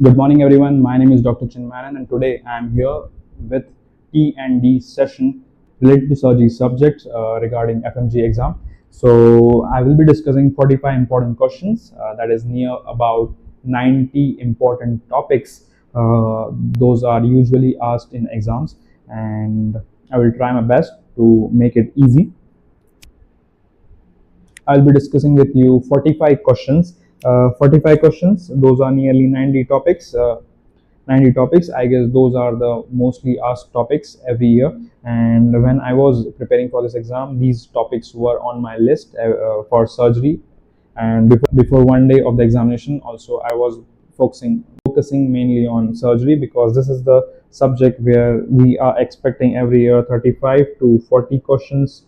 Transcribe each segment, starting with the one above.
Good morning, everyone. My name is Dr. Chinmayanand, and today I am here with T&D session related to surgery subjects regarding FMGE exam. So I will be discussing 45 important questions. That is near about 90 important topics. Those are usually asked in exams, and I will try my best to make it easy. I'll be discussing with you 45 questions. 45 questions, those are nearly 90 topics. 90 topics, I guess those are the mostly asked topics every year. And when I was preparing for this exam, these topics were on my list for surgery. And before one day of the examination, also I was focusing mainly on surgery, because this is the subject where we are expecting every year 35 to 40 questions.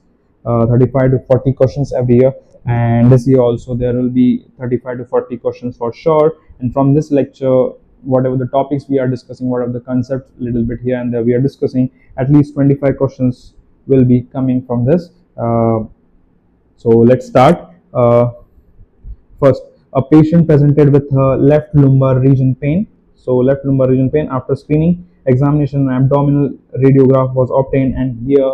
35 to 40 questions every year, and this year also there will be 35 to 40 questions for sure. And from this lecture, whatever the topics we are discussing, whatever the concept, little bit here and there we are discussing, at least 25 questions will be coming from this. So let's start. First, a patient presented with left lumbar region pain. So left lumbar region pain, after screening, examination, and abdominal radiograph was obtained, and here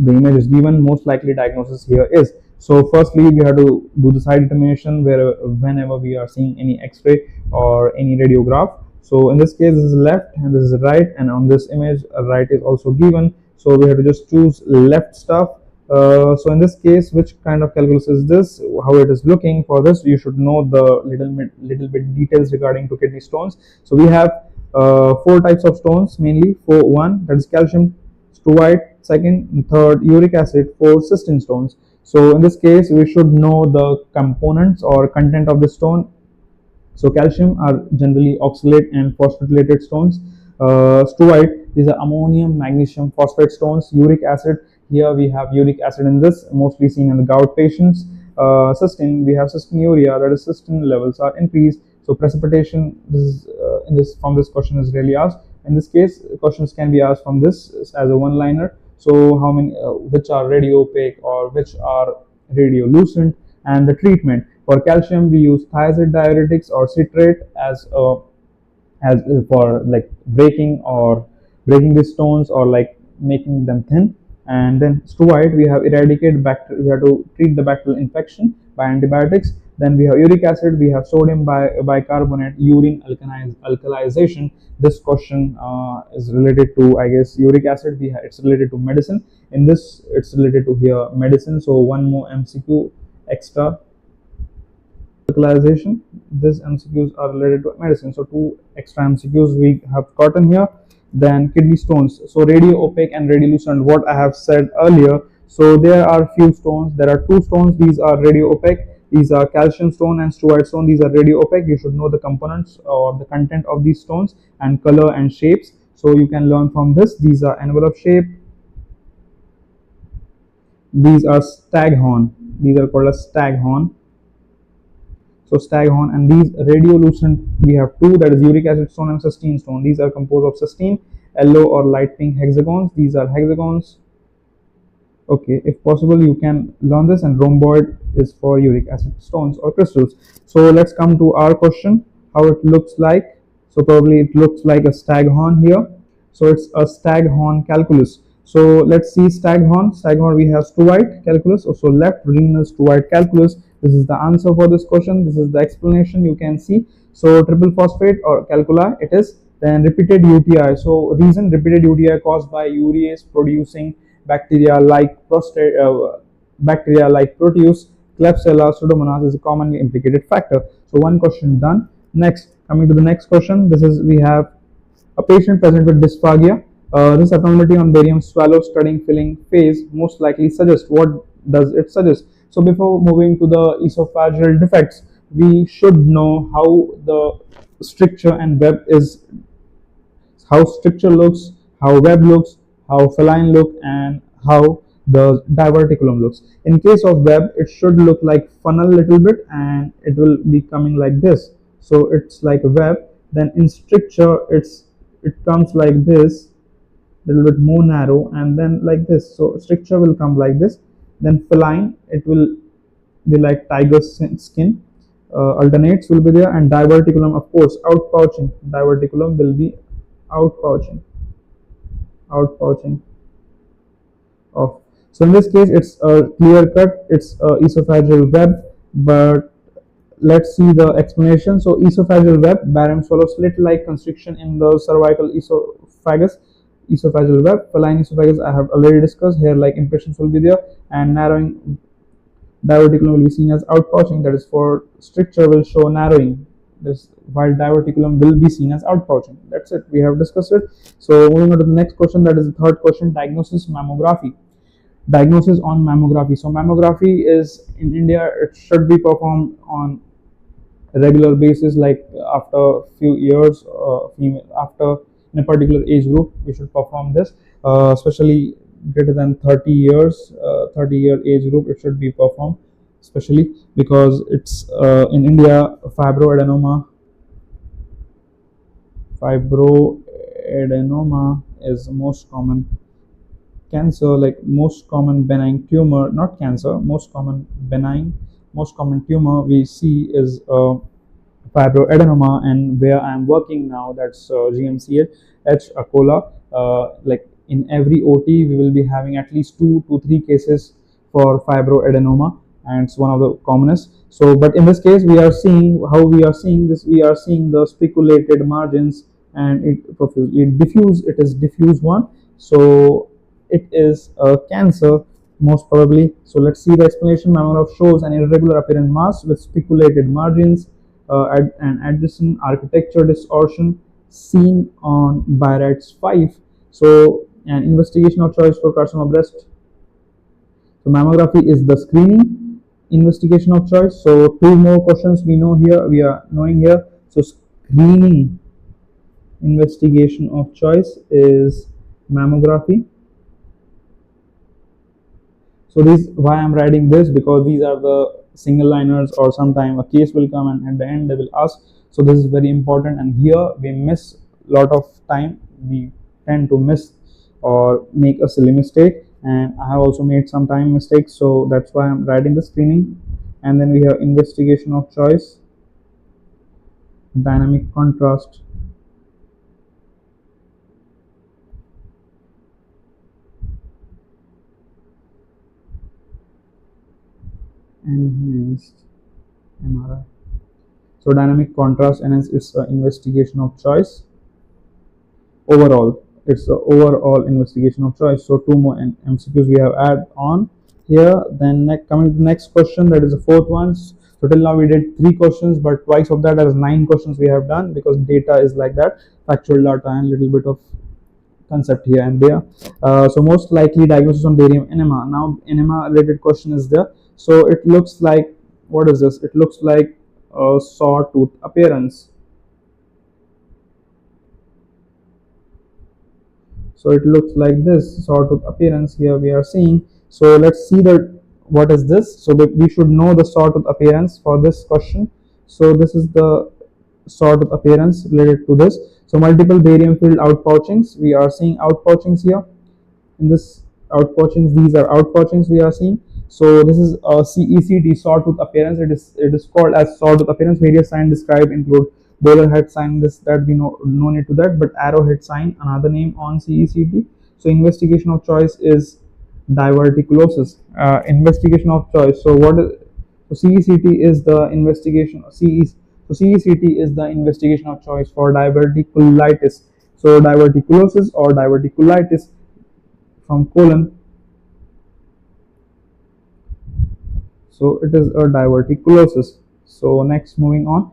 the image is given. Most likely diagnosis here is, so firstly we have to do the side determination whenever we are seeing any x-ray or any radiograph. So in this case this is left and this is right, and on this image right is also given, so we have to just choose left stuff. So in this case, which kind of calculus is this, how it is looking? For this you should know the little bit details regarding to kidney stones. So we have four types of stones mainly. For one, that is calcium struvite, second and third uric acid, for cystine stones. So in this case we should know the components or content of the stone. So calcium are generally oxalate and phosphorylated stones. Struvite, these are ammonium magnesium phosphate stones. Uric acid, here we have uric acid in this, mostly seen in the gout patients. Cystine, we have cystinuria, that is cystine levels are increased. So precipitation, this is from this question is really asked. In this case, questions can be asked from this as a one-liner. So how many, which are radiopaque or which are radiolucent, and the treatment. For calcium, we use thiazide diuretics or citrate as for like breaking the stones or like making them thin. And then struvite, we have eradicate bacteria. We have to treat the bacterial infection by antibiotics. Then we have uric acid, we have sodium bicarbonate, urine alkalization. This question is related to, I guess, uric acid. It's related to medicine. In this, it's related to here medicine. So one more MCQ extra. Alkalization. These MCQs are related to medicine. So two extra MCQs we have gotten here. Then kidney stones. So radio-opaque and radiolucent, what I have said earlier. So there are few stones. There are two stones. These are radio-opaque. These are calcium stone and struvite stone. These are radio-opaque. You should know the components or the content of these stones and color and shapes. So you can learn from this. These are envelope shape. These are staghorn. These are called as staghorn. So staghorn. And these radiolucent, we have two, that is uric acid stone and cystine stone. These are composed of cystine, yellow or light pink hexagons. These are hexagons. Okay, if possible you can learn this. And rhomboid is for uric acid stones or crystals. So let's come to our question, how it looks like. So probably it looks like a staghorn here. So it's a staghorn calculus. So let's see staghorn. Staghorn, we have struvite calculus, also left renal struvite calculus. This is the answer for this question. This is the explanation you can see. So triple phosphate or calculi it is. Then repeated UTI. So reason, repeated UTI caused by urease producing bacteria like Proteus, Klebsiella, Pseudomonas is a commonly implicated factor. So one question done. Next, coming to the next question. This is, we have a patient present with dysphagia. This abnormality on barium swallow studying filling phase most likely suggests. What does it suggest? So before moving to the esophageal defects, we should know how the stricture and web is, how stricture looks, how web looks, how feline look, and how the diverticulum looks. In case of web, it should look like funnel little bit, and it will be coming like this. So it's like a web. Then in stricture, it comes like this, little bit more narrow, and then like this. So stricture will come like this. Then feline, it will be like tiger skin. alternates will be there, and diverticulum, of course, outpouching. Diverticulum will be outpouching, outpouching of. So in this case, it's a clear cut. It's a esophageal web, but let's see the explanation. So esophageal web, barium swallow slit-like constriction in the cervical esophagus. Esophageal web, feline esophagus, I have already discussed. Hair-like impressions will be there, and narrowing. Diverticulum will be seen as outpouching, that is for stricture will show narrowing, this while diverticulum will be seen as outpouching. That's it, we have discussed it. So moving on to the next question, that is the third question, diagnosis mammography. Diagnosis on mammography. So mammography is in India, it should be performed on a regular basis, like after a few years, after in a particular age group we should perform this, especially greater than 30 years, 30-year age group, it should be performed, especially because it's in India, fibroadenoma is most common cancer, like most common benign tumor, not cancer, most common benign, most common tumor we see is fibroadenoma, and where I am working now, that's GMCH Akola, like in every OT we will be having at least 2 to 3 cases for fibroadenoma, and it's one of the commonest. So but in this case we are seeing how we are seeing this, we are seeing the speculated margins, and it is diffuse one, so it is a cancer most probably. So let's see the explanation. Mammograph shows an irregular apparent mass with speculated margins, and adjacent architecture distortion seen on Byrat's 5. So an investigation of choice for carcinoma breast. So mammography is the screening investigation of choice. So 2 more questions we know here, we are knowing here. So screening investigation of choice is mammography. So this, why I'm writing this, because these are the single liners, or sometime a case will come and at the end they will ask. So this is very important, and here we miss a lot of time, we tend to miss or make a silly mistake, and I have also made some time mistakes, so that's why I'm writing the screening. And then we have investigation of choice, dynamic contrast, enhanced MRI. So dynamic contrast enhanced is an investigation of choice. Overall, it's the overall investigation of choice. So 2 more MCQs we have add on here. Then coming to the next question, that is the 4th one. So till now we did 3 questions, but twice of that is 9 questions we have done, because data is like that, factual data and little bit of concept here and there. So most likely diagnosis on barium enema. Now enema related question is there. So it looks like, what is this? It looks like a sawtooth appearance. So it looks like this sawtooth appearance here we are seeing. So let's see the what is this. So that we should know the sawtooth appearance for this question. So this is the sawtooth appearance related to this. So multiple barium filled outpouchings, we are seeing outpouchings here. In this outpouchings, these are outpouchings we are seeing. So this is a CECT, sawtooth appearance. It is called as sawtooth appearance. Various signs described include bowler head sign, this that we know, no need to that, but arrowhead sign, another name on CECT. So investigation of choice is diverticulosis. Investigation of choice. So what is, so CECT is the investigation. So CECT is the investigation of choice for diverticulitis. So diverticulosis or diverticulitis from colon. So it is a diverticulosis. So next, moving on.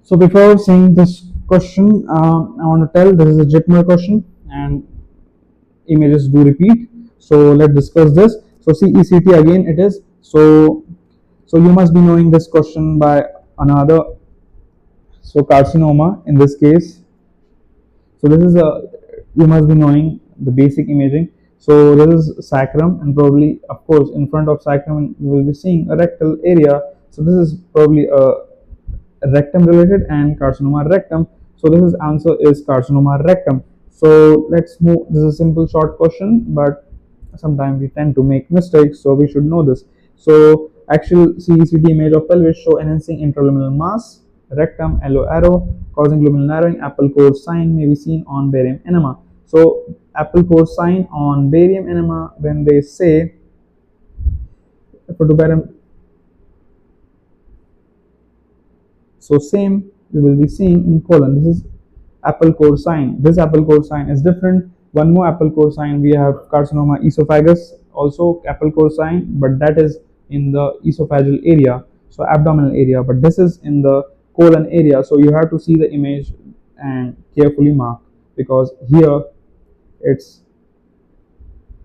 So before seeing this question, I want to tell this is a JAIPUR question and images do repeat. So let's discuss this. So CECT again it is. So you must be knowing this question by another. So carcinoma in this case. So this is a, you must be knowing the basic imaging. So this is sacrum, and probably of course in front of sacrum you will be seeing a rectal area. So this is probably a rectum related and carcinoma rectum. So this is answer is carcinoma rectum. So let's move. This is a simple short question, but sometimes we tend to make mistakes, so we should know this. So axial CECT image of pelvis show enhancing intraluminal mass. Rectum, yellow arrow, causing luminal narrowing. Apple core sign may be seen on barium enema. So apple core sign on barium enema, when they say barium, so same we will be seeing in colon. This is apple core sign. This apple core sign is different. One more apple core sign, we have carcinoma esophagus, also apple core sign, but that is in the esophageal area, so abdominal area, but this is in the colon area. So you have to see the image and carefully mark, because here it's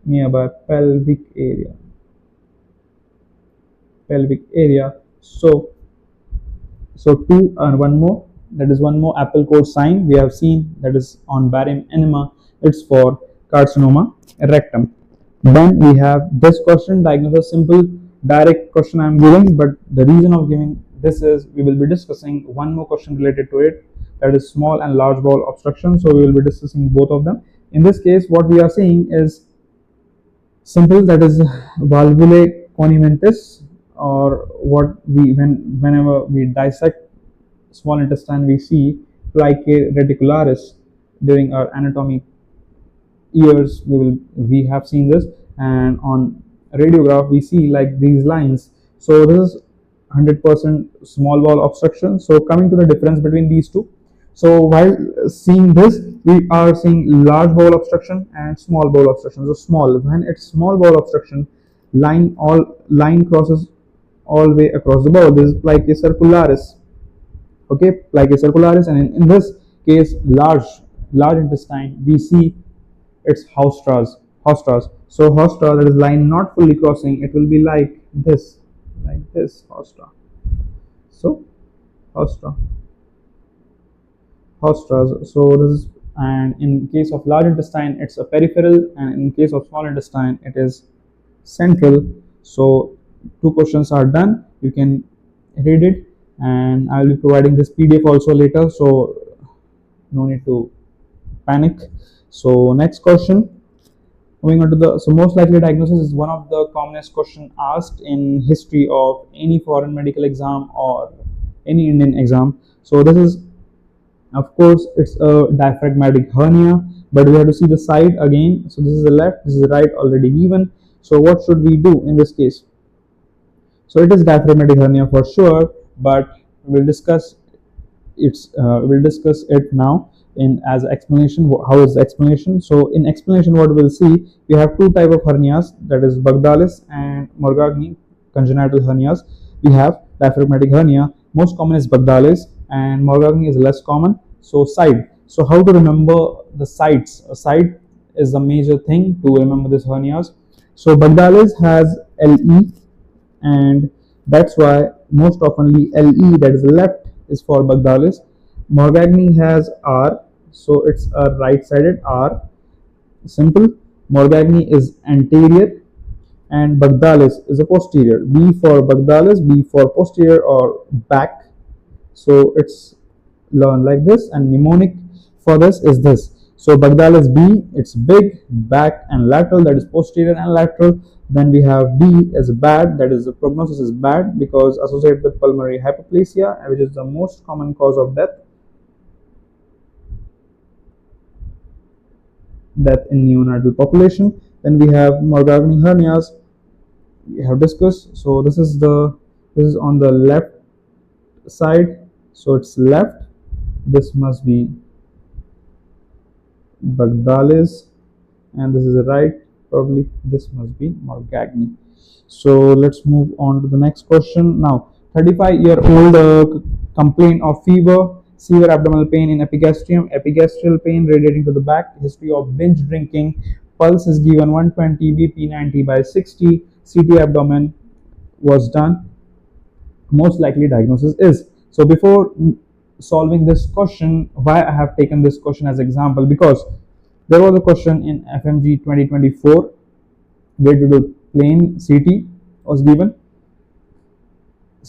nearby pelvic area. So two and one more, that is one more apple core sign we have seen, that is on barium enema. It's for carcinoma rectum. Then we have this question, diagnosis, simple direct question I am giving, but the reason of giving this is we will be discussing one more question related to it, that is small and large bowel obstruction. So we will be discussing both of them. In this case, what we are seeing is simple, that is valvulae conimentis, or what we whenever we dissect small intestine, we see plicae reticularis. During our anatomy years, we have seen this, and on radiograph we see like these lines. So this is 100% small bowel obstruction. So coming to the difference between these two, so while seeing this, we are seeing large bowel obstruction and small bowel obstruction. So small, when it's small bowel obstruction, line crosses all way across the bowel. This is plicae circularis. Okay, plicae circularis, and in this case, large intestine, we see its haustras. So haustra, that is line not fully crossing, it will be like this haustra. So haustras. So this is, and in case of large intestine, it's a peripheral, and in case of small intestine, it is central. So two questions are done. You can read it, and I will be providing this PDF also later, so no need to panic. So next question, moving on to the, so most likely diagnosis is one of the commonest question asked in history of any foreign medical exam or any Indian exam. So this is, of course, it's a diaphragmatic hernia, but we have to see the side again. So this is the left, this is the right, already given. So what should we do in this case? So it is diaphragmatic hernia for sure, but we'll discuss it now in as explanation. How is the explanation? So in explanation, what we'll see, we have two type of hernias, that is Bugdalis and Morgagni congenital hernias. We have diaphragmatic hernia, most common is Bugdalis, and Morgagni is less common. So side, so how to remember the sides? A side is the major thing to remember these hernias. So Bugdalis has LE, and that's why most oftenly LE, that is left, is for Bugdalis. Morgagni has R, so it's a right-sided R. Simple. Morgagni is anterior, and Bugdalis is a posterior. B for Bugdalis, B for posterior or back. So it's learned like this, and mnemonic for this is this. So Bugdalis B, it's big, back and lateral, that is posterior and lateral. Then we have B as bad, that is the prognosis is bad because associated with pulmonary hyperplasia, which is the most common cause of death in neonatal population. Then we have Morgagni hernias, we have discussed. So this is on the left side, so it's left. This must be Bugdalis, and this is the right, probably this must be Morgagni. So let's move on to the next question. Now 35-year-old complaint of fever, severe abdominal pain in epigastrium, epigastrial pain radiating to the back, history of binge drinking, pulse is given 120, BP 90/60, CT abdomen was done. Most likely diagnosis is. So before solving this question, why I have taken this question as example, because there was a question in FMGE 2024 where the plain CT was given,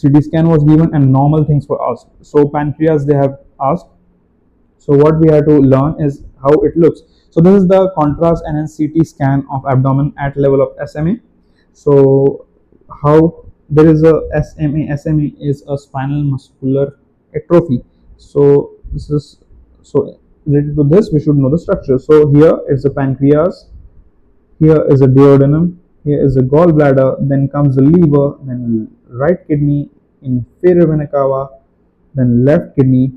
CT scan was given, and normal things were asked. So pancreas they have asked. So what we have to learn is how it looks. So this is the contrast enhanced CT scan of abdomen at level of SMA. So how there is a SMA. SMA is a spinal muscular atrophy. So this is, so related to this we should know the structure. So here is the pancreas, here is a duodenum, here is a gallbladder, then comes the liver, then right kidney, inferior vena cava, then left kidney,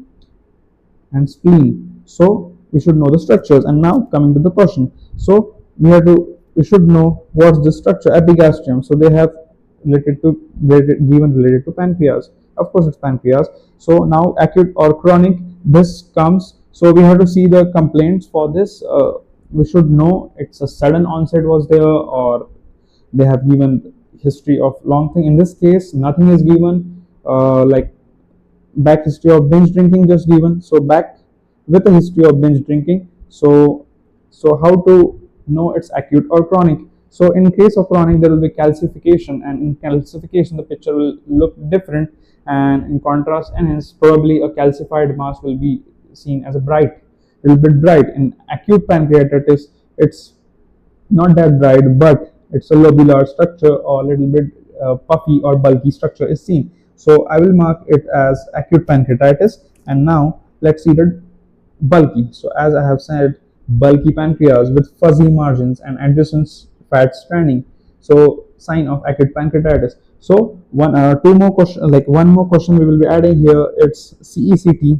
and spleen. So we should know the structures. And now coming to the question. So we should know what's the structure, epigastrium. So they have related to pancreas. Of course, it's pancreas. So now acute or chronic, this comes. So we have to see the complaints for this. We should know it's a sudden onset was there, or they have given history of long thing. In this case, nothing is given. Like back history of binge drinking just given. So back with a history of binge drinking. So how to know it's acute or chronic? So in case of chronic, there will be calcification, and in calcification the picture will look different, and in contrast, and hence probably a calcified mass will be seen as a little bit bright. In acute pancreatitis, it's not that bright, but it's a lobular structure or a little bit puffy or bulky structure is seen. So I will mark it as acute pancreatitis. And now let's see the bulky. So as I have said, bulky pancreas with fuzzy margins and adjacent fat stranding. So sign of acute pancreatitis. So one more question we will be adding here. It's CECT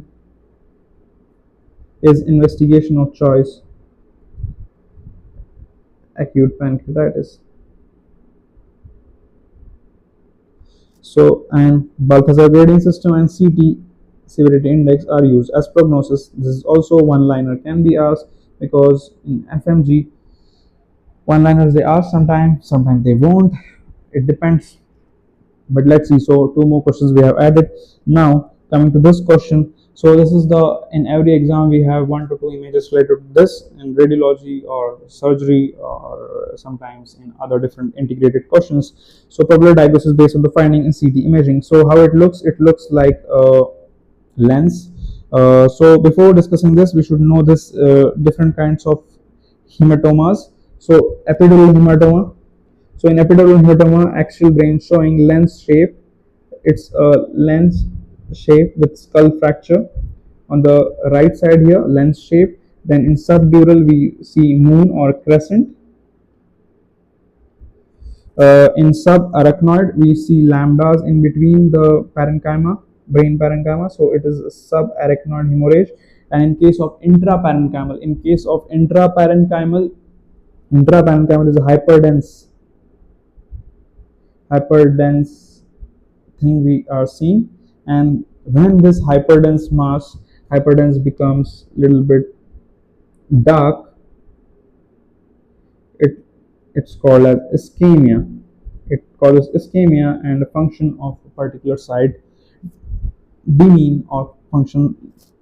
is investigation of choice, acute pancreatitis. So, and Balthazar grading system and CT severity index are used as prognosis. This is also one-liner can be asked, because in FMG one-liners they ask sometimes they won't. It depends. But let's see. So two more questions we have added. Now coming to this question. So this is in every exam we have 1 to 2 images related to this in radiology or surgery, or sometimes in other different integrated questions. So probability diagnosis based on the finding in CT imaging. So how it looks like a lens. So before discussing this, we should know this different kinds of hematomas. So epidural hematoma. So in epidural hematoma, axial brain showing lens shape. It's a lens shape with skull fracture. On the right side here, lens shape. Then in subdural, we see moon or crescent. In subarachnoid, we see lambdas in between the parenchyma, brain parenchyma. So it is a subarachnoid hemorrhage. And in case of intraparenchymal, intraparenchymal is a hyperdense thing we are seeing. And when this hyperdense becomes a little bit dark, it's called as ischemia. It causes ischemia, and the function of a particular side demean or function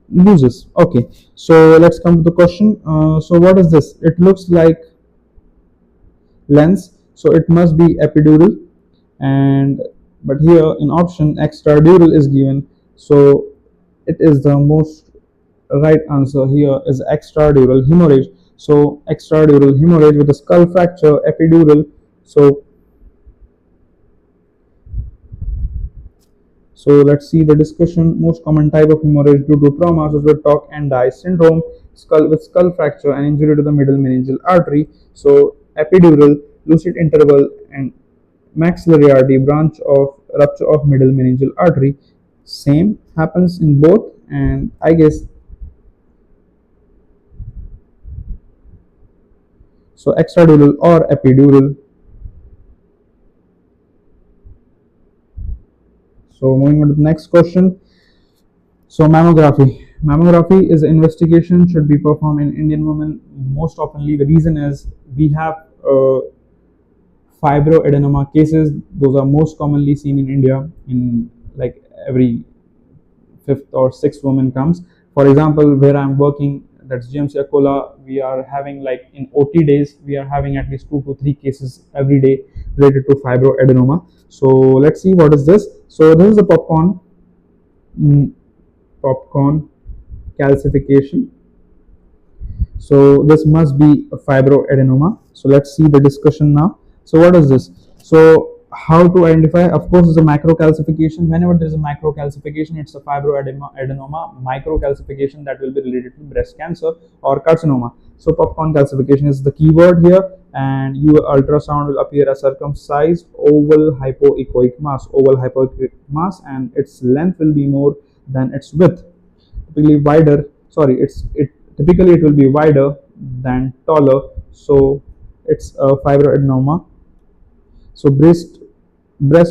loses. Okay, so let's come to the question. So what is this? It looks like lens, so it must be epidural, but here in option extradural is given, so it is the most right answer here is extradural hemorrhage. So extradural hemorrhage with a skull fracture, epidural. So let's see the discussion. Most common type of hemorrhage due to trauma, so talk and die syndrome, skull fracture and injury to the middle meningeal artery. So epidural, lucid interval, and maxillary artery branch of rupture of middle meningeal artery. Same happens in both, and I guess so extradural or epidural. So moving on to the next question. So mammography is an investigation should be performed in Indian women most oftenly. The reason is we have fibroadenoma cases. Those are most commonly seen in India. In like every 5th or 6th woman comes. For example, where I'm working, that's GMC Akola, we are having like in OT days, we are having at least 2 to 3 cases every day related to fibroadenoma. So let's see what is this. So this is a popcorn calcification. So this must be a fibroadenoma. So let's see the discussion now. So what is this? So how to identify? Of course, is a macro calcification. Whenever there is a macro calcification, it's a fibroadenoma micro calcification that will be related to breast cancer or carcinoma. So popcorn calcification is the keyword here, and your ultrasound will appear as circumcised oval hypoechoic mass, and its length will be more than its width. Typically wider. Sorry, typically it will be wider than taller. So it's a fibroadenoma. So breast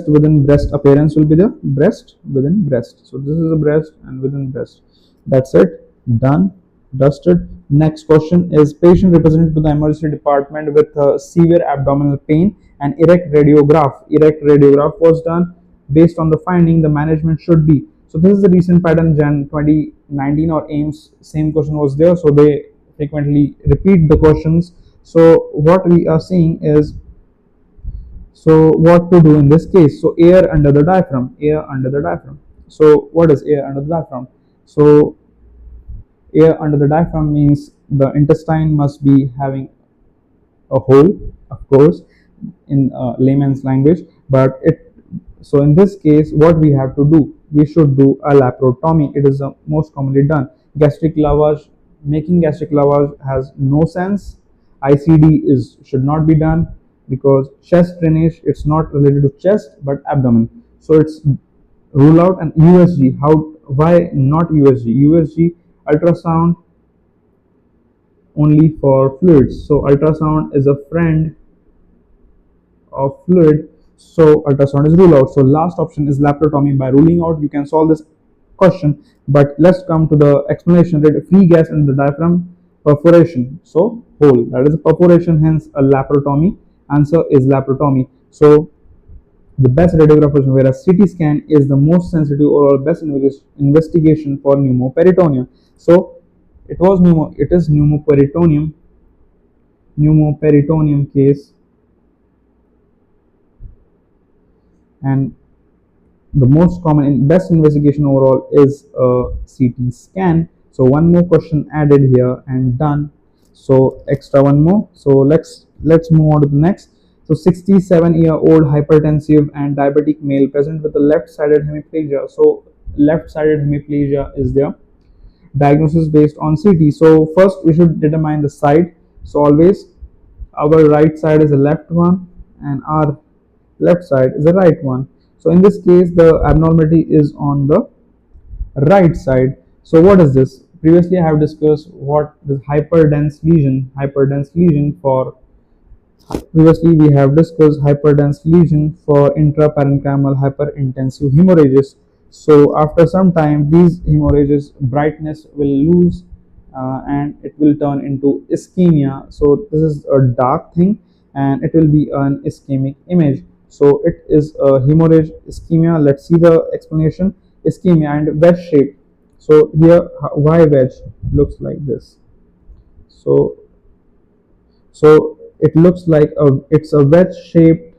within breast appearance will be the breast within breast. So this is a breast and within breast. That's it. Done. Dusted. Next question is: patient represented to the emergency department with severe abdominal pain and erect radiograph. Erect radiograph was done. Based on the finding, the management should be. So this is the recent pattern, Jan 2019 or AIMS. Same question was there. So they frequently repeat the questions. So what we are seeing is, so what to do in this case? So air under the diaphragm, air under the diaphragm. So what is air under the diaphragm? So air under the diaphragm means the intestine must be having a hole, of course, in layman's language. But so in this case, what we have to do? We should do a laparotomy. It is the most commonly done. Gastric lavage, making gastric lavage has no sense. ICD should not be done, because chest drainage, it's not related to chest but abdomen. So it's rule out. And USG, why not USG? USG ultrasound only for fluids. So ultrasound is a friend of fluid, so ultrasound is ruled out. So last option is laparotomy. By ruling out, you can solve this question. But let's come to the explanation. That free gas in the diaphragm, perforation, so hole, that is a perforation, hence a laparotomy. Answer is laparotomy. So the best radiograph, whereas CT scan is the most sensitive or best investigation for pneumoperitoneum. So it is pneumoperitoneum case, and the most common and best investigation overall is a CT scan. So one more question added here and done. So extra one more. So let's move on to the next. So 67-year-old hypertensive and diabetic male present with a left-sided hemiplegia. So left-sided hemiplegia is there. Diagnosis based on CT. So first we should determine the side. So always our right side is the left one and our left side is the right one. So in this case, the abnormality is on the right side. So what is this? Previously I have discussed what is hyperdense lesion. Previously we have discussed hyperdense lesion for intraparenchymal hyperintensive hemorrhages. So after some time, these hemorrhages brightness will lose and it will turn into ischemia. So this is a dark thing and it will be an ischemic image. So it is a hemorrhage ischemia. Let's see the explanation. Ischemia and wedge shape. So here, why wedge looks like this? So it looks like it's a wedge shaped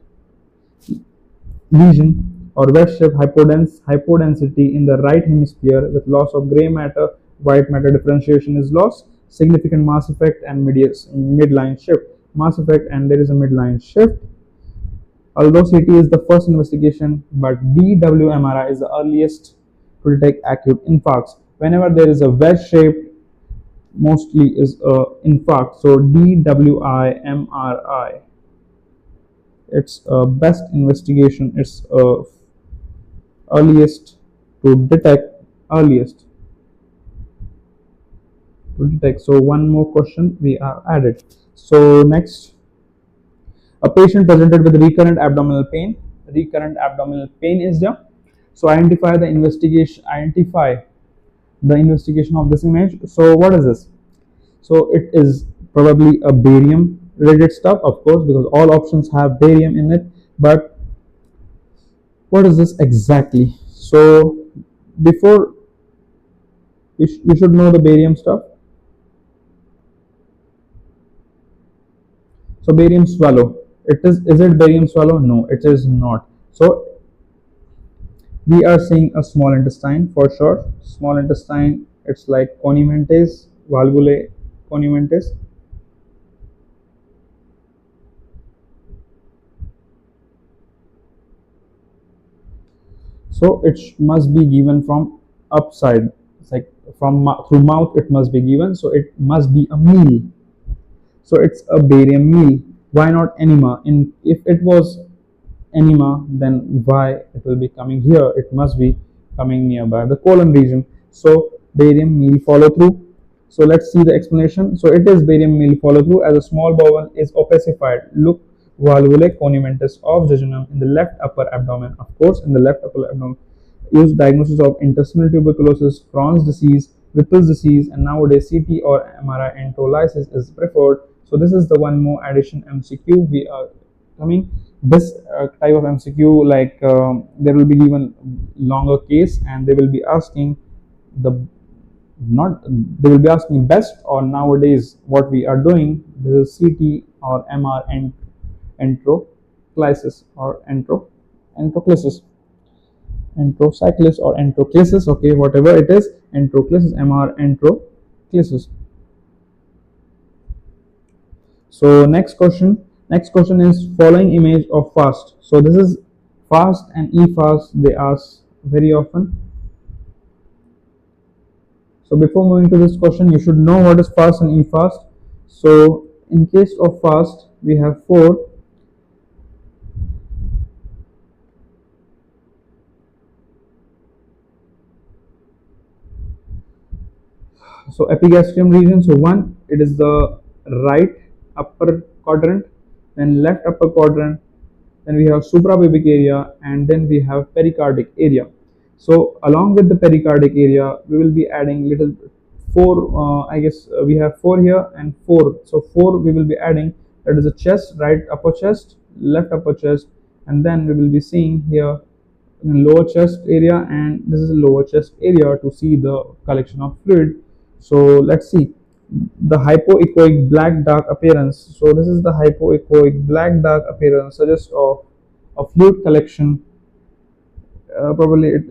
lesion or wedge shaped hypodensity in the right hemisphere with loss of gray matter, white matter differentiation is lost, significant mass effect and midline shift. Mass effect and there is a midline shift. Although CT is the first investigation, but DWMRI is the earliest to detect acute infarcts. Whenever there is a wedge shaped, mostly is a infarct. So DWMRI, it's best investigation. It's earliest to detect. So one more question we are added. So next. A patient presented with recurrent abdominal pain. Recurrent abdominal pain is there. So identify the investigation of this image. So what is this? So it is probably a barium related stuff, of course, because all options have barium in it. But what is this exactly? So before you should know the barium stuff. So barium swallow. Is it barium swallow? No, it is not. So we are seeing a small intestine for sure. Small intestine, it's like conimentes, valvulae conimentes. So it must be given from upside. It's like from through mouth it must be given. So it must be a meal. So it's a barium meal. Why not enema? In if it was enema, then why it will be coming here? It must be coming nearby the colon region. So barium meal follow through. So let's see the explanation. So it is barium meal follow through as a small bowel is opacified. Look, valvulae conimentis of jejunum in the left upper abdomen. Of course, in the left upper abdomen. Use diagnosis of intestinal tuberculosis, Crohn's disease, Whipple's disease, and nowadays CT or MRI enterolysis is preferred. So this is the one more addition MCQ we are coming. This type of MCQ, like there will be given longer case, and they will be asking the not they will be asking best or nowadays what we are doing. This is CT or MR enteroclysis or enteroclysis, enterocyclis or enteroclysis, okay, whatever it is, enteroclysis, MR enteroclysis. So next question is following image of fast. So this is fast and e-fast, they ask very often. So before moving to this question, you should know what is fast and e-fast. So in case of fast, we have 4. So epigastrium region, so 1, it is the right upper quadrant, then left upper quadrant, then we have suprapubic area, and then we have pericardic area. So along with the pericardic area, we will be adding little 4, I guess we have 4 here and 4. So 4 we will be adding, that is the chest, right upper chest, left upper chest, and then we will be seeing here in lower chest area, and this is lower chest area to see the collection of fluid. So let's see the hypoechoic black dark appearance. So this is the hypoechoic black dark appearance suggests of a fluid collection, probably it,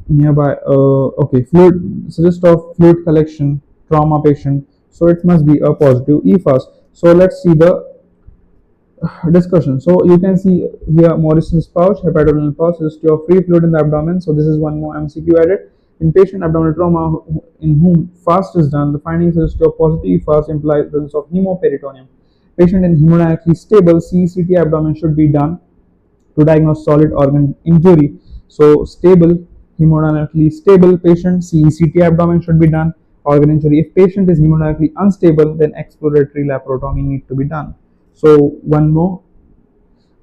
nearby. Okay, fluid suggests of fluid collection, trauma patient. So it must be a positive e-fast. So let's see the discussion. So you can see here Morrison's pouch, hepatorenal pouch, suggests of free fluid in the abdomen. So this is one more MCQ added. In patient abdominal trauma in whom fast is done, the findings suggest of positive fast implies presence of Pneumoperitoneum. Patient in hemodynamically stable CECT abdomen should be done to diagnose solid organ injury. So stable, hemodynamically stable patient, CECT abdomen should be done, organ injury. If patient is hemodynamically unstable, then exploratory laparotomy need to be done. So one more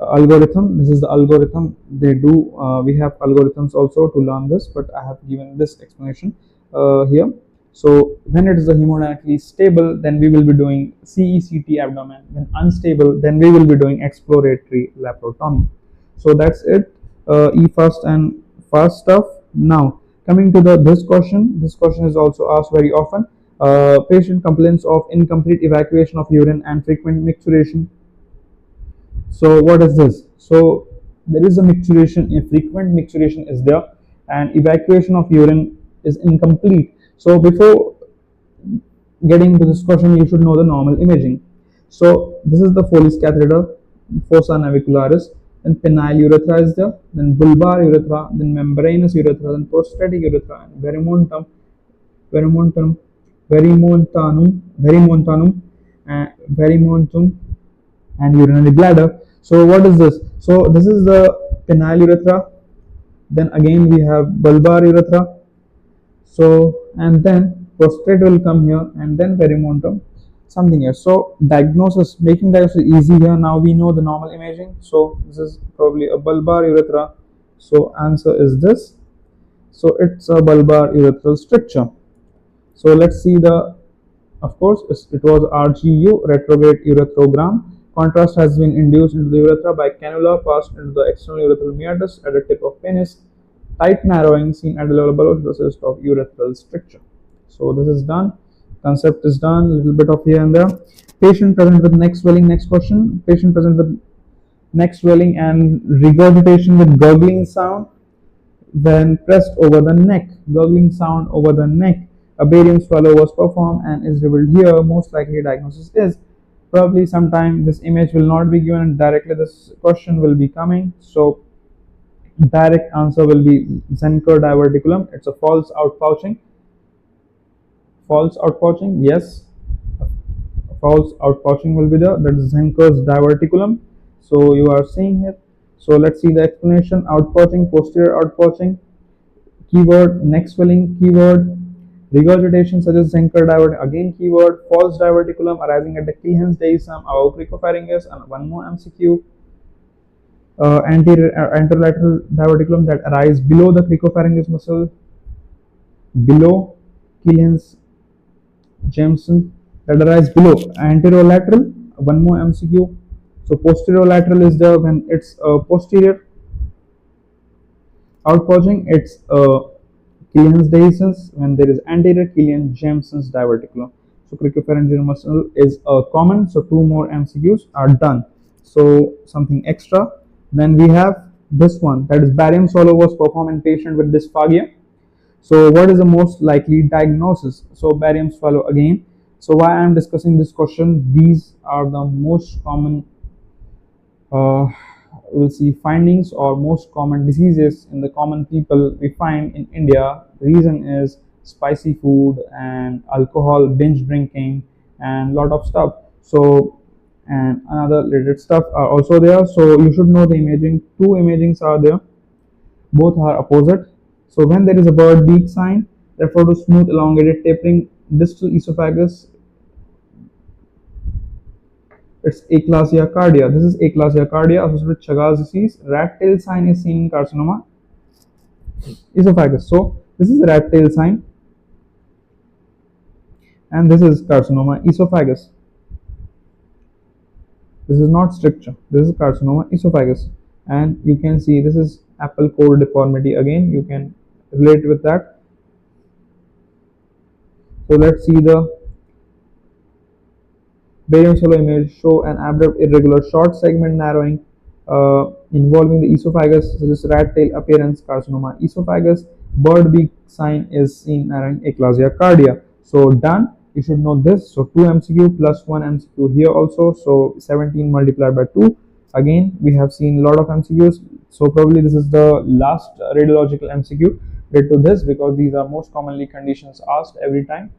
algorithm, this is the algorithm they do. We have algorithms also to learn this, but I have given this explanation here. So when it is a hemodynamically stable, then we will be doing CECT abdomen. When unstable, then we will be doing exploratory laparotomy. So that's it, e-fast and fast stuff. Now coming to this question is also asked very often. Patient complains of incomplete evacuation of urine and frequent micturition. So what is this? So there is a micturition, a frequent micturition is there, and evacuation of urine is incomplete. So before getting into this question, you should know the normal imaging. So this is the Foley's catheter, fossa navicularis, then penile urethra is there, then bulbar urethra, then membranous urethra, then prostatic urethra, and verimontum, and urinary bladder. So what is this? So this is the penile urethra, then again we have bulbar urethra, so and then prostate will come here, and then verimontum, something else. So diagnosis, making diagnosis easy here. Now we know the normal imaging. So this is probably a bulbar urethra. So answer is this. So it's a bulbar urethral stricture. So let's see the, of course it was RGU, retrograde urethrogram. Contrast has been induced into the urethra by cannula passed into the external urethral meatus at the tip of penis. Tight narrowing seen at the level below consists of urethral stricture. So this is done. Concept is done. A little bit of here and there. Patient present with neck swelling. Next question. Patient present with neck swelling and regurgitation with gurgling sound when pressed over the neck. Gurgling sound over the neck. A barium swallow was performed and is revealed here. Most likely diagnosis is, probably sometime this image will not be given directly, this question will be coming. So Direct answer will be Zenker diverticulum. It's a false outpouching. False outpouching, yes. False outpouching will be there. That is Zenker's diverticulum. So you are seeing it. So let's see the explanation. Outpouching, posterior outpouching. Keyword neck swelling. Keyword regurgitation such as Zenker divert. Again keyword false diverticulum arising at the Clehen's dehiscum above cricopharyngeus. And one more MCQ. Anterolateral diverticulum that arise below the cricopharyngeus muscle, below Clehen's Jameson, that arise below. Anterolateral, one more MCQ. So posterolateral is there when it's posterior outpouching. It's Clehen's dehiscence when there is anterior Clehen-Jameson's diverticulum. So cricopharyngeal muscle is common. So two more MCQs are done. So something extra. Then we have this one, that is barium swallow was performed in patient with dysphagia. So what is the most likely diagnosis? So barium swallow again. So why I am discussing this question, these are the most common we'll see findings or most common diseases in the common people we find in India. The reason is spicy food and alcohol, binge drinking, and lot of stuff. So and another related stuff are also there. So you should know the imaging. Two imagings are there, both are opposite. So when there is a bird beak sign, refer to smooth elongated tapering distal esophagus, it's aclasia cardia. This is aclasia cardia associated with Chagas disease. Rat tail sign is seen in carcinoma esophagus. So this is a rat tail sign, and this is carcinoma esophagus. This is not stricture. This is carcinoma esophagus, and you can see this is apple core deformity. Again, you can relate with that. So let's see the barium swallow image. Show an abrupt, irregular, short segment narrowing involving the esophagus, such as rat tail appearance, carcinoma esophagus. Bird beak sign is seen narrowing, aclasia cardia. So done. You should know this. So 2 MCQ plus 1 MCQ here also. So 17 multiplied by 2. Again, we have seen a lot of MCQs. So probably this is the last radiological MCQ related to this, because these are most commonly conditions asked every time.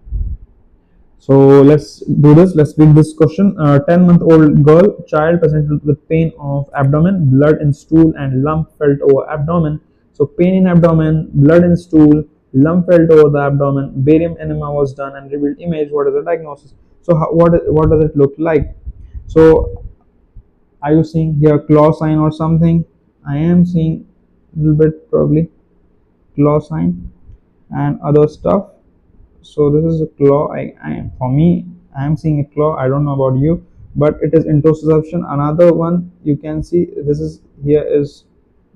So let's do this. Let's read this question. 10-month-old girl, child presented with pain of abdomen, blood in stool, and lump felt over abdomen. So pain in abdomen, blood in stool, lump felt over the abdomen, barium enema was done, and revealed image. What is the diagnosis? So what does it look like? So are you seeing here claw sign or something? I am seeing a little bit probably claw sign and other stuff. So this is a claw. For me, I am seeing a claw. I don't know about you, but it is interoception. Another one you can see, this is here is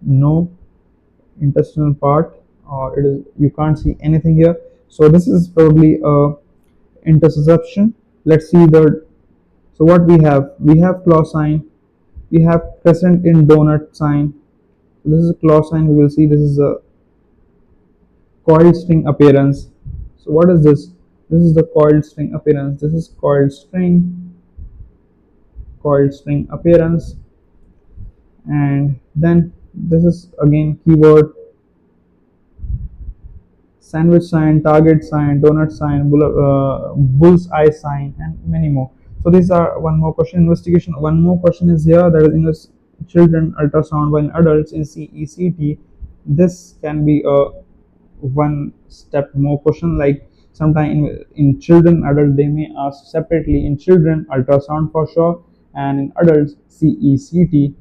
no intestinal part, or it is, you can't see anything here. So this is probably a interoception. Let's see the, so what we have claw sign, we have crescent in donut sign. This is a claw sign. We will see this is a coiled string appearance. So what is this? This is the coiled string appearance. This is coiled string appearance. And then this is again keyword sandwich sign, target sign, donut sign, bull's eye sign, and many more. So these are one more question investigation. One more question is here, that is in children ultrasound, while in adults in CECT. This can be a one step more question, like sometime in children, adult they may ask separately. In children ultrasound for sure, and in adults CECT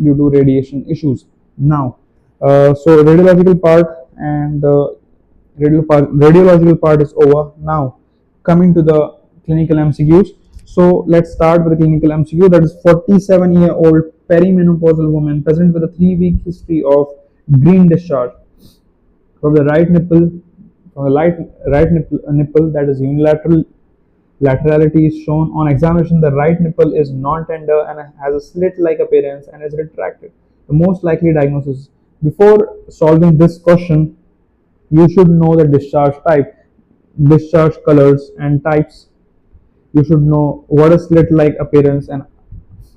due to radiation issues. Now so radiological part and radiological part is over. Now coming to the clinical MCQs. So let's start with the clinical MCQ. That is 47-year-old perimenopausal woman present with a 3-week history of green discharge from the right nipple, nipple, that is unilateral. Laterality is shown. On examination, the right nipple is non-tender and has a slit-like appearance and is retracted. The most likely diagnosis. Before solving this question, you should know the discharge type, discharge colors and types. You should know what is slit-like appearance and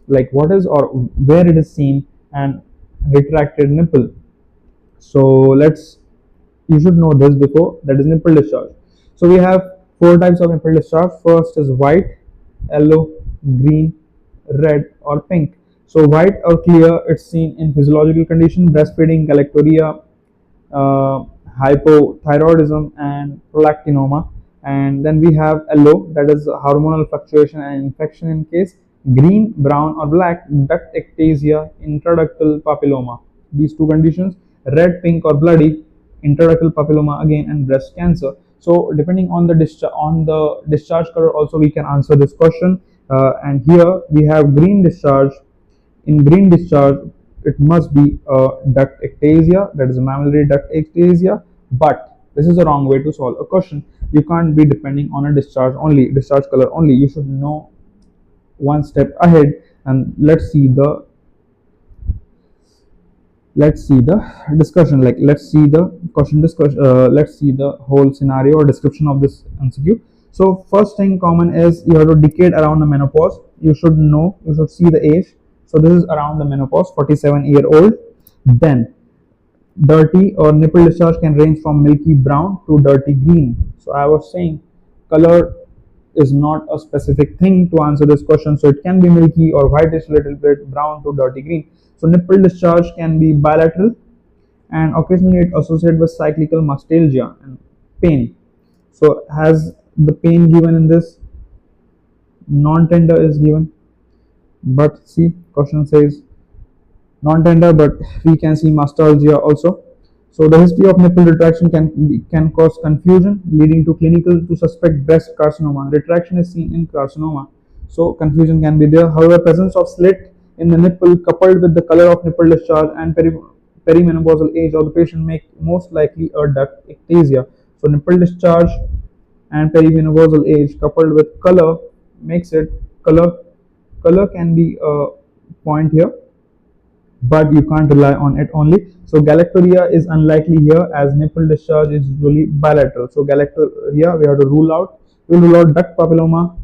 like what is or where it is seen, and retracted nipple. So you should know this before, that is nipple discharge. So we have four types of nipple discharge. First is white, yellow, green, red or pink. So white or clear, it's seen in physiological condition, breastfeeding, galactorrhea, uh, hypothyroidism and prolactinoma. And then we have yellow, that is hormonal fluctuation and infection in case. Green, brown or black, duct ectasia, intraductal papilloma, these two conditions. Red, pink or bloody, intraductal papilloma again, and breast cancer. So depending on the discharge color also we can answer this question. And here we have green discharge. In green discharge, it must be a duct ectasia, that is a mammillary duct ectasia. But this is the wrong way to solve a question. You can't be depending on a discharge color only. You should know one step ahead. And let's see the discussion, like let's see the question discussion, let's see the whole scenario or description of this MCQ. So first thing common is you have to decade around the menopause. You should know, you should see the age. So this is around the menopause, 47-year-old. Then dirty or nipple discharge can range from milky brown to dirty green. So I was saying color is not a specific thing to answer this question. So it can be milky or whitish, little bit brown to dirty green. So nipple discharge can be bilateral, and occasionally it associated with cyclical mastalgia and pain. So has the pain given in this? Non-tender is given, but see, question says non-tender, but we can see mastalgia also. So the history of nipple retraction can cause confusion, leading to clinical to suspect breast carcinoma. Retraction is seen in carcinoma, so confusion can be there. However, presence of slit in the nipple coupled with the color of nipple discharge and perimenopausal age of the patient make most likely a duct ectasia. So nipple discharge and perimenopausal age coupled with color makes it color can be a point here, but you can't rely on it only. So galactorrhea is unlikely here as nipple discharge is usually bilateral. So galactorrhea we have to rule out. We will rule out duct papilloma,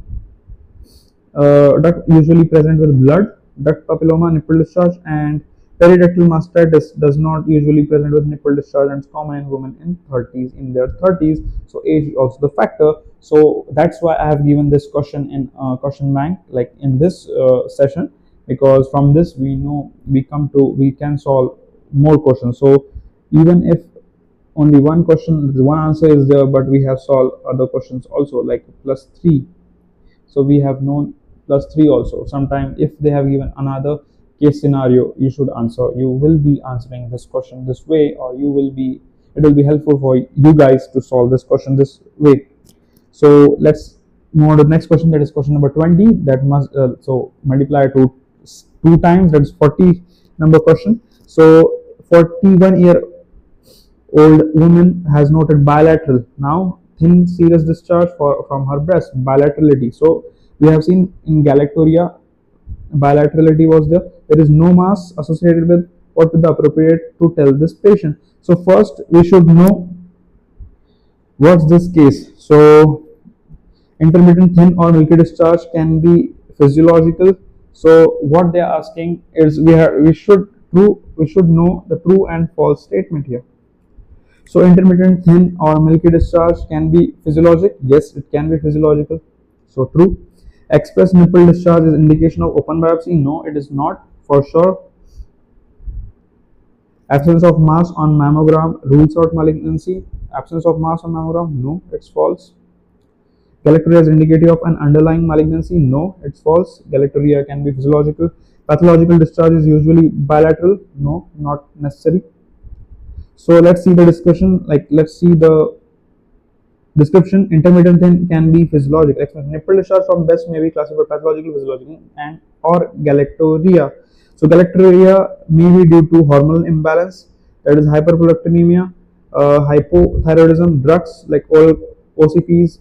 duct usually present with blood, duct papilloma, nipple discharge, and periductal mastitis does not usually present with nipple discharge and it's common in women in their 30s. So age is also the factor. So that's why I have given this question in question bank, like in this session, because from this we know we can solve more questions. So even if only one answer is there, but we have solved other questions also, like +3. So we have known +3 also. Sometime if they have given another case scenario, you should answer. You will be answering this question this way, or it will be helpful for you guys to solve this question this way. So let's move on to the next question, that is question number 20. That must so multiply to 2 times, that is 40 number question. So 41-year-old woman has noted bilateral, now thin serous discharge from her breast, bilaterality. So we have seen in galactorrhea bilaterality was there. There is no mass associated with what is the appropriate to tell this patient. So first we should know what's this case. So intermittent thin or milky discharge can be physiological. So what they are asking is we should know the true and false statement here. So intermittent thin or milky discharge can be physiologic. Yes, it can be physiological. So true. Express nipple discharge is indication of open biopsy. No, it is not for sure. Absence of mass on mammogram rules out malignancy. Absence of mass on mammogram. No, it's false. Galactorrhea is indicative of an underlying malignancy. No, it's false. Galactorrhea can be physiological. Pathological discharge is usually bilateral. No, not necessary. So let's see the discussion. Let's see the description. Intermittent thin can be physiological. Nipple discharge from breast may be classified pathological, physiological, and or galactorrhea. So galactorrhea may be due to hormonal imbalance, that is hyperprolactinemia, hypothyroidism, drugs like oral OCPs,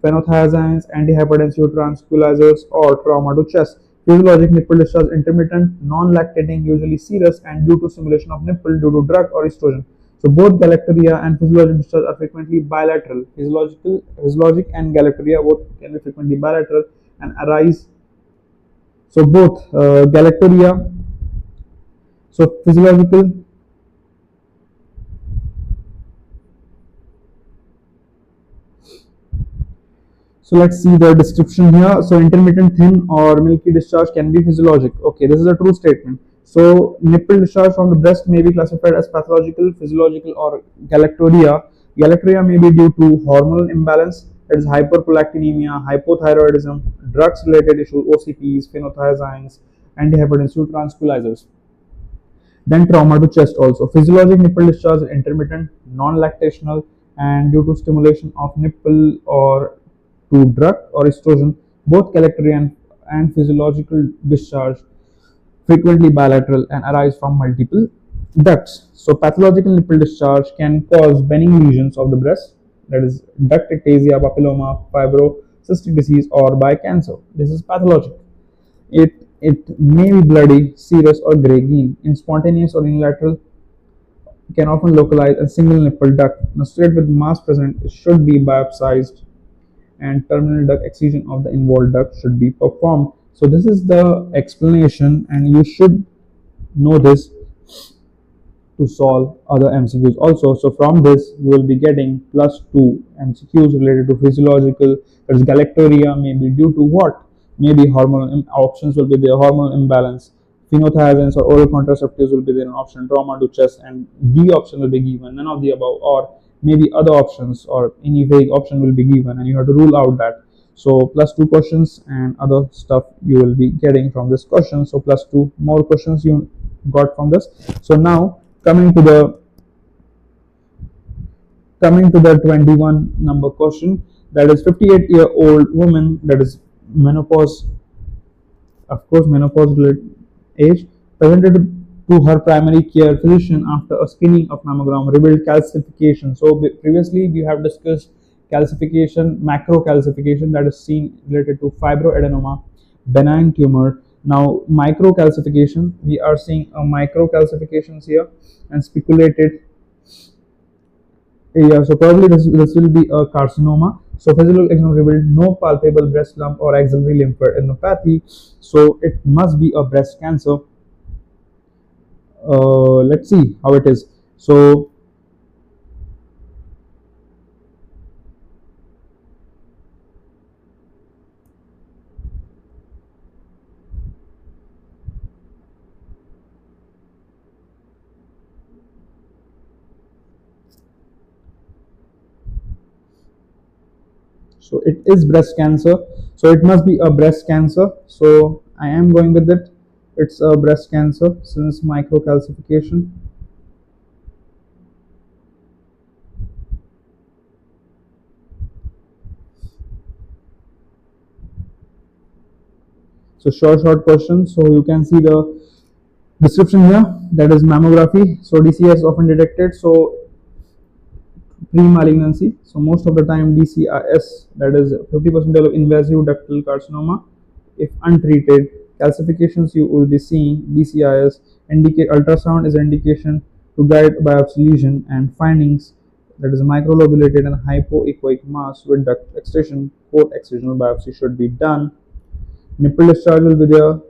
phenothiazines, antihypertensive tranquilizers, or trauma to chest. Physiologic nipple discharge intermittent, non-lactating, usually serous, and due to stimulation of nipple due to drug or estrogen. So both galactorrhea and physiologic discharge are frequently bilateral. Physiologic and galactorrhea both can be frequently bilateral and arise. So both galactorrhea, so physiological So let's see the description here. So intermittent thin or milky discharge can be physiologic. Okay, this is a true statement. So nipple discharge from the breast may be classified as pathological, physiological, or galactorrhea. Galactorrhea may be due to hormonal imbalance, that is hyperprolactinemia, hypothyroidism, drugs-related issues, OCPs, phenothiazines, antihypertensive tranquilizers. Then trauma to chest also. Physiologic nipple discharge is intermittent, non-lactational, and due to stimulation of nipple or to drug or estrogen, both galactorrhea and physiological discharge frequently bilateral and arise from multiple ducts. So pathological nipple discharge can cause benign lesions of the breast, that is ductectasia, papilloma, fibrocystic disease, or by cancer. This is pathological. It may be bloody, serous, or gray green. In spontaneous or unilateral, can often localize a single nipple duct. Now, state with mass present, it should be biopsized, and terminal duct excision of the involved duct should be performed. So this is the explanation, and you should know this to solve other MCQs also. So from this you will be getting +2 MCQs related to physiological. There's galactorrhea may be due to what? Maybe hormonal options will be there, hormonal imbalance, phenothiazines or oral contraceptives will be there, an option, trauma to chest, and D option will be given, none of the above, or maybe other options or any vague option will be given, and you have to rule out that. So +2 questions and other stuff you will be getting from this question. So +2 more questions you got from this. So now coming to the 21 number question, that is 58-year-old woman, that is menopause, of course menopause related age, presented to her primary care physician after a screening of mammogram revealed calcification. So previously we have discussed calcification, macrocalcification, that is seen related to fibroadenoma, benign tumor. Now microcalcification, we are seeing a microcalcifications here and speculated. Yeah, so probably this will be a carcinoma. So physical exam revealed no palpable breast lump or axillary lymphadenopathy. So it must be a breast cancer. Let's see how it is. So so it is breast cancer, so it must be a breast cancer. So I am going with it, it's a breast cancer since microcalcification. So short question. So you can see the description here, that is mammography. So DCI is often detected, so pre-malignancy. So most of the time DCIS, that is 50% of invasive ductal carcinoma. If untreated, calcifications you will be seeing DCIS. Indicate ultrasound is an indication to guide biopsy lesion and findings, that is microlobulated and hypoechoic mass with duct excision. Port excisional biopsy should be done. Nipple discharge will be there.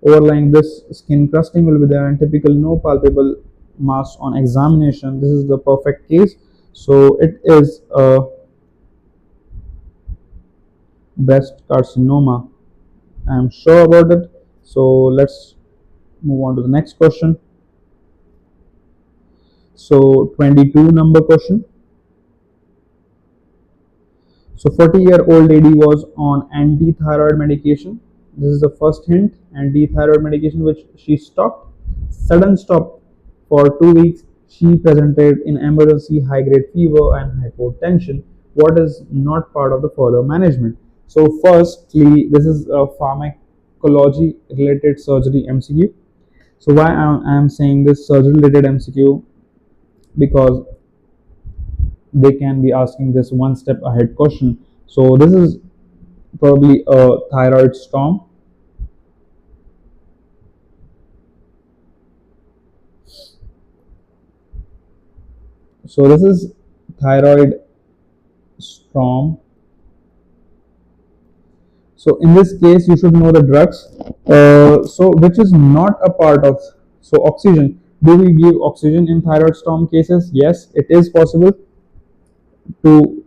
Overlying this, skin crusting will be there, and typical no palpable mass on examination. This is the perfect case. So it is a breast carcinoma, I am sure about it. So let's move on to the next question. So 22 number question. So 40-year-old lady was on anti-thyroid medication. This is the first hint, anti-thyroid medication which she stopped. Sudden stop for 2 weeks. She presented in emergency high-grade fever and hypotension. What is not part of the further management? So firstly, this is a pharmacology related surgery MCQ. So why I am saying this surgery related MCQ? Because they can be asking this one step ahead question. So this is probably a thyroid storm. So this is thyroid storm. So in this case you should know the drugs. So which is not a part of, so oxygen. Do we give oxygen in thyroid storm cases? Yes, it is possible to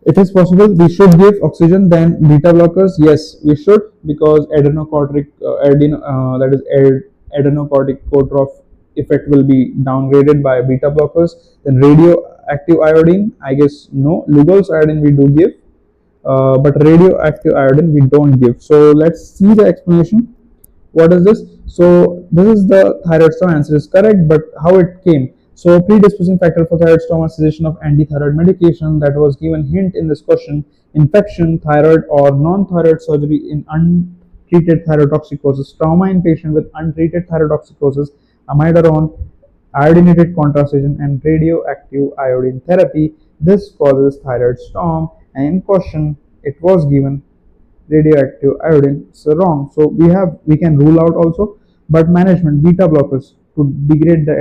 It is possible we should give oxygen than beta blockers. Yes, we should, because that is adenocorticotropic effect will be downgraded by beta blockers. Then radioactive iodine, I guess no. Lugol's iodine we do give, but radioactive iodine we don't give. So let's see the explanation. What is this? So this is the thyroid storm. Answer is correct, but how it came? So predisposing factor for thyroid storm is cessation of anti-thyroid medication. That was given hint in this question. Infection, thyroid or non-thyroid surgery in untreated thyrotoxicosis, trauma in patient with untreated thyrotoxicosis, amiodarone, iodinated contrastation, and radioactive iodine therapy. This causes thyroid storm. And in question, it was given radioactive iodine. So wrong. So we can rule out also, but management beta blockers to degrade the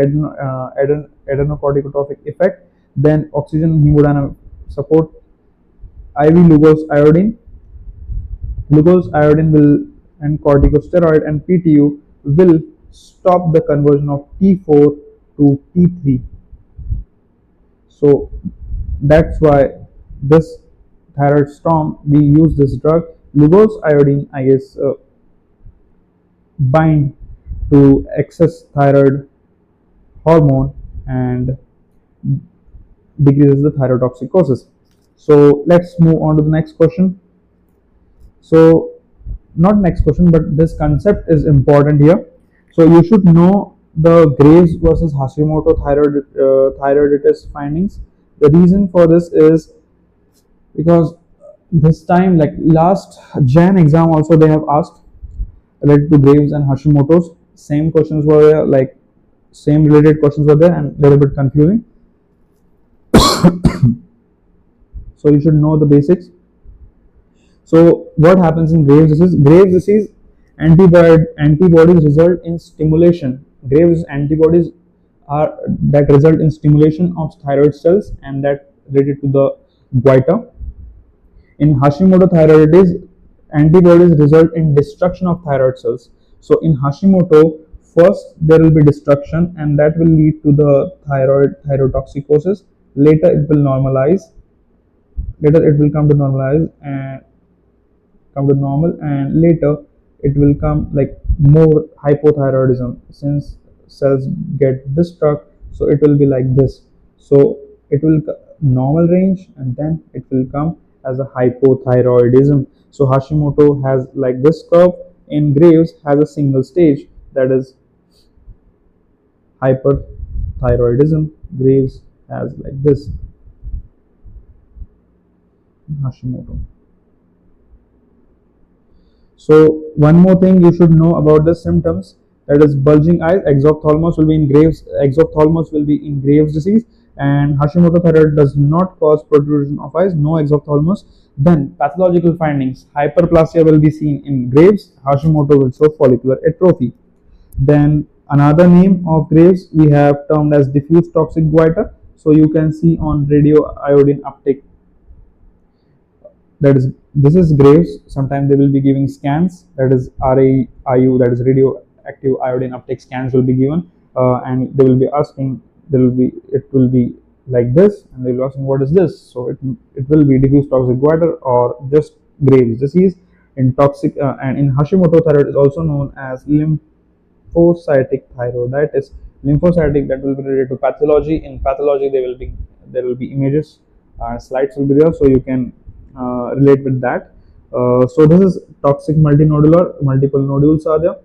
adenocorticotropic effect. Then oxygen hemodynamic support, IV Lugol's iodine will and corticosteroid and PTU will stop the conversion of T4 to T3. So that's why this thyroid storm we use this drug. Lugol's iodine, I guess, bind to excess thyroid hormone and decreases the thyrotoxicosis. So let's move on to the next question. So not next question, but this concept is important here. So you should know the Graves versus Hashimoto thyroiditis findings. The reason for this is because this time, like last Jan exam also they have asked related to Graves and Hashimoto's. Same questions were there, like same related questions were there, and a little bit confusing. So you should know the basics. So what happens in Graves disease? Graves disease antibodies result in stimulation. Graves antibodies are that result in stimulation of thyroid cells and that related to the goiter. In Hashimoto thyroiditis, antibodies result in destruction of thyroid cells. So in Hashimoto, first there will be destruction and that will lead to the thyrotoxicosis. Later it will normalize. Later it will come to normalize and come to normal, and later it will come like more hypothyroidism since cells get destruct. So it will be like this. So it will normal range and then it will come as a hypothyroidism. So Hashimoto has like this curve. In Graves has a single stage, that is hyperthyroidism. Graves has like this. Hashimoto. So one more thing you should know about the symptoms, that is bulging eyes. Exophthalmos will be in Graves. Exophthalmos will be in Graves disease, and Hashimoto thyroid does not cause protrusion of eyes. No exophthalmos. Then pathological findings: hyperplasia will be seen in Graves. Hashimoto will show follicular atrophy. Then another name of Graves we have termed as diffuse toxic goiter. So you can see on radioiodine uptake. That is, this is Graves. Sometimes they will be giving scans. That is RAIU. That is radioactive iodine uptake scans will be given, and they will be asking. It will be like this, and they will be asking what is this. So it will be diffuse toxic goiter or just Graves disease. In toxic and in Hashimoto thyroid is also known as lymphocytic thyroiditis. Lymphocytic, that will be related to pathology. In pathology there will be images, slides will be there, so you can relate with that. So this is toxic multinodular, multiple nodules are there.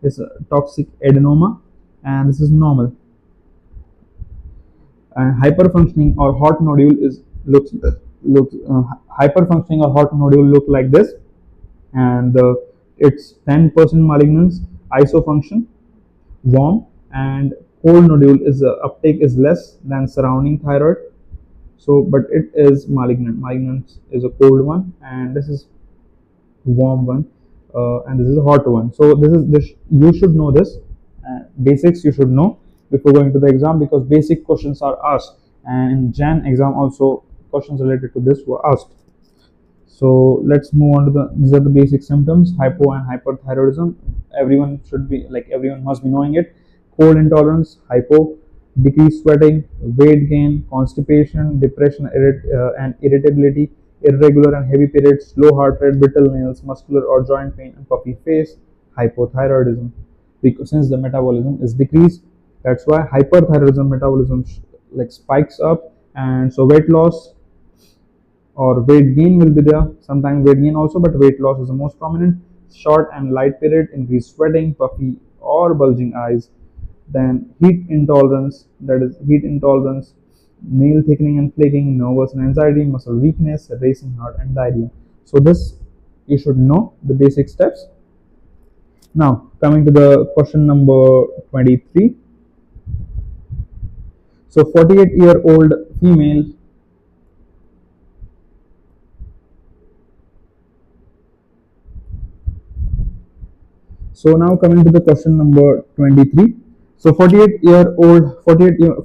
This is toxic adenoma, and this is normal. And hyperfunctioning or hot nodule looks hyperfunctioning or hot nodule look like this, and it's 10% malignance, isofunction, warm, and cold nodule is uptake is less than surrounding thyroid. So, but it is malignant. Malignant is a cold one, and this is warm one, and this is a hot one. So this you should know this. Basics you should know before going to the exam, because basic questions are asked, and in Jan exam also questions related to this were asked. So let's move on to these are the basic symptoms: hypo and hyperthyroidism. Everyone must be knowing it. Cold intolerance, hypo, decreased sweating, weight gain, constipation, depression, and irritability, irregular and heavy periods, slow heart rate, brittle nails, muscular or joint pain, and puffy face, hypothyroidism. Because since the metabolism is decreased, that's why hyperthyroidism metabolism like spikes up, and so weight loss or weight gain will be there. Sometimes weight gain also, but weight loss is the most prominent. Short and light period, increased sweating, puffy or bulging eyes. Then heat intolerance, that is heat intolerance, nail thickening and flaking, nervous and anxiety, muscle weakness, racing heart, and diarrhea. So this you should know the basic steps. Now coming to the question number 23. So 48-year-old female. So now coming to the question number 23. So 48 year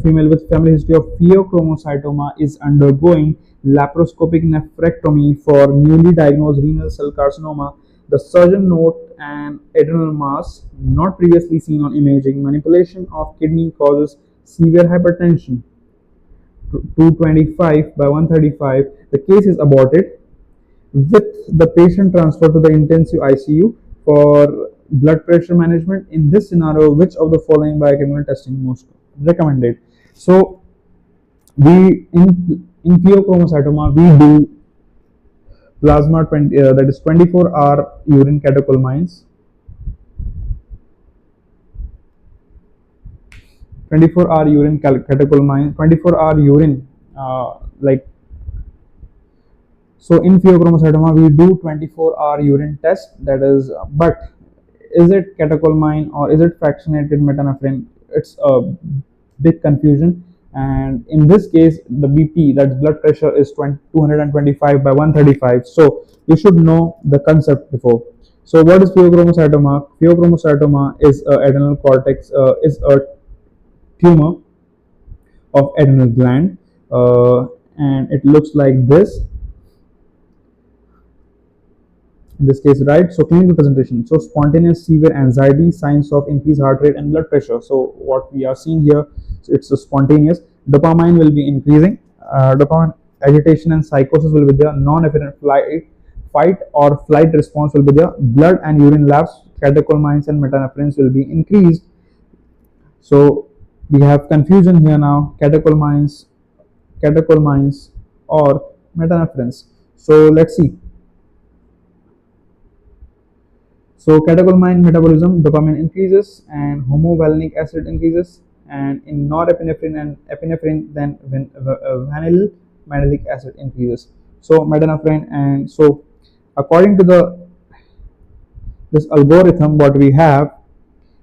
female with family history of pheochromocytoma is undergoing laparoscopic nephrectomy for newly diagnosed renal cell carcinoma. The surgeon note an adrenal mass not previously seen on imaging. Manipulation of kidney causes severe hypertension. 225 by 135. The case is aborted with the patient transferred to the intensive ICU for blood pressure management. In this scenario, which of the following biochemical testing most recommended? So we in pheochromocytoma we do plasma 20 that is 24-hour urine catecholamines, 24-hour urine catecholamines, 24-hour urine like. So in pheochromocytoma we do 24-hour urine test, that is, but is it catecholamine or is it fractionated metanephrine? It's a big confusion, and in this case the BP, that's blood pressure, is 225 by 135. So you should know the concept before. So what is pheochromocytoma? Pheochromocytoma is a adrenal cortex, is a tumor of adrenal gland, and it looks like this. In this case, right? So clinical presentation. So spontaneous severe anxiety, signs of increased heart rate and blood pressure. So what we are seeing here, it's a spontaneous. Dopamine will be increasing. Dopamine agitation and psychosis will be there. Non-apparent fight or flight response will be there. Blood and urine labs, catecholamines and metanephrines will be increased. So we have confusion here now. Catecholamines or metanephrines. So let's see. So catecholamine metabolism, dopamine increases and homovalenic acid increases, and in norepinephrine and epinephrine, then vanillyl acid increases. So metanephrine, and so according to this algorithm, what we have,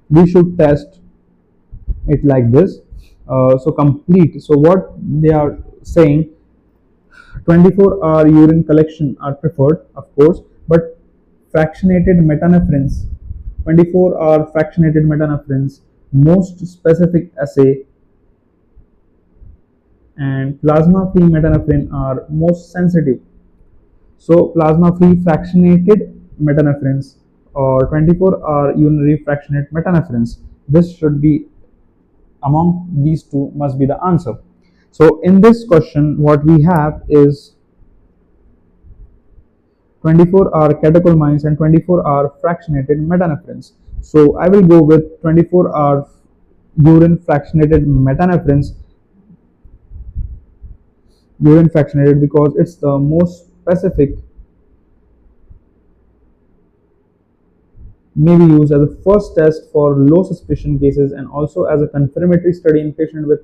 we should test it like this. So complete. So what they are saying, 24-hour urine collection are preferred, of course, but fractionated metanephrines, 24-hour fractionated metanephrines, most specific assay, and plasma-free metanephrine are most sensitive. So plasma-free fractionated metanephrines or 24-hour urinary fractionated metanephrines, this should be among these two, must be the answer. So in this question, what we have is 24-hour catecholamines and 24-hour fractionated metanephrines. So I will go with 24-hour urine fractionated metanephrines, urine fractionated, because it's the most specific, may be used as a first test for low suspicion cases and also as a confirmatory study in patients with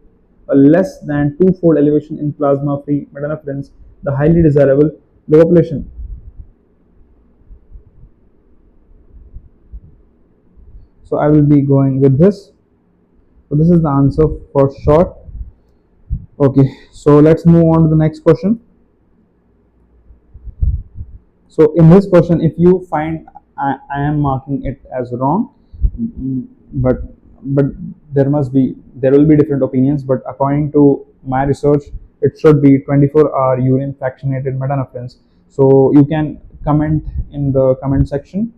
a less than two-fold elevation in plasma-free metanephrines, the highly desirable low population. So I will be going with this. So this is the answer for sure. Okay, so let's move on to the next question. So in this question, if you find I am marking it as wrong, but there will be different opinions, but according to my research, it should be 24-hour urine fractionated metanephrines. So you can comment in the comment section.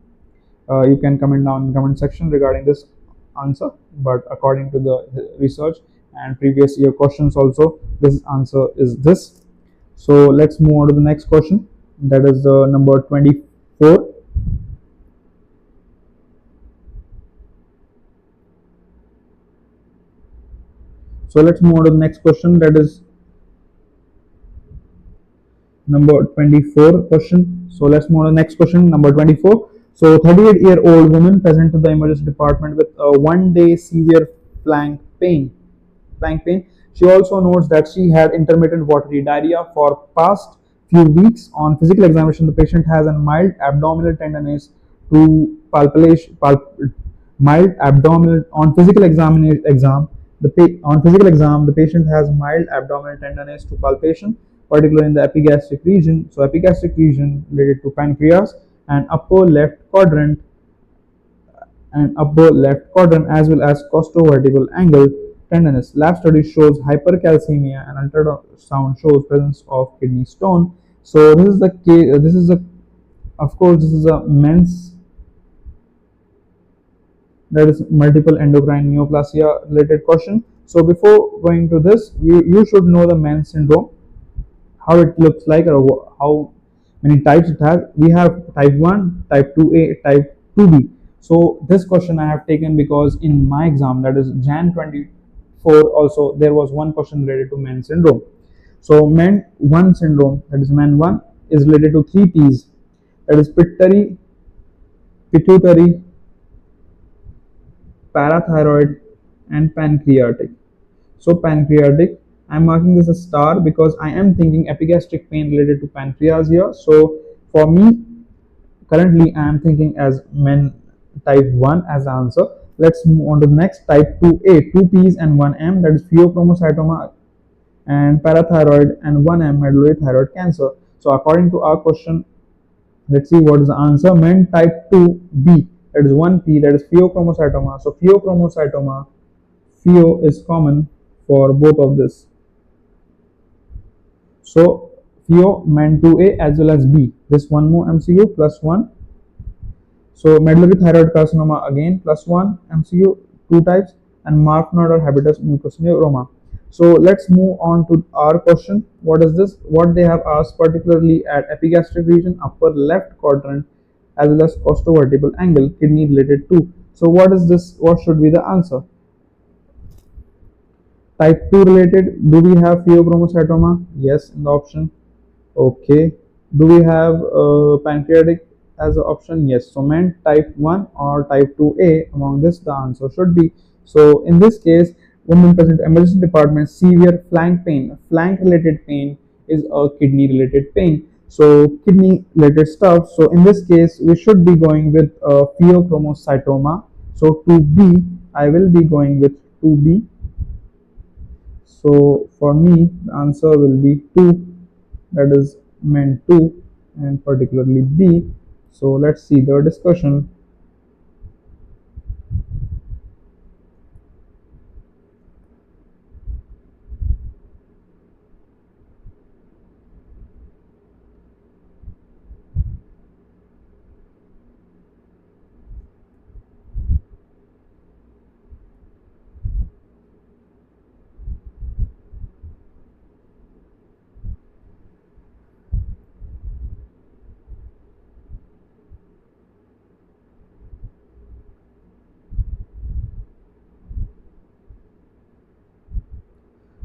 You can comment down in the comment section regarding this answer, but according to the research and previous year questions also, this answer is this. So let's move on to the next question. That is number 24. So let's move on to the next question. That is number 24 question. So let's move on to the next question, number 24. So 38-year-old woman present to the emergency department with a 1-day severe flank pain. Flank pain. She also notes that she had intermittent watery diarrhea for past few weeks. On physical examination, the patient has a mild abdominal tenderness to palpation. Mild abdominal on physical exam. On physical exam, the patient has mild abdominal tenderness to palpation, particularly in the epigastric region. So epigastric region related to pancreas and upper left quadrant as well as costovertebral angle tenderness. Lab study shows hypercalcemia and ultrasound shows presence of kidney stone. So this is the case. This is a, of course, this is a men's, that is multiple endocrine neoplasia related question. So before going to this, you should know the men's syndrome, how it looks like, or how many types it has. We have type 1, type 2A, type 2B. So this question I have taken because in my exam, that is Jan 24, also there was one question related to men's syndrome. So men 1 syndrome, that is men 1, is related to 3 P's, that is pituitary, parathyroid and pancreatic. So pancreatic, I'm marking this a star because I am thinking epigastric pain related to pancreas here. So for me, currently I am thinking as men type 1 as the answer. Let's move on to the next, type 2A, 2 P's and 1 M, that is pheochromocytoma and parathyroid, and 1 M medullary thyroid cancer. So according to our question, let's see what is the answer. Men type 2B, that is 1P, that is pheochromocytoma. So pheochromocytoma, pheo is common for both of this. So pheo men 2A as well as B. This one more MCQ plus 1. So medullary thyroid carcinoma again plus 1 MCQ, 2 types, and marked node or habitus mucous neuroma. So let's move on to our question. What is this? What they have asked particularly at epigastric region, upper left quadrant, as well as costovertebral angle, kidney related to. So what is this? What should be the answer? Type 2 related, do we have pheochromocytoma? Yes, in the option. Okay. Do we have pancreatic as an option? Yes. So men type 1 or type 2A, among this the answer should be. So in this case, woman present emergency department, severe flank pain. Flank related pain is a kidney related pain. So kidney related stuff. So in this case, we should be going with pheochromocytoma. So 2B, I will be going with 2B. So for me, the answer will be 2, that is men 2 and particularly B. So let's see the discussion.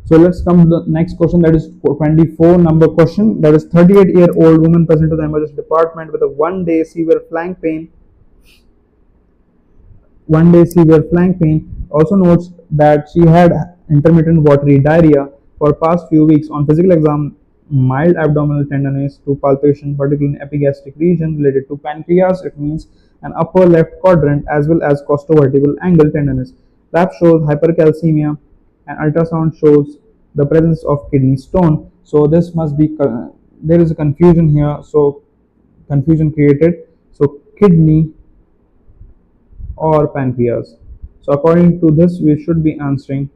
So let's come to the next question, that is 24 number question. That is 38-year-old woman present to the emergency department with a 1-day severe flank pain. 1-day severe flank pain. Also notes that she had intermittent watery diarrhea for past few weeks. On physical exam, mild abdominal tenderness to palpation, particularly in epigastric region related to pancreas. It means an upper left quadrant as well as costovertebral angle tenderness. Lab shows hypercalcemia and ultrasound shows the presence of kidney stone. So this must be, there is a confusion here. So confusion created. So kidney or pancreas. So according to this, we should be answering.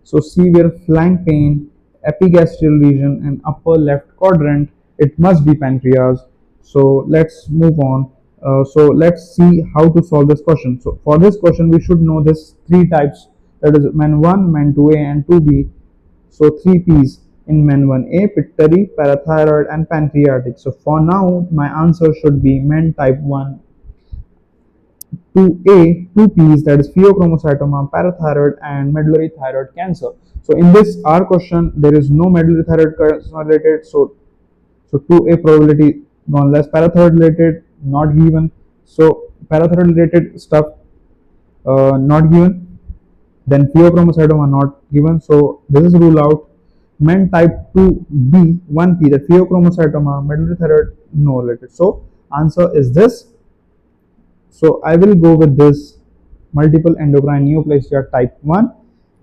So severe flank pain, epigastrial region and upper left quadrant, it must be pancreas. So let's move on. So let's see how to solve this question. So for this question, we should know this 3 types, that is men 1, men 2A and 2B. So 3 P's. in men 1A, pituitary, parathyroid and pancreatic. So for now my answer should be men type 1, 2A, 2Ps, that is pheochromocytoma, parathyroid and medullary thyroid cancer. So in this R question there is no medullary thyroid cancer related, so 2A probability gone less. Parathyroid related not given, so parathyroid related stuff not given. Then pheochromocytoma not given, so this is rule out. Men type 2B, 1P, the pheochromocytoma, medullary thyroid no related. So answer is this. So I will go with this multiple endocrine neoplasia type 1.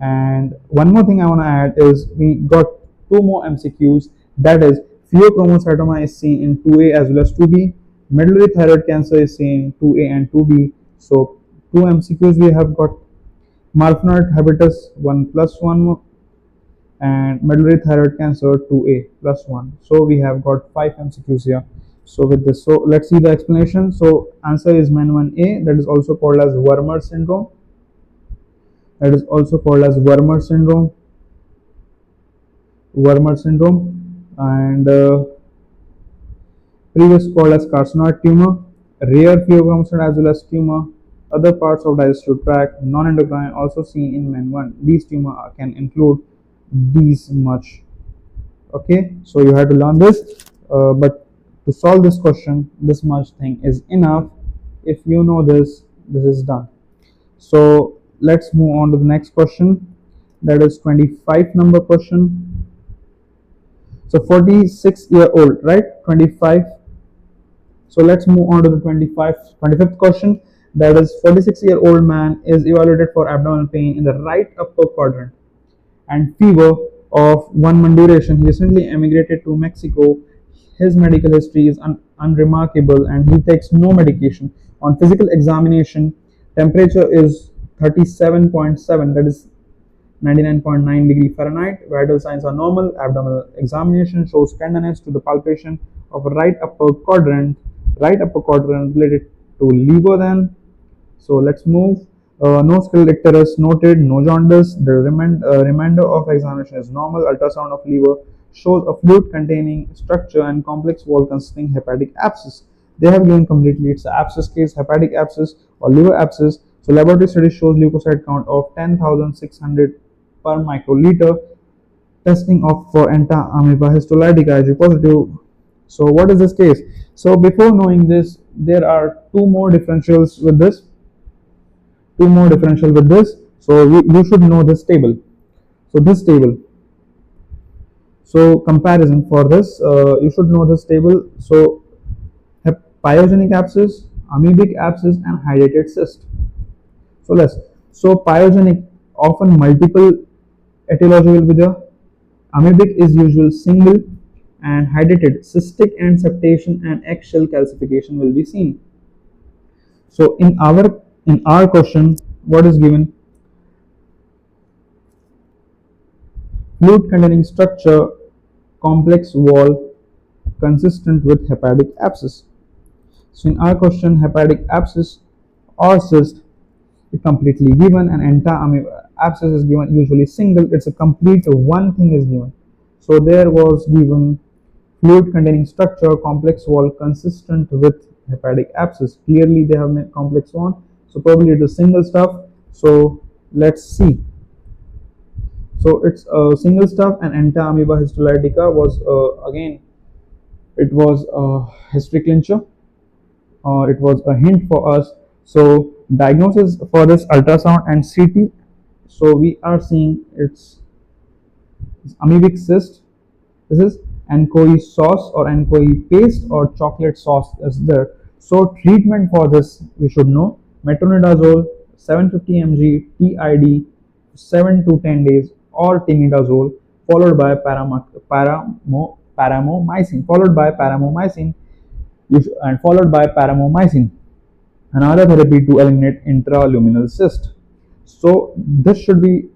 And one more thing I want to add is we got two more MCQs, that is pheochromocytoma is seen in 2A as well as 2B, medullary thyroid cancer is seen in 2A and 2B. So two MCQs we have got. Marfanoid habitus 1 plus 1 and medullary thyroid cancer 2A plus 1. So we have got 5 MCQs here. So with this, so let's see the explanation. So answer is men 1A, that is also called as Wermer syndrome. That is also called as Wermer syndrome. Wermer syndrome, and previous called as carcinoid tumor, rare pheochromocyte as well as tumor. Other parts of digestive tract, non-endocrine, also seen in men 1. These tumor can include these much. Okay, so you have to learn this, but to solve this question, this much thing is enough. If you know this, this is done. So let's move on to the next question, that is 25 number question. So 46-year-old, right? 25. So let's move on to the 25th question. That is 46-year-old man is evaluated for abdominal pain in the right upper quadrant and fever of 1 month duration. He recently emigrated to Mexico. His medical history is unremarkable and he takes no medication. On physical examination, temperature is 37.7, that is 99.9 degree Fahrenheit. Vital signs are normal. Abdominal examination shows tenderness to the palpation of right upper quadrant. Right upper quadrant related to liver then. So let's move. No scale icterus noted, no jaundice. The remainder of examination is normal. Ultrasound of liver shows a fluid containing structure and complex wall consisting hepatic abscess. They have given completely it's an abscess case, hepatic abscess or liver abscess. So laboratory study shows leukocyte count of 10,600 per microliter. Testing of for enta-amoeba histolytica Ig positive. So what is this case? So before knowing this, there are two more differentials with this. So you should know this table. So this table. So comparison for this, you should know this table. So pyogenic abscess, amoebic abscess, and hydrated cyst. So pyogenic, often multiple etiology will be there. Amoebic is usual single, and hydrated, cystic and septation and eggshell calcification will be seen. So in our question, what is given? Fluid containing structure, complex wall, consistent with hepatic abscess. So in our question, hepatic abscess or cyst is completely given, and enta-amoeba abscess is given usually single. It's a complete one thing is given. So there was given fluid containing structure, complex wall, consistent with hepatic abscess. Clearly they have made complex one, so probably it is single stuff. So let's see. So it's a single stuff, and enta-amoeba histolytica was again it was a history clincher, or it was a hint for us. So diagnosis for this ultrasound and CT. So we are seeing it's amoebic cyst. This is anchovy sauce or anchovy paste or chocolate sauce is there. So treatment for this we should know: metronidazole 750 mg TID 7 to 10 days, or tinidazole followed by paramomycin, and followed by paramomycin. Another therapy to eliminate intraluminal cyst. So this should be,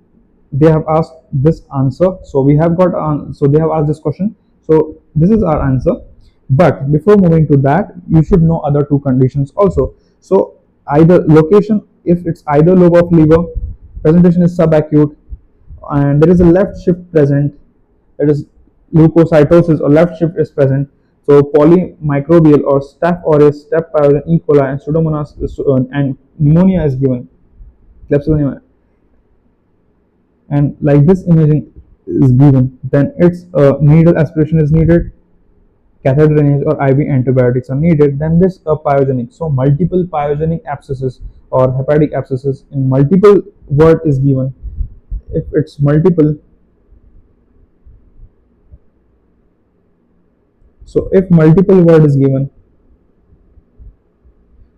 they have asked this answer. So we have got so they have asked this question. So this is our answer. But before moving to that, you should know other two conditions also. So either location, if it's either lobe of liver, presentation is subacute, and there is a left shift present, that is leukocytosis or left shift is present. So polymicrobial or Staph aureus, Staph pyogenes, E. coli, and Pseudomonas and pneumonia is given. Klebsiella, and like this imaging is given, then its needle aspiration is needed, catheter drainage or IV antibiotics are needed. Then this pyogenic. So multiple pyogenic abscesses or hepatic abscesses in multiple word is given. If it's multiple, so if multiple word is given,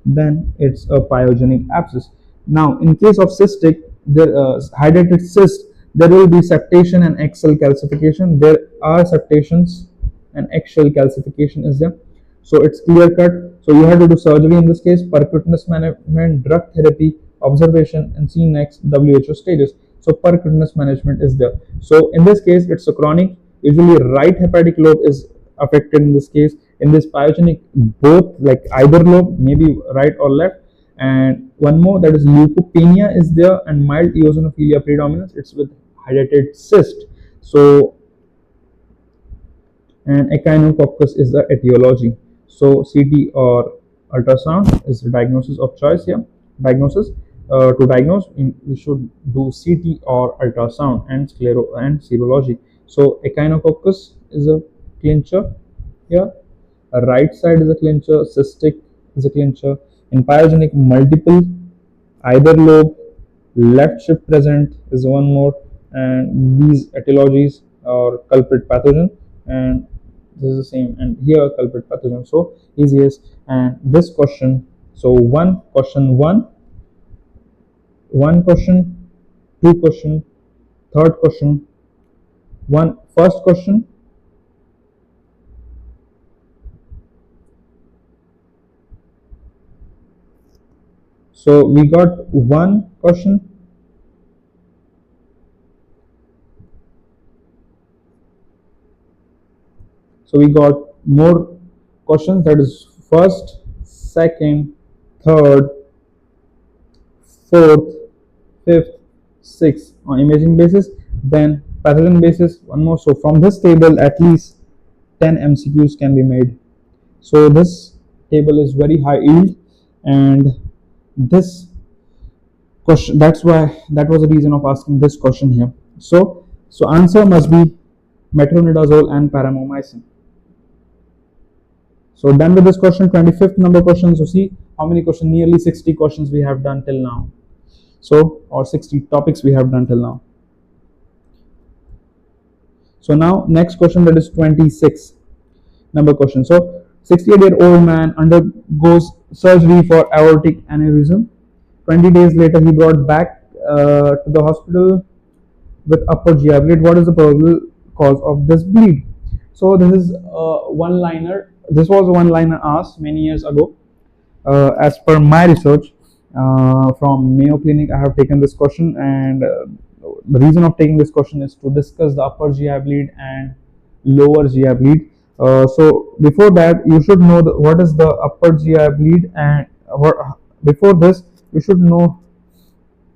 then it's a pyogenic abscess. Now, in case of cystic, there hydrated cyst, there will be septation and axial calcification. There are septations and axial calcification is there. So it's clear cut. So you have to do surgery in this case, percutaneous management, drug therapy, observation, and see next WHO stages. So percutaneous management is there. So in this case, it's a chronic. Usually, right hepatic lobe is affected in this case. In this pyogenic, both like either lobe, maybe right or left. And one more, that is leukopenia is there, and mild eosinophilia predominance. It's with hydrated cyst. So and echinococcus is the etiology. So CT or ultrasound is the diagnosis of choice here. Diagnosis to diagnose, we should do CT or ultrasound and serology. So echinococcus is a clincher here. Right side is a clincher. Cystic is a clincher. In pyogenic, multiple either lobe, left shift present is one more, and these etiologies or culprit pathogen, and this is the same, and here culprit pathogen. So easiest. And this question, so one question, two question, third question, first question, so we got one question, so we got more questions, that is first, second, third, fourth, fifth, sixth on imaging basis, then pathogen basis, one more. So from this table at least 10 MCQs can be made. So this table is very high yield, and this question, that's why that was the reason of asking this question here. So answer must be metronidazole and paramomycin. So done with this question, 25th number question. So see how many questions, nearly 60 questions we have done till now. So, or 60 topics we have done till now. So now next question, that is 26 number question. So 68-year-old man undergoes surgery for aortic aneurysm. 20 days later, he brought back to the hospital with upper GI bleed. What is the probable cause of this bleed? So this is one-liner. This was a one-liner asked many years ago. As per my research from Mayo Clinic, I have taken this question, and the reason of taking this question is to discuss the upper GI bleed and lower GI bleed. So before that, you should know what is the upper GI bleed, and before this, you should know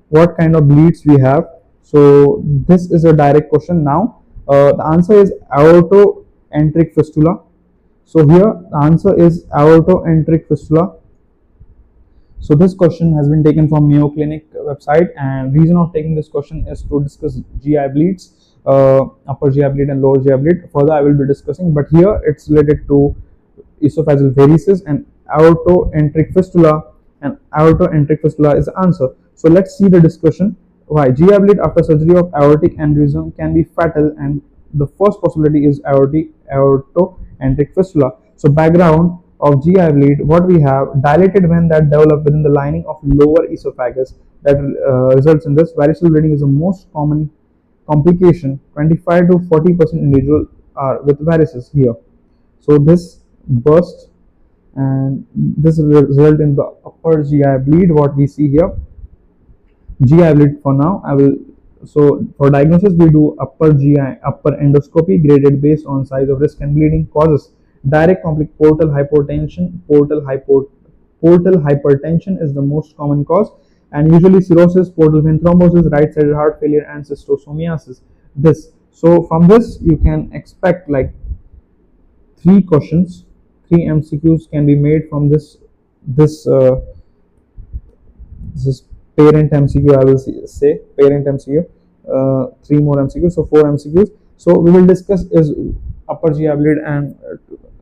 what kind of bleeds we have. So this is a direct question. Now the answer is aortoenteric fistula. So here the answer is aortoenteric fistula. So this question has been taken from Mayo Clinic website, and reason of taking this question is to discuss GI bleeds, upper GI bleed and lower GI bleed. Further I will be discussing, but here it's related to esophageal varices and aortoenteric fistula, and aortoenteric fistula is the answer. So let's see the discussion. Why GI bleed after surgery of aortic aneurysm can be fatal, and the first possibility is aortoenteric fistula. So background of GI bleed, what we have: dilated vein that develop within the lining of lower esophagus that results in this. Varicose bleeding is the most common complication. 25 to 40% individual are with varices here. So this burst, and this will result in the upper GI bleed, what we see here. GI bleed for now I will. So for diagnosis, we do upper endoscopy graded based on size of risk and bleeding causes. Direct portal hypertension. Portal hypertension is the most common cause, and usually cirrhosis, portal vein thrombosis, right-sided heart failure, and schistosomiasis. So from this you can expect like 3 questions, 3 MCQs can be made from this is parent MCQ. I will say parent MCQ. 3 more MCQs, so 4 MCQs. So we will discuss is upper GI bleed, and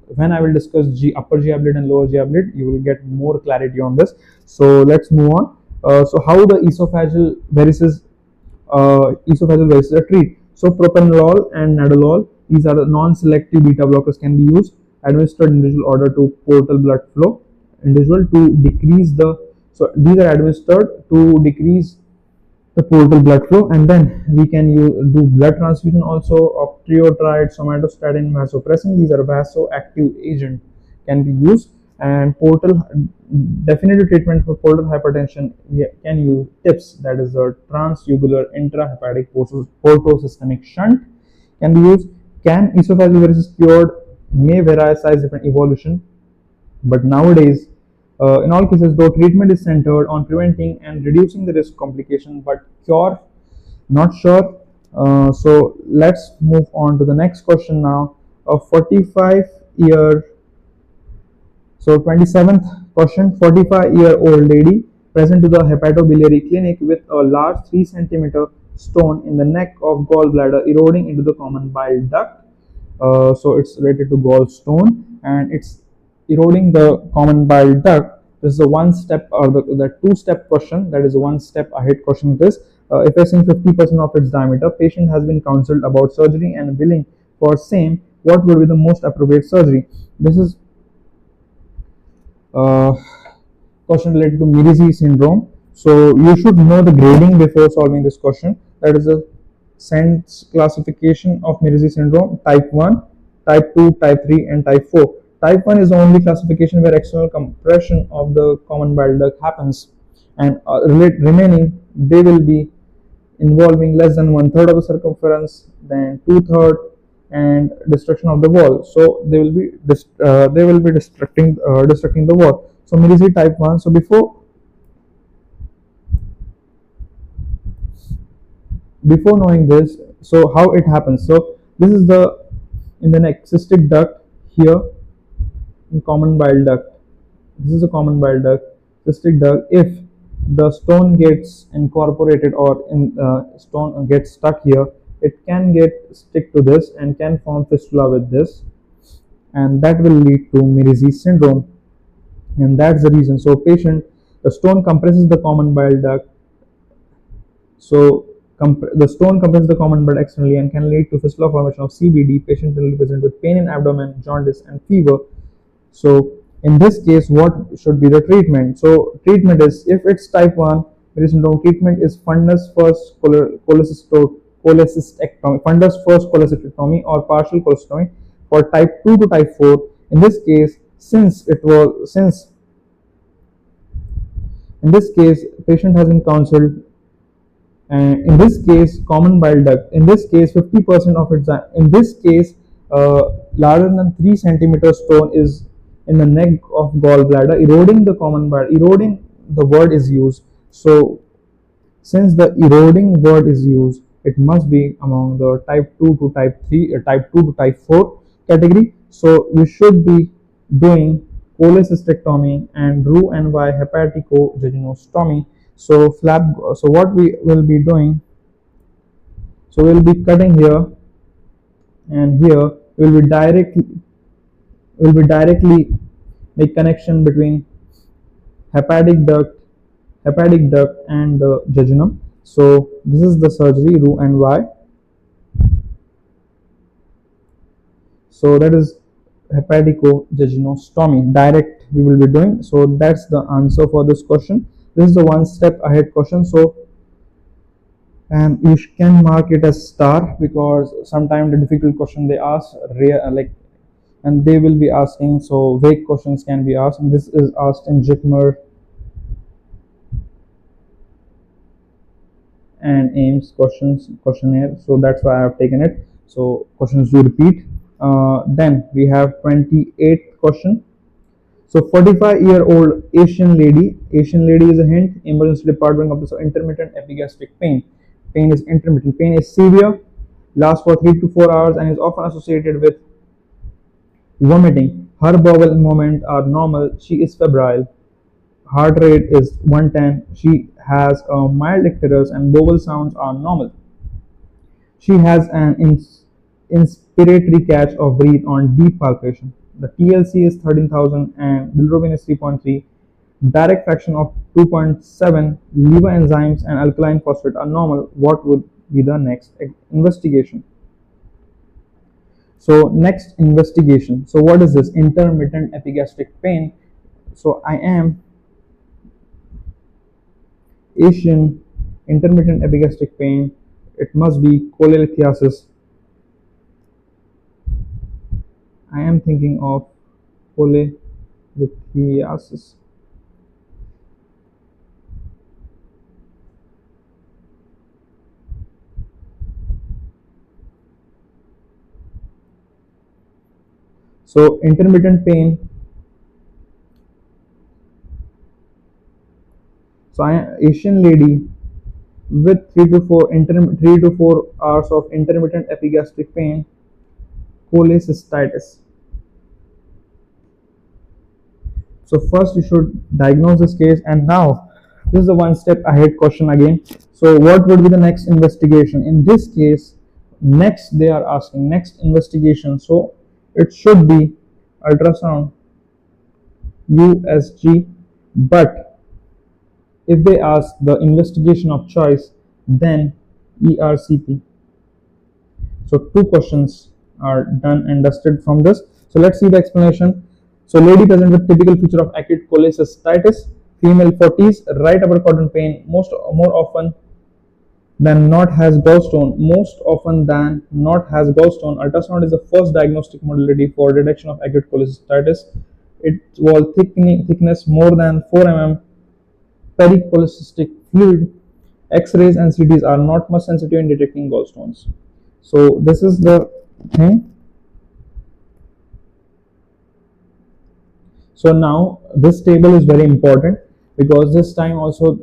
when I will discuss upper GI bleed and lower GI bleed, you will get more clarity on this. So let's move on. So how the esophageal varices are treated. So propranolol and nadolol, these are the non-selective beta blockers, can be used, administered in individual order to portal blood flow individual to decrease the, so these are administered to decrease the portal blood flow, and then we can do blood transfusion also of octreotide, somatostatin, vasopressin. These are vasoactive agent can be used, and portal definitive treatment for portal hypertension we can use TIPS, that is a transugular intrahepatic portosystemic shunt can be used. Can esophageal varices cured? May vary, size different, evolution, but nowadays in all cases, though, treatment is centered on preventing and reducing the risk complication, but cure, not sure. So let's move on to the next question now. A 45-year, so 27th question, 45-year-old lady present to the hepatobiliary clinic with a large 3 centimeter stone in the neck of gallbladder eroding into the common bile duct. So it's related to gallstone, and it's eroding the common bile duct. This is a one step or the two-step question, that is a one step ahead question. This effacing 50% of its diameter, patient has been counseled about surgery and willing for same, what would be the most appropriate surgery? This is question related to Mirizi syndrome. So you should know the grading before solving this question. That is a sense classification of Mirizi syndrome: type 1, type 2, type 3, and type 4. Type 1 is the only classification where external compression of the common bile duct happens, and remaining they will be involving less than 1/3 of the circumference, then 2/3, and destruction of the wall. So they will be destructing the wall. So Mirizi type 1. So before knowing this, so how it happens? So this is the in the neck cystic duct here. Common bile duct. This is a common bile duct, cystic duct. If the stone gets incorporated or stone gets stuck here, it can stick to this and can form fistula with this, and that will lead to Mirizi syndrome, and that's the reason. So the stone compresses the common bile duct. So the stone compresses the common bile externally and can lead to fistula formation of CBD. Patient will present with pain in abdomen, jaundice, and fever. So in this case, what should be the treatment? So treatment is, if it's type 1 Mirizi syndrome, treatment is fundus first cholecystectomy or partial cholecystectomy. For type 2 to type 4, in this case, patient has been counseled, and in this case common bile duct, in this case 50% of its, in this case larger than 3 centimeter stone is in the neck of gallbladder eroding the common bile. Eroding, the word is used. So since the eroding word is used, it must be among the type 2 to type 3 type 2 to type 4 category. So we should be doing cholecystectomy and Roux-en-Y hepatico-jejunostomy. So what we will be doing, so we will be cutting here, and here we will be directly make connection between hepatic duct and the jejunum. So this is the surgery, Roux-en-Y. So that is hepatico-jejunostomy, direct we will be doing. So that's the answer for this question. This is the one step ahead question. So, and you can mark it as star, because sometimes the difficult question they ask and they will be asking, so vague questions can be asked, and this is asked in JAIPUR and AIMS questionnaire, so that's why I have taken it. So questions do repeat. Then we have 28th question. So 45-year-old Asian lady is a hint. Emergency department of intermittent epigastric pain. Pain is intermittent. Pain is severe. lasts for 3 to 4 hours and is often associated with vomiting. Her bowel movements are normal. She is febrile. Heart rate is 110. She has a mild icterus and bowel sounds are normal. She has an inspiratory catch of breath on deep palpation. The TLC is 13,000 and bilirubin is 3.3. Direct fraction of 2.7. Liver enzymes and alkaline phosphate are normal. What would be the next investigation? So next investigation. So what is this? Intermittent epigastric pain. So I am Asian intermittent epigastric pain. It must be cholelithiasis. I am thinking of cholelithiasis. So intermittent pain. So I am Asian lady with 3 to 4 hours of intermittent epigastric pain, cholecystitis. So first you should diagnose this case, and now this is the one step ahead question again. So what would be the next investigation? In this case, next they are asking next investigation. So it should be ultrasound, USG, but if they ask the investigation of choice, then ERCP. So two questions are done and dusted from this. So let's see the explanation. So lady presents with typical feature of acute cholecystitis, female 40s, right upper quadrant pain, more often than not has gallstone, Ultrasound is the first diagnostic modality for detection of acute cholecystitis. It was thickness more than 4 mm, pericholecystic fluid. X-rays and CTs are not much sensitive in detecting gallstones. So this is the thing. So now this table is very important because this time also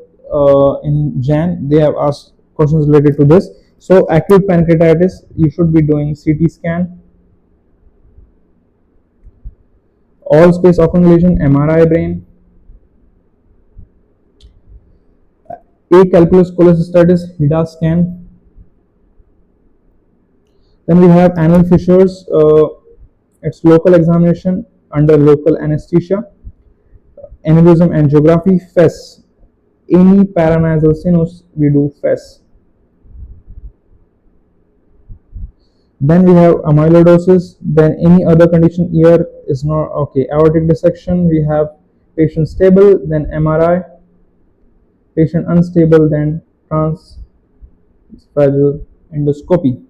in Jan they have asked questions related to this. So acute pancreatitis, you should be doing CT scan, all space accumulation, MRI brain. Acalculous cholecystitis, HIDA scan. Then we have anal fissures, it's local examination under local anesthesia. Aneurysm angiography, FES. Any paranasal sinus, we do FES. Then we have amyloidosis. Then any other condition here is not okay. Aortic dissection, we have patient stable, then MRI. Patient unstable, then transesophageal endoscopy.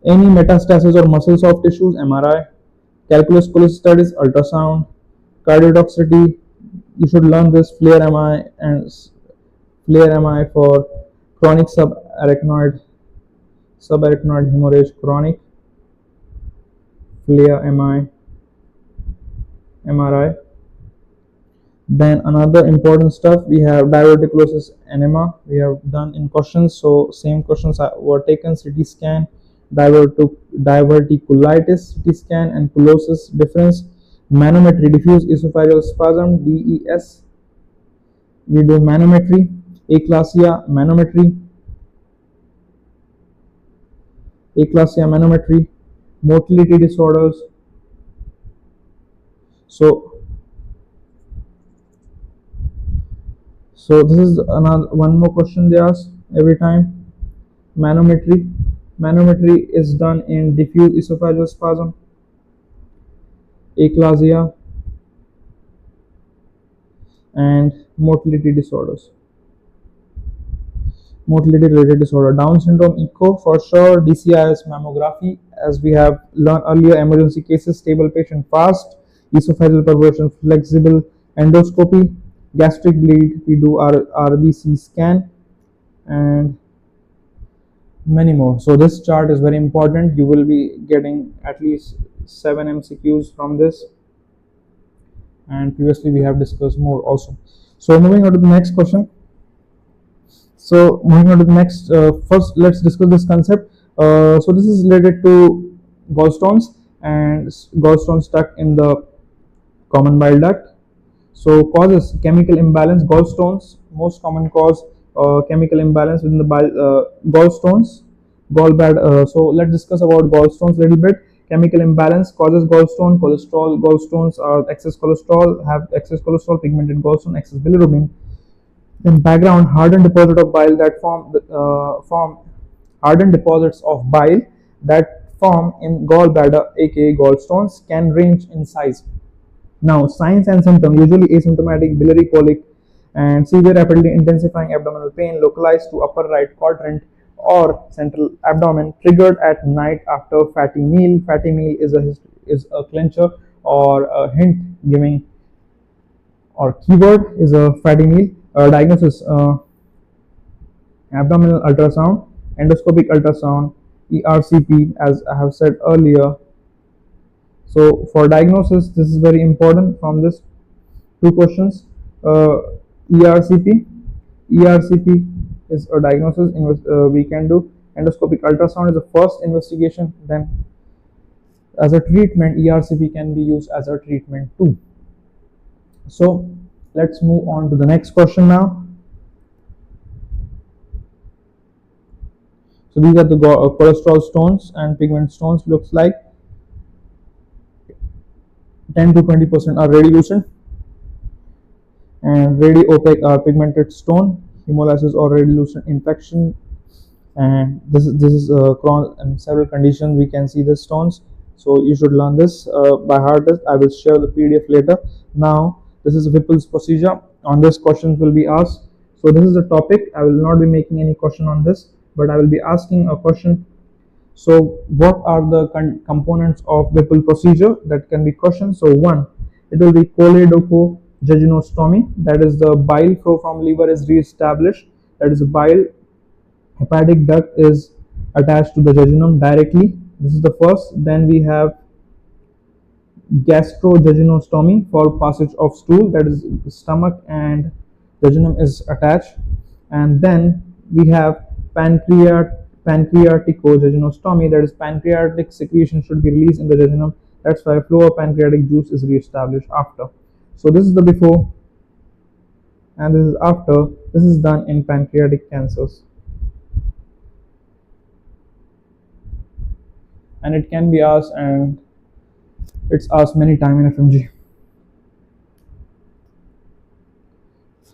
Any metastasis or muscle soft tissues, MRI. Calculus cholecystitis, ultrasound. Cardiotoxicity, you should learn this, FLAIR MI for chronic subarachnoid hemorrhage, chronic FLAIR MI, MRI. Then another important stuff, we have diverticulosis enema, we have done in questions, so same questions were taken. CT scan, diverticulitis CT scan, and ankylosis difference. Manometry, diffuse esophageal spasm, DES, we do manometry. Aclasia manometry, motility disorders. So this is another one more question they ask every time. Manometry is done in diffuse esophageal spasm, aclasia, and motility disorders. Motility related disorder. Down syndrome echo for sure. DCIS mammography, as we have learned earlier. Emergency cases, stable patient, fast. Esophageal perforation, flexible endoscopy. Gastric bleed, we do RBC scan, and many more. So this chart is very important. You will be getting at least 7 MCQs from this, and previously we have discussed more also. So moving on to the next question. So moving on to the next, first let's discuss this concept. So this is related to gallstones and gallstones stuck in the common bile duct. So causes chemical imbalance, gallstones, most common cause chemical imbalance within the gallstones, gallbladder. So let's discuss about gallstones a little bit. Chemical imbalance causes gallstone, cholesterol, gallstones are excess cholesterol, have excess cholesterol, pigmented gallstone, excess bilirubin. Then background, hardened deposit of bile that form hardened deposits of bile that form in gallbladder, aka gallstones, can range in size. Now, signs and symptoms, usually asymptomatic biliary colic and severe rapidly intensifying abdominal pain localized to upper right quadrant or central abdomen, triggered at night after fatty meal. Fatty meal is a clincher or a hint giving, or keyword is a fatty meal. Diagnosis, abdominal ultrasound, endoscopic ultrasound, ERCP, as I have said earlier. So for diagnosis, this is very important from this two questions. ERCP, ERCP is a diagnosis we can do. Endoscopic ultrasound is the first investigation. Then as a treatment, ERCP can be used as a treatment too. So let's move on to the next question now. So these are the cholesterol stones and pigment stones. Looks like 10 to 20% are radiolucent, and radiopaque are pigmented stone, hemolysis or radiolucent infection. And this is and several conditions we can see the stones. So you should learn this by heart. I will share the PDF later. Now this is Whipple's procedure. On this, questions will be asked. So this is the topic. I will not be making any question on this, but I will be asking a question. So what are the components of Whipple procedure? That can be questioned. So one, it will be choledochojejunostomy. That is, the bile flow from liver is re-established. That is, the bile hepatic duct is attached to the jejunum directly. This is the first. Then we have gastrojejunostomy for passage of stool. That is, the stomach and jejunum is attached. And then we have pancreaticojejunostomy. That is, pancreatic secretion should be released in the jejunum. That's why flow of pancreatic juice is re-established after. So this is the before and this is after. This is done in pancreatic cancers. And it can be asked, and it's asked many times in FMGE.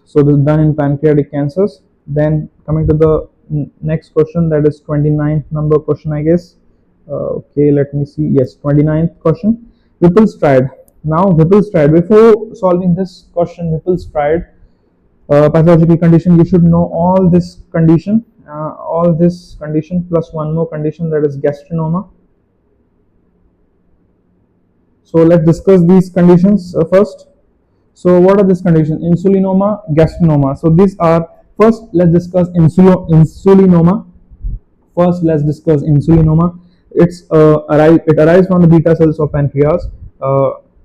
So this is done in pancreatic cancers. Then coming to the next question, that is 29th number question, I guess. Okay, let me see. Yes, 29th question. Whipple's triad. Now Whipple's triad. Before solving this question, Whipple's triad, pathological condition, you should know all this condition plus one more condition, that is gastrinoma. So let's discuss these conditions first. So what are these conditions? Insulinoma, gastrinoma. So these are, first let's discuss insulinoma. First let's discuss insulinoma. It arises from the beta cells of pancreas.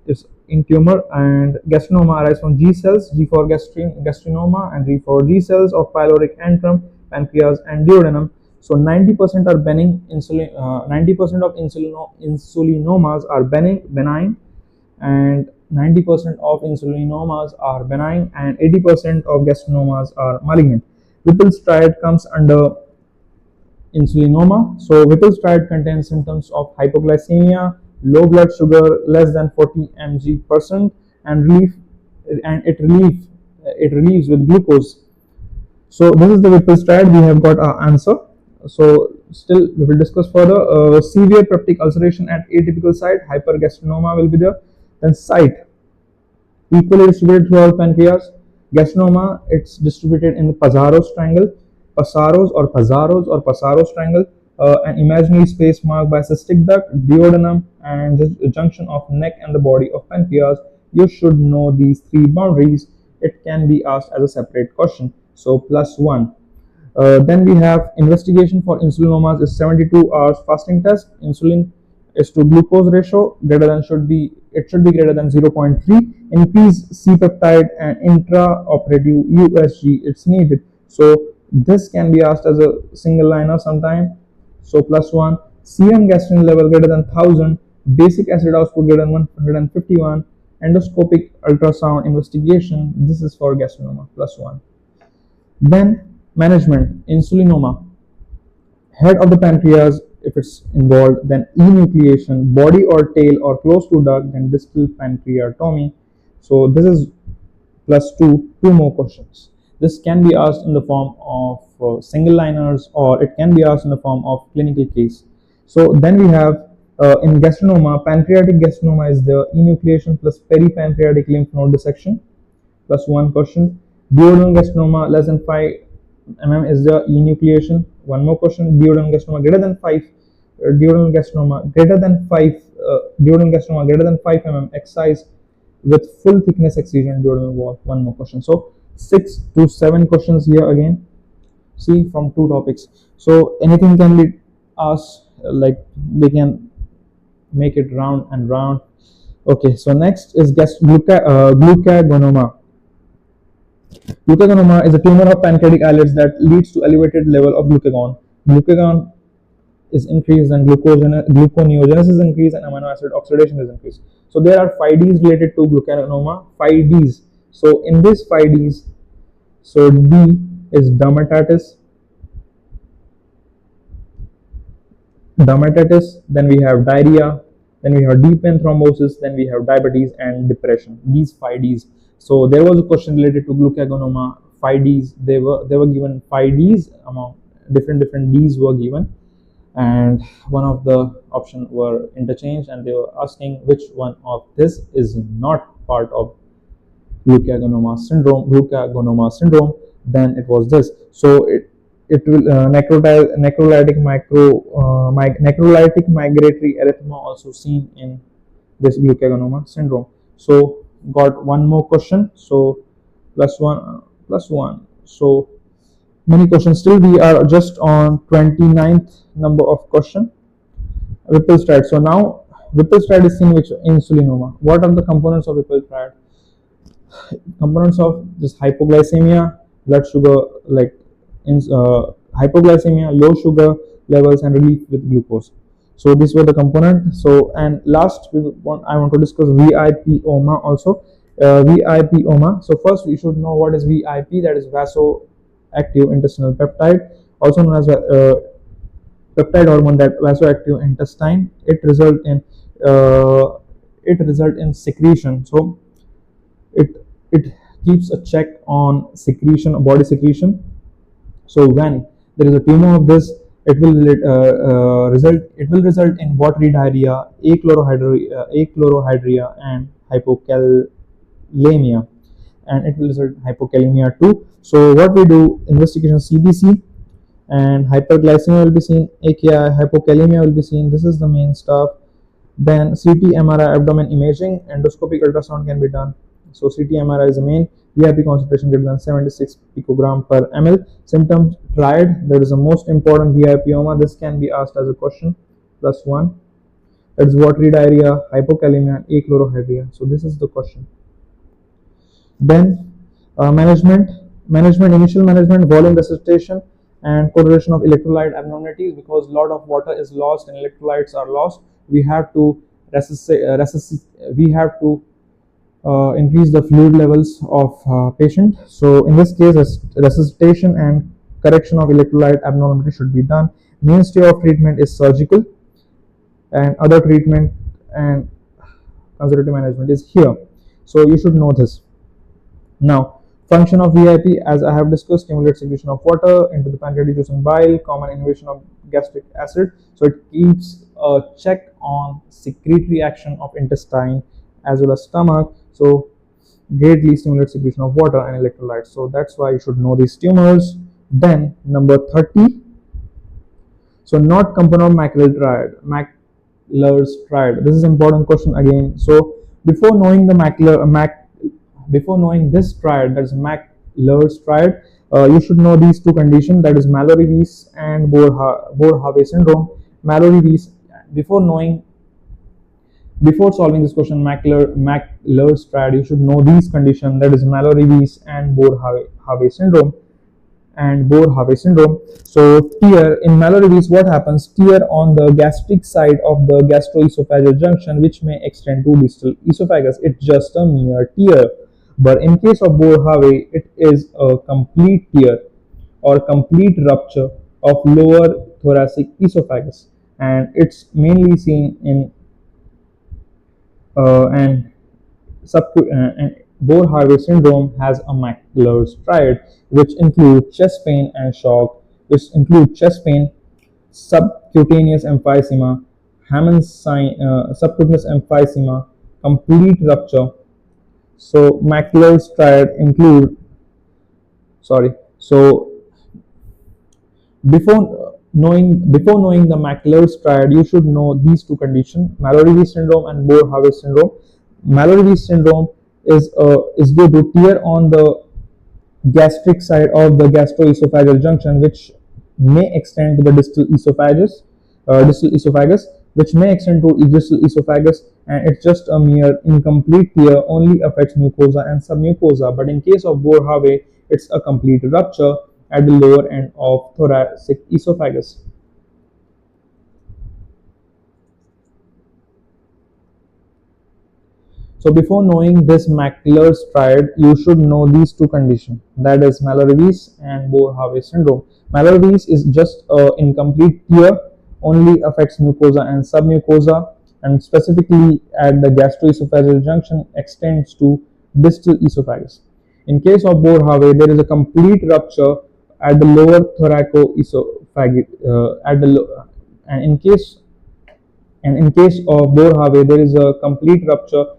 It's in tumor. And gastrinoma arises from G cells, G for gastrinoma and G for G cells of pyloric antrum, pancreas and duodenum. So 90% are benign. 90% of insulinomas are benign, and 90% of insulinomas are benign, and 80% of gastrinomas are malignant. Whipple's triad comes under insulinoma. So Whipple's triad contains symptoms of hypoglycemia, low blood sugar less than 40 mg/% and it relieves with glucose. So this is the Whipple's triad. We have got our answer. So still we will discuss further. Severe peptic ulceration at atypical site, hypergastrinoma will be there. Then site, equally distributed throughout pancreas. Gastrinoma, it's distributed in the Pazzaro's triangle, Pazzaro's triangle, an imaginary space marked by cystic duct, duodenum, and the junction of neck and the body of pancreas. You should know these three boundaries. It can be asked as a separate question. So +1. Then we have investigation for insulinomas is 72 hours fasting test. Insulin is to glucose ratio should be greater than 0.3. Increase C-peptide and intraoperative USG, it's needed. So this can be asked as a single liner sometime. so +1. Serum gastrin level greater than 1000, basic acid output greater than 151, endoscopic ultrasound investigation, this is for gastrinoma, +1. Then management, insulinoma, head of the pancreas if it's involved, then enucleation, body or tail or close to duct, then distal pancreatomy. So this is +2, two more questions. This can be asked in the form of single liners, or it can be asked in the form of clinical case. So then we have in gastrinoma, pancreatic gastrinoma is the enucleation plus peripancreatic lymph node dissection, +1 question. Duodenal gastrinoma less than 5 mm is the enucleation. One more question. Duodenal gastrinoma greater than 5, duodenal gastrinoma greater than 5, duodenal gastrinoma greater than 5 mm excise with full thickness excision duodenal wall. One more question. So 6 to 7 questions here again. See, from 2 topics. So anything can be asked, like they can make it round and round. Okay, so next is glucagonoma. Glucagonoma is a tumor of pancreatic islets that leads to elevated level of glucagon. Glucagon is increased and gluconeogenesis is increased and amino acid oxidation is increased. So there are 5 Ds related to glucagonoma, 5 Ds. So in this 5 Ds, so D is dermatitis, then we have diarrhea, then we have deep vein thrombosis, then we have diabetes and depression. These 5 Ds. So there was a question related to glucagonoma, 5 Ds. They were given 5 Ds, among different Ds were given, and one of the options were interchanged, and they were asking which one of this is not part of glucagonoma syndrome. Then it was this. So it will necrolytic migratory erythema also seen in this glucagonoma syndrome. So got one more question. So +1. So many questions. Still we are just on 29th number of question. Whipple triad. So now Whipple triad is seen which insulinoma. What are the components of Whipple triad? Components of this: hypoglycemia, blood sugar, like hypoglycemia, low sugar levels, and relief with glucose. So these were the components. So, and last I want to discuss VIPoma also. VIPoma. So first we should know what is VIP, that is vasoactive intestinal peptide, also known as peptide hormone that vasoactive intestine. It result in secretion. So it keeps a check on secretion, body secretion. So when there is a tumor of this, it will result in watery diarrhea, achlorohydria, and hypokalemia, and it will result in hypokalemia too. So what we do: investigation CBC, and hyperglycemia will be seen, AKI, hypokalemia will be seen. This is the main stuff. Then CT, MRI, abdomen imaging, endoscopic ultrasound can be done. So CT, MRI is the main. VIP concentration greater than 76 picogram per ml. Symptoms triad, that is the most important. VIPoma, this can be asked as a question, +1. That is watery diarrhea, hypokalemia, achlorohydria. So this is the question. Then management, initial management, volume resuscitation, and correlation of electrolyte abnormalities. Because a lot of water is lost and electrolytes are lost, we have to increase the fluid levels of patient. So in this case, resuscitation and correction of electrolyte abnormality should be done. Mainstay of treatment is surgical, and other treatment and conservative management is here. So you should know this. Now, function of VIP, as I have discussed: stimulate secretion of water into the pancreas using bile, common inhibition of gastric acid. So it keeps a check on secretory action of intestine as well as stomach. So greatly stimulates secretion of water and electrolytes. So that's why you should know these tumors. Then number 30. So not component of macular triad, Mackler's triad. This is important question again. So before knowing the before knowing this triad, that is Mackler's triad, you should know these two conditions, that is Mallory-Weiss and Boerhaave syndrome. Mallory-Weiss, before solving this question, Mackler's triad, you should know these conditions, that is Mallory-Weiss and Boerhaave syndrome. and Boerhaave syndrome. So tear in Mallory-Weiss, what happens? Tear on the gastric side of the gastroesophageal junction, which may extend to distal esophagus. It's just a mere tear. But in case of Boerhaave, it is a complete tear or complete rupture of lower thoracic esophagus, and it's mainly seen in and and Boerhaave syndrome has a macular striate, which include chest pain and shock, which include chest pain, subcutaneous emphysema, Hammond's sign, subcutaneous emphysema, complete rupture. So macular striate include, sorry. So before knowing the macular striate, you should know these two conditions: Mallory-Weiss syndrome and Boerhaave syndrome. Mallory-Weiss syndrome is due to tear on the gastric side of the gastroesophageal junction, which may extend to the distal esophagus, which may extend to distal esophagus, and it's just a mere incomplete tear, only affects mucosa and submucosa. But in case of Boerhaave, it's a complete rupture at the lower end of thoracic esophagus. So before knowing this macular striate, you should know these two conditions, that is Mallory-Weiss and Boerhaave syndrome. Mallory-Weiss is just an incomplete tear, only affects mucosa and submucosa, and specifically at the gastroesophageal junction extends to distal esophagus. In case of Boerhaave, there is a complete rupture at the lower thoracoesophagus. And in case of Boerhaave, there is a complete rupture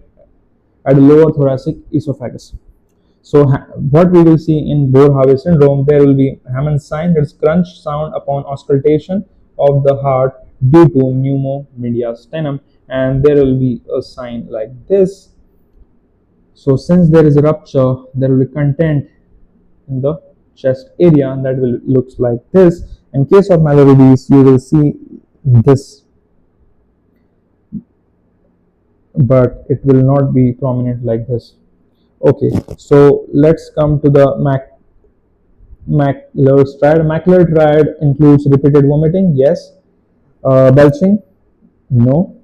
at the lower thoracic esophagus. So what we will see in Boerhaave syndrome, there will be Hammond's sign, that is crunch sound upon auscultation of the heart due to pneumomediastinum, and there will be a sign like this. So since there is a rupture, there will be content in the chest area that will looks like this. In case of Mallory-Weiss, you will see this, but it will not be prominent like this. Okay, so let's come to the macular striate. Macular striate includes repeated vomiting, yes. Belching, no.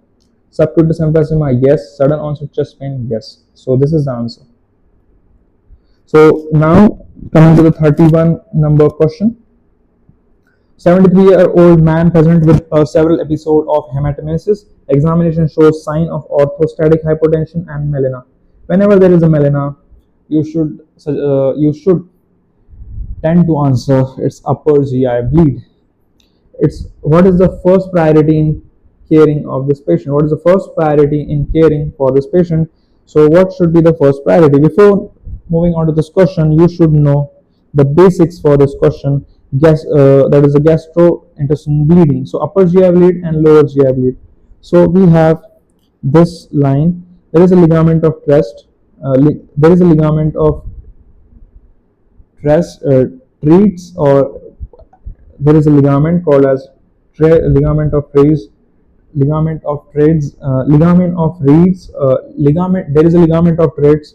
Subcutaneous emphysema, yes. Sudden onset chest pain, yes. So this is the answer. So now coming to the 31 number question. 73-year-old man present with several episodes of hematemesis. Examination shows sign of orthostatic hypotension and melena. Whenever there is a melena, you should tend to answer it's upper GI bleed. It's what is the first priority in caring of this patient? What is the first priority in caring for this patient? So what should be the first priority? Before moving on to this question, you should know the basics for this question. That is the gastrointestinal bleeding. So upper GI bleed and lower GI bleed. So we have this line. There is a ligament of Treace. There is a ligament of Treace, or there is a ligament called as ligament of Treace. Ligament of Treace. Ligament of Reeds. There is a ligament of Treace.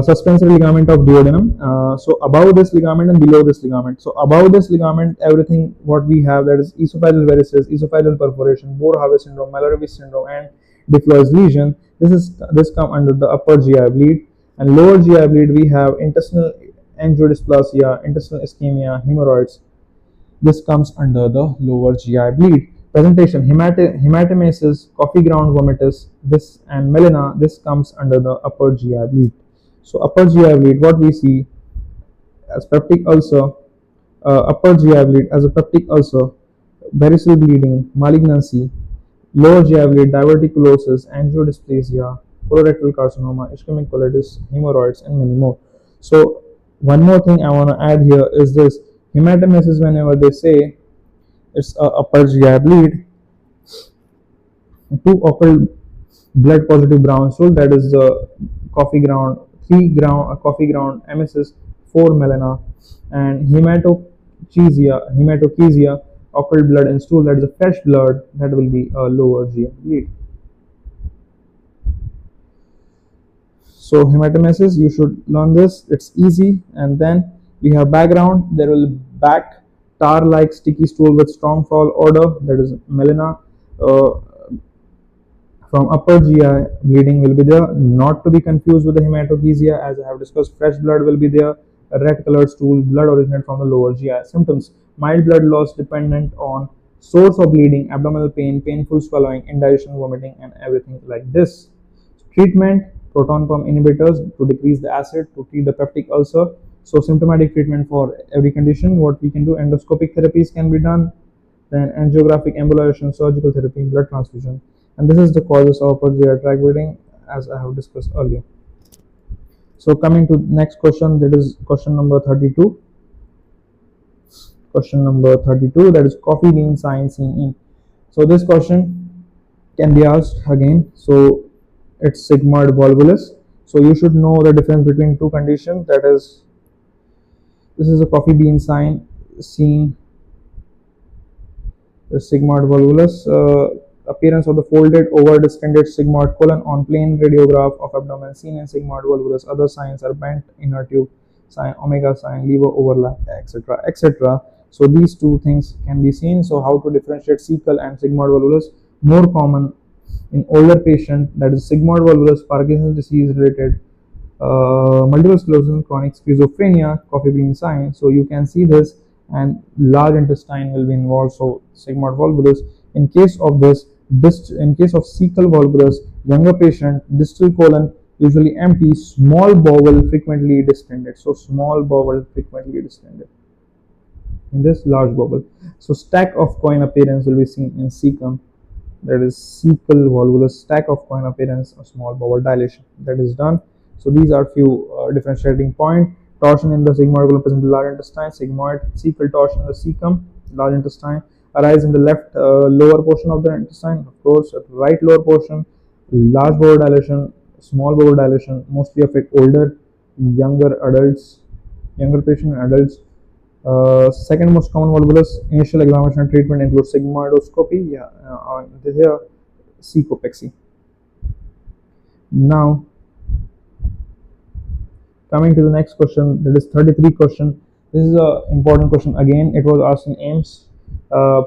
Suspensory ligament of duodenum. So above this ligament and below this ligament. So above this ligament, everything what we have, that is esophageal varices, esophageal perforation, Boerhaave syndrome, Mallory-Weiss syndrome, and Diphlois lesion. This come under the upper GI bleed, and lower GI bleed we have intestinal angiodysplasia, intestinal ischemia, hemorrhoids. This comes under the lower GI bleed. Presentation: hematemesis, coffee ground vomitus, this and melena. This comes under the upper GI bleed. So upper GI bleed, what we see as peptic ulcer, upper GI bleed as a peptic ulcer, variceal bleeding, malignancy, lower GI bleed, diverticulosis, angiodysplasia, colorectal carcinoma, ischemic colitis, hemorrhoids, and many more. So one more thing I want to add here is this: hematemesis, whenever they say it's a upper GI bleed, two occult blood positive brown stool, that is the coffee ground, 3 ground coffee ground emesis, 4 melena, and hematochezia, occult blood in stool, that is a fresh blood, that will be a lower GI bleed. So hematemesis, you should learn this, it's easy. And then We have background. There will be back tar-like sticky stool with strong foul odor, that is melena. From upper GI, bleeding will be there, not to be confused with the hematochezia. As I have discussed, fresh blood will be there. A red colored stool, blood originated from the lower GI. Symptoms: mild blood loss dependent on source of bleeding, abdominal pain, painful swallowing, indigestion, vomiting, and everything like this. Treatment: proton pump inhibitors to decrease the acid, to treat the peptic ulcer. So symptomatic treatment for every condition. What we can do: endoscopic therapies can be done, then angiographic embolization, surgical therapy, blood transfusion. And this is the causes of upper GI tract bleeding, as I have discussed earlier. So coming to next question, that is question number 32. Question number 32, that is coffee bean sign seen in. So this question can be asked again. So it's sigmoid volvulus. So you should know the difference between two conditions. That is, this is a coffee bean sign seen. The sigmoid volvulus, appearance of the folded over distended sigmoid colon on plain radiograph of abdomen seen in sigmoid volvulus. Other signs are bent inner tube sign, omega sign, liver overlap, etc., etc. So these two things can be seen. So how to differentiate cecal and sigmoid volvulus? More common in older patient, that is sigmoid volvulus, Parkinson's disease related, multiple sclerosis, chronic schizophrenia, coffee bean sign. So you can see this, and large intestine will be involved. So sigmoid volvulus. In case of this, in case of cecal volvulus, younger patient, distal colon usually empty, small bowel frequently distended. So small bowel frequently distended. In this, large bowel. So stack of coin appearance will be seen in cecum, that is cecal volvulus. Stack of coin appearance, a small bowel dilation, that is done. So these are few differentiating points. Torsion in the sigmoid will present the large intestine, sigmoid, cecal torsion in the cecum, large intestine, arise in the left lower portion of the intestine, of course, at the right lower portion, large bowel dilation, small bowel dilation, mostly affect older, younger adults, younger patient and adults. Second most common volvulus, initial examination and treatment includes sigmoidoscopy, here cecopexy. Now coming to the next question, that is 33 question. This is an important question again. It was asked in AIMS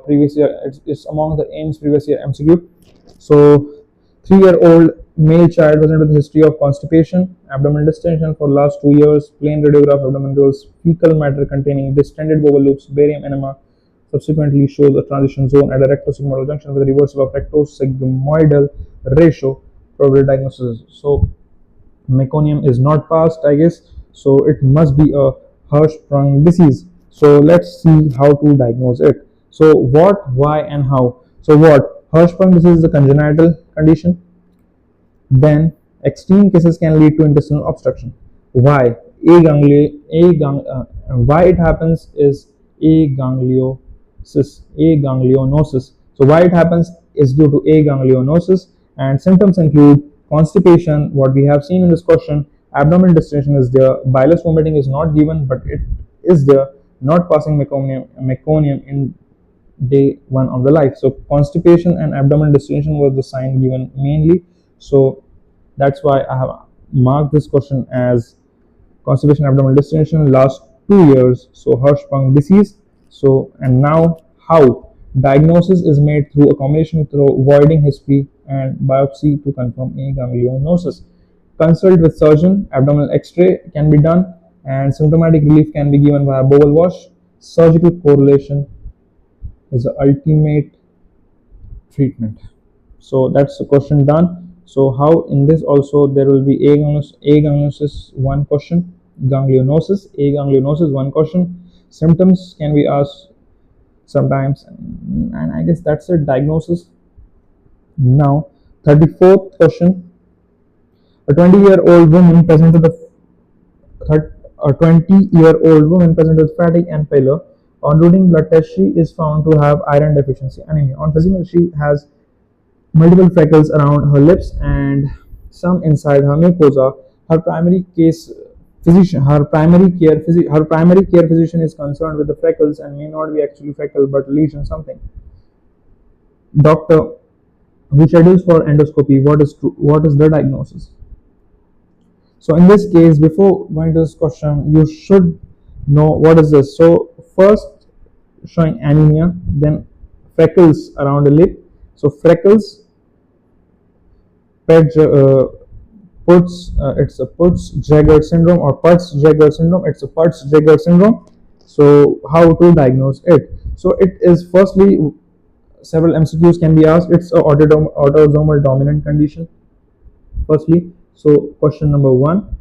previous year. It's among the AIMS previous year MCQ. So 3-year-old male child present with history of constipation, abdominal distension for last 2 years, plain radiograph abdomen reveals fecal matter containing distended bowel loops, barium enema, subsequently shows a transition zone at a rectosigmoidal junction with a reversal of rectosigmoidal ratio, probable diagnosis. So meconium is not passed, I guess, so it must be a Hirschsprung disease. So let's see how to diagnose it. So what, why, and how. So what? Hirschsprung disease is a congenital condition. Then extreme cases can lead to intestinal obstruction. Why? Why it happens is agangliosis. So why it happens is due to aganglionosis, and symptoms include constipation, what we have seen in this question. Abdominal distension is there. Bilious vomiting is not given, but it is there. Not passing meconium in day 1 of the life. So constipation and abdominal distension was the sign given mainly. So that's why I have marked this question as constipation, abdominal distension, last 2 years. So Hirschsprung disease. So, and now how? Diagnosis is made through a combination through voiding history and biopsy to confirm aganglionosis. Consult with surgeon. Abdominal X-ray can be done, and symptomatic relief can be given via bowel wash. Surgical correlation is the ultimate treatment. So that's the question done. So how in this also there will be aganglionosis 1 question, aganglionosis 1 question. Symptoms can be asked sometimes, and I guess that's it. Diagnosis. Now 34th question. A 20-year-old woman present with fatigue and pallor. On routine blood test, she is found to have iron deficiency anemia. On physical, she has multiple freckles around her lips and some inside her mucosa. Her primary care physician is concerned with the freckles and may not be actually freckle but lesion something. Doctor who schedules for endoscopy, what is the diagnosis? So in this case, before going to this question, you should No, what is this? So first showing anemia, then freckles around the lip. So freckles, it's a Peutz-Jeghers syndrome or Peutz-Jeghers syndrome. It's a Peutz-Jeghers syndrome. So how to diagnose it? So it is firstly several MCQs can be asked. It's a autosomal dominant condition. Firstly, so question number 1.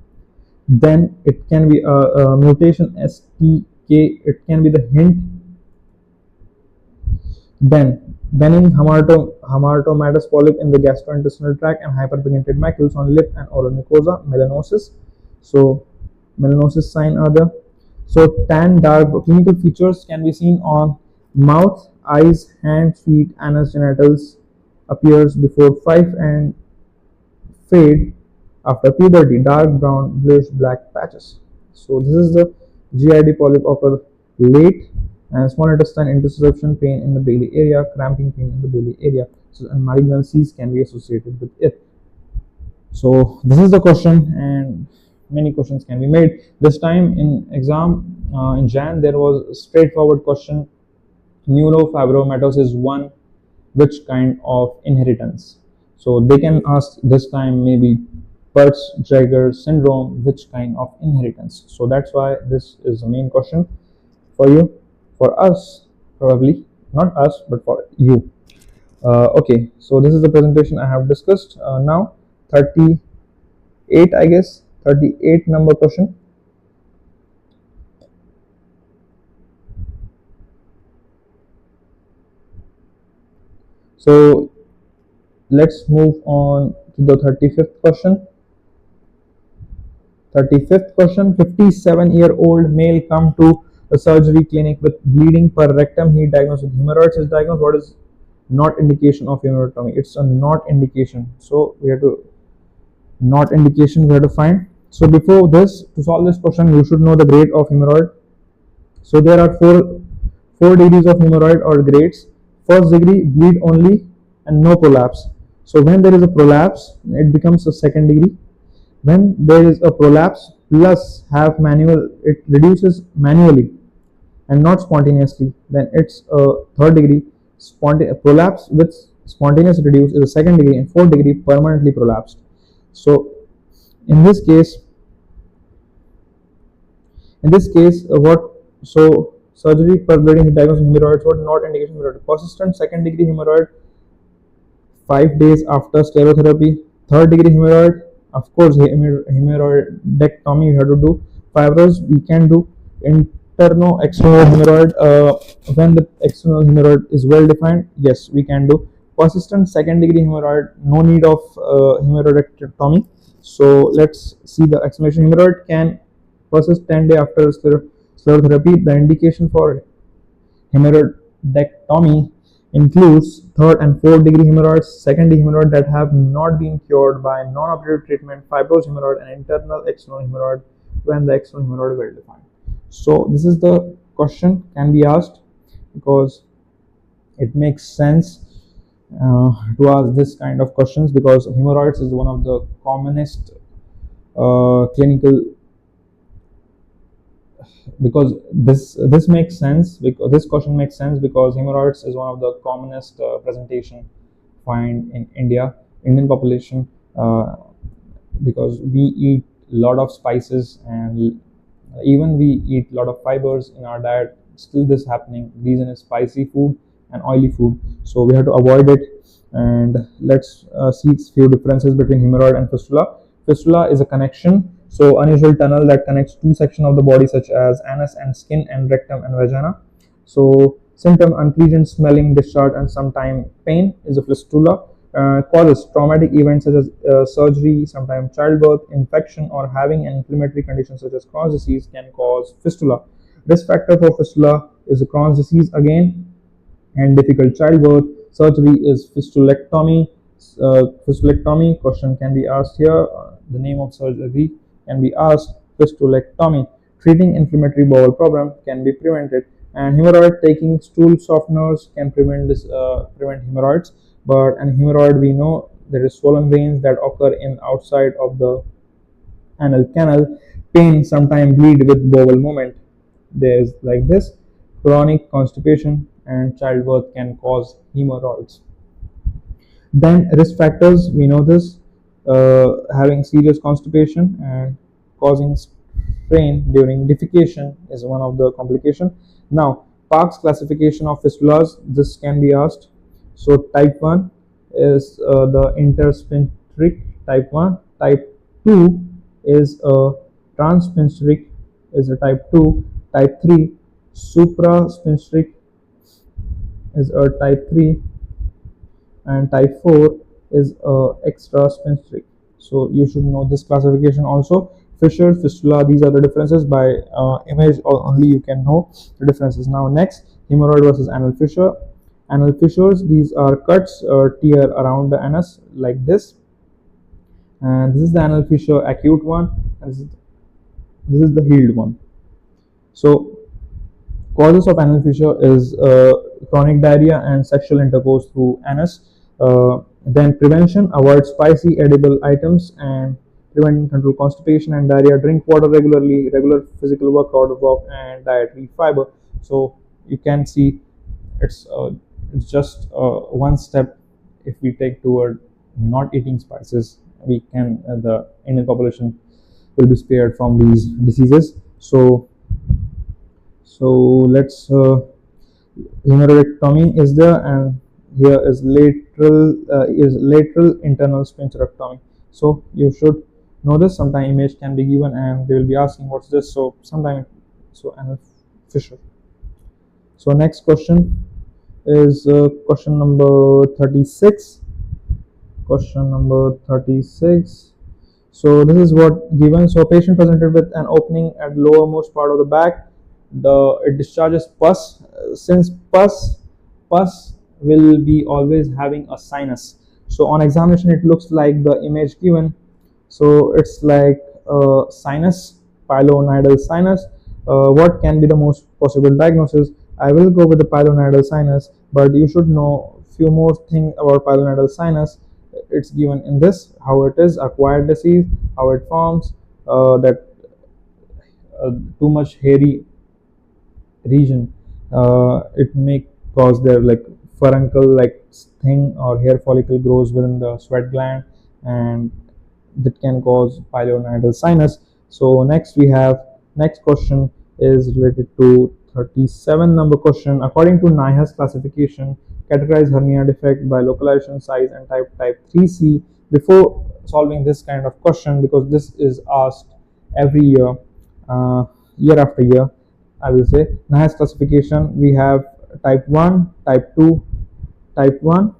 Then it can be a mutation STK. It can be the hint. Then benign hamartomatous polyp in the gastrointestinal tract and hyperpigmented macules on lip and oral mucosa, melanosis. So melanosis sign are there. So tan dark clinical features can be seen on mouth, eyes, hands, feet, anus, genitals, appears before 5 and fade after puberty, dark brown, bluish black patches. So this is the GID polyp occur late, and small intestine intussusception, pain in the Bailey area, cramping pain in the Bailey area. So and malignancies can be associated with it. So this is the question, and many questions can be made. This time in exam in Jan there was a straightforward question. Neurofibromatosis 1, which kind of inheritance? So they can ask this time maybe Peutz-Jeghers syndrome, which kind of inheritance? So that's why this is the main question for you, for us probably, not us but for you. Okay, so this is the presentation I have discussed. Now 38, I guess 38 number question. So let's move on to the 35th question. 35th question. 57-year-old male come to a surgery clinic with bleeding per rectum. He diagnosed with hemorrhoids. Is diagnosed. What is not indication of hemorrhoidotomy? It's a not indication. So we have to not indication we have to find. So before this, to solve this question, you should know the grade of hemorrhoid. So there are four degrees of hemorrhoid or grades. First degree, bleed only and no prolapse. So when there is a prolapse, it becomes a second degree. When there is a prolapse plus have manual, it reduces manually and not spontaneously, then it's a third degree. Prolapse with spontaneous reduce is a second degree, and fourth degree permanently prolapsed. So in this case what, so surgery per bleeding diagnosis hemorrhoids, what not indication hemorrhoid? Persistent second degree hemorrhoid 5 days after sclerotherapy. Third degree hemorrhoid, of course hemorrhoidectomy you have to do. Fibrosis we can do. Internal external hemorrhoid, when the external hemorrhoid is well defined, yes we can do. Persistent second degree hemorrhoid, no need of hemorrhoidectomy. So let's see the explanation. Hemorrhoid can persist 10 days after sclerotherapy. The indication for hemorrhoidectomy includes third and fourth degree hemorrhoids, second degree hemorrhoid that have not been cured by non-operative treatment, fibrous hemorrhoid, and internal external hemorrhoid when the external hemorrhoid is well defined. So this is the question can be asked because it makes sense to ask this kind of questions, because hemorrhoids is one of the commonest clinical, because this makes sense, because this question makes sense because hemorrhoids is one of the commonest presentation find in Indian population, because we eat a lot of spices and even we eat a lot of fibers in our diet. Still this happening, reason is spicy food and oily food, so we have to avoid it. And let's see few differences between hemorrhoid and fistula. Fistula is a connection, so unusual tunnel that connects two sections of the body such as anus and skin and rectum and vagina. So symptom unpleasant smelling, discharge, and sometimes pain is a fistula. Causes traumatic events such as surgery, sometimes childbirth, infection, or having an inflammatory condition such as Crohn's disease can cause fistula. Risk factor for fistula is Crohn's disease again and difficult childbirth. Surgery is fistulectomy. Fistulectomy question can be asked here. The name of surgery can be asked, fistulectomy. Treating inflammatory bowel problem can be prevented. And hemorrhoid, taking stool softeners can prevent hemorrhoids. But an hemorrhoid, we know there is swollen veins that occur in outside of the anal canal. Pain, sometimes bleed with bowel movement. There's like this: chronic constipation and childbirth can cause hemorrhoids. Then risk factors, we know this: having serious constipation and causing strain during defecation is one of the complication. Now, Park's classification of fistulas, this can be asked. So type 1 is the intersphincteric type 1. Type 2 is transsphincteric is a type 2. Type 3 suprasphincteric is a type 3, and type 4 is extra sphincteric. So you should know this classification also. Fissure, fistula, these are the differences. By image only you can know the differences. Now next, hemorrhoid versus anal fissure. Anal fissures, these are cuts or tear around the anus like this, and this is the anal fissure acute one, and this is the healed one. So causes of anal fissure is chronic diarrhea and sexual intercourse through anus. Then prevention: avoid spicy edible items and prevent and control constipation and diarrhea. Drink water regularly, regular physical workout, walk, and dietary fiber. So you can see it's just one step. If we take toward not eating spices, we can the Indian population will be spared from these diseases. So let's hemorrhoidectomy is there, and here is lateral internal sphincterectomy. So you should know this. Sometime image can be given and they will be asking what's this. So sometime anal fissure. So next question is question number 36. Question number 36. So this is what given. So patient presented with an opening at lowermost part of the back. It discharges pus. Since pus will be always having a sinus, so on examination it looks like the image given. So it's like sinus, pilonidal sinus. What can be the most possible diagnosis? I will go with the pilonidal sinus, but you should know few more things about pilonidal sinus. It's given in this: how it is acquired disease, how it forms, that too much hairy region, it may cause their like furuncle like thing or hair follicle grows within the sweat gland, and that can cause pilonidal sinus. So next we have, next question is related to 37 number question. According to NIHA's classification, categorize hernia defect by localization, size, and type 3C. Before solving this kind of question, because this is asked every year, year after year, I will say, NIHA's classification, we have type 1, type 2, type 1,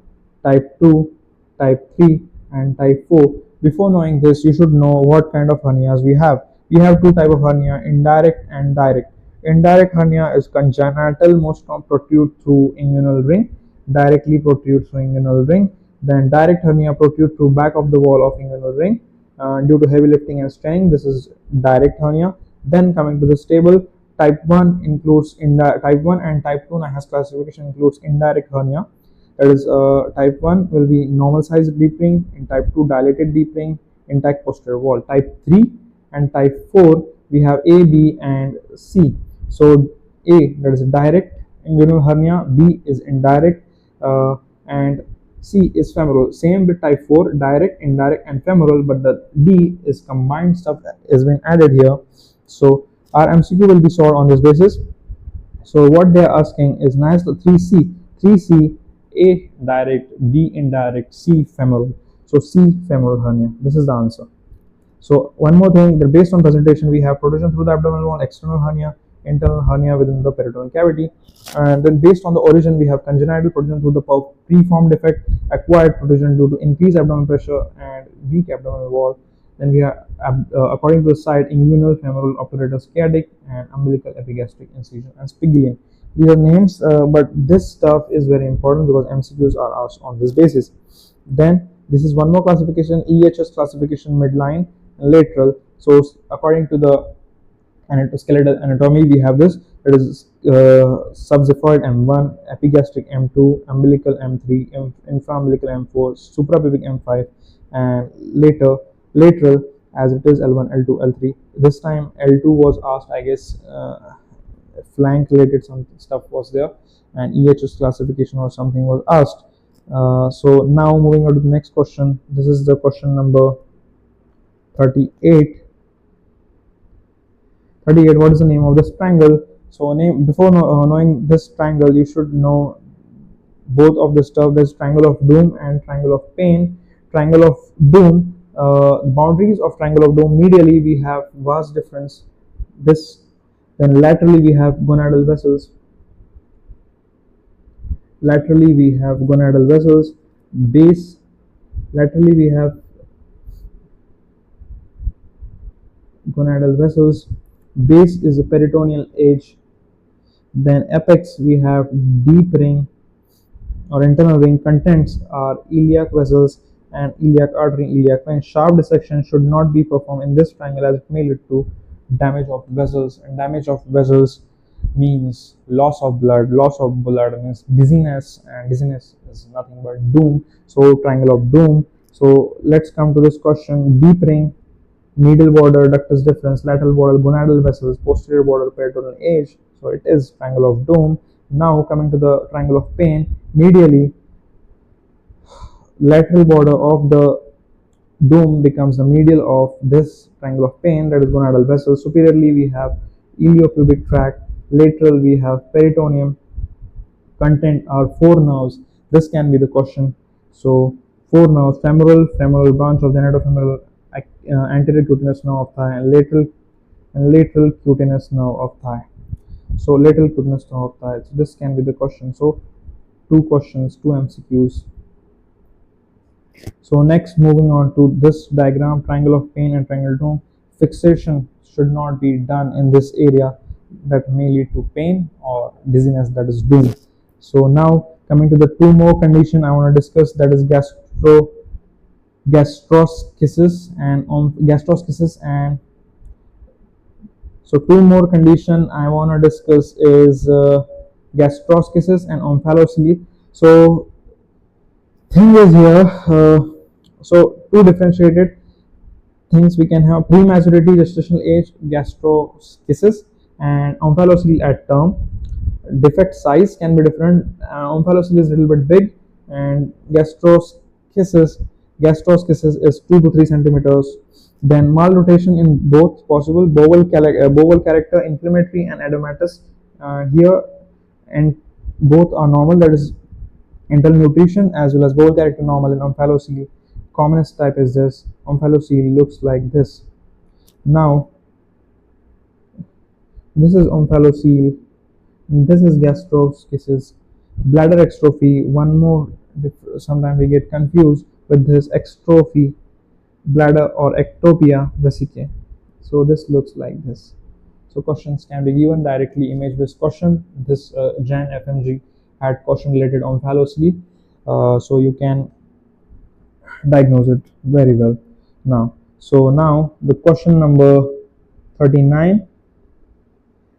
type 2, type 3, and type 4. Before knowing this, you should know what kind of hernias we have. We have two types of hernia: indirect and direct. Indirect hernia is congenital, most protrude through inguinal ring, directly protrude through inguinal ring. Then direct hernia protrude through back of the wall of inguinal ring due to heavy lifting and straining. This is direct hernia. Then coming to this table, type 1 includes type 1 and type 2 NIHA's classification includes indirect hernia. That is, type 1 will be normal sized deep ring, in type 2 dilated deep ring, intact posterior wall. Type 3 and type 4 we have A, B, and C. So A, that is direct inguinal hernia, B is indirect, and C is femoral. Same with type 4, direct, indirect, and femoral, but the D is combined stuff that has been added here. So our MCQ will be solved on this basis. So what they are asking is nice the 3C, A direct, B indirect, C femoral. So C femoral hernia. This is the answer. So one more thing, that based on presentation we have protrusion through the abdominal wall, external hernia, internal hernia within the peritoneal cavity, and then based on the origin we have congenital protrusion through the preformed defect, acquired protrusion due to increased abdominal pressure and weak abdominal wall. Then we have according to the site, inguinal, femoral, obturator, sciatic, and umbilical, epigastric, incision, and spiglian. These are names, but this stuff is very important because MCQs are asked on this basis. Then this is one more classification, EHS classification, midline and lateral. So according to the skeletal anatomy, we have this. It is subxiphoid M1, epigastric M2, umbilical M3, infraumbilical M4, suprapubic M5, and lateral as it is L1, L2, L3. This time L2 was asked, I guess, flank related some stuff was there, and EHS classification or something was asked. So now moving on to the next question. This is the question number 38. 38. What is the name of this triangle? So before knowing this triangle, you should know both of the stuff. There's triangle of doom and triangle of pain. Triangle of doom, boundaries of triangle of doom, medially we have vas deferens, this, then laterally we have gonadal vessels, base, laterally we have gonadal vessels, base is the peritoneal edge, then apex we have deep ring or internal ring, contents are iliac vessels and iliac artery, iliac vein. Sharp dissection should not be performed in this triangle as it may lead to damage of vessels, and damage of vessels means loss of blood means dizziness, and dizziness is nothing but doom. So triangle of doom. So let's come to this question. Deep ring, medial border ductus deferens, lateral border gonadal vessels, posterior border peritoneal edge. So it is triangle of doom. Now coming to the triangle of pain, medially lateral border of the doom becomes the medial of this triangle of pain, that is gonadal vessel. Superiorly we have iliopubic tract, lateral we have peritoneum, content are 4 nerves. This can be the question. So 4 nerves, femoral branch of the genitofemoral, anterior cutaneous nerve of thigh, and lateral cutaneous nerve of thigh. So lateral cutaneous nerve of thigh. So this can be the question. So 2 questions, 2 MCQs. So next, moving on to this diagram, triangle of pain and triangle doom. Fixation should not be done in this area, that may lead to pain or dizziness, that is doom. So now coming to the 2 more condition I want to discuss, that is gastroschisis and so 2 more condition I want to discuss is gastroschisis and omphalocele. So thing is here, so 2 differentiated things we can have: prematurity, gestational age, gastroschisis, and omphalocele at term. Defect size can be different. Omphalocele is a little bit big, and gastroschisis is 2 to 3 centimeters. Then malrotation in both possible. Bowel character, inflammatory and edematous here, and both are normal, that is internal nutrition as well as bowel character normal in omphalocele. Commonest type is this. Omphalocele looks like this. Now this is omphalocele, this is gastroschisis. Bladder extrophy, one more, sometimes we get confused with this extrophy, bladder or ectopia vesicae. So this looks like this. So questions can be given directly, image based question. This JAN FMGE had question related omphalocele, so you can diagnose it very well now. So now the question number 39,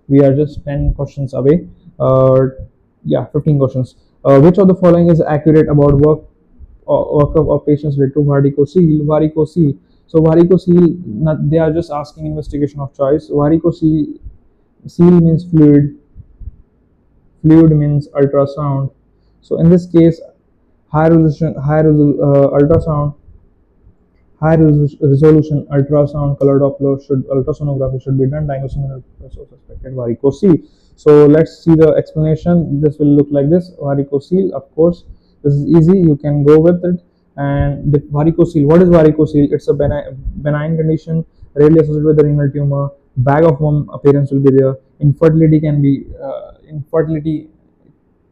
we are just 10 questions away, 15 questions. Which of the following is accurate about workup of patients related to varicocele? So varicocele, they are just asking investigation of choice. Varicocele, cele means fluid means ultrasound. So in this case, high resolution ultrasound, color Doppler ultrasonography should be done, diagnosing suspected varicocele. So let's see the explanation. This will look like this. Varicocele, of course, this is easy, you can go with it. And the varicocele, what is varicocele? It's a benign condition, rarely associated with the renal tumor. Bag of worm appearance will be there. Infertility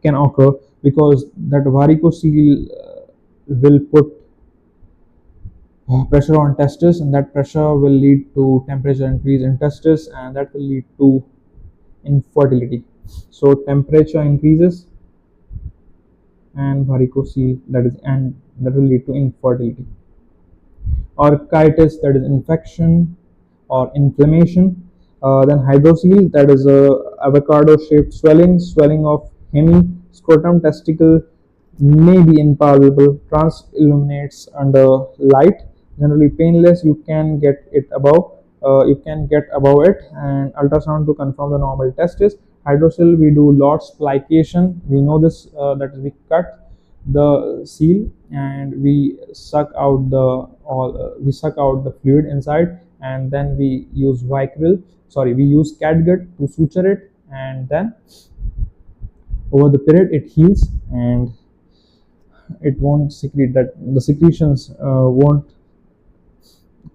can occur because that varicocele will put pressure on testis, and that pressure will lead to temperature increase in testis, and that will lead to infertility. So temperature increases and varicocele, that will lead to infertility. Orchitis, that is infection or inflammation. Then hydrocele, that is avocado shaped swelling of hemi, scrotum, testicle may be impalpable, transilluminates under light, generally painless. You can get above it, and ultrasound to confirm the normal testis. Hydrocele, we do lot splication. We know this, that is, we cut the seal and we suck out the fluid inside, and then we use we use catgut to suture it, and then over the period it heals and it won't secrete, that the secretions won't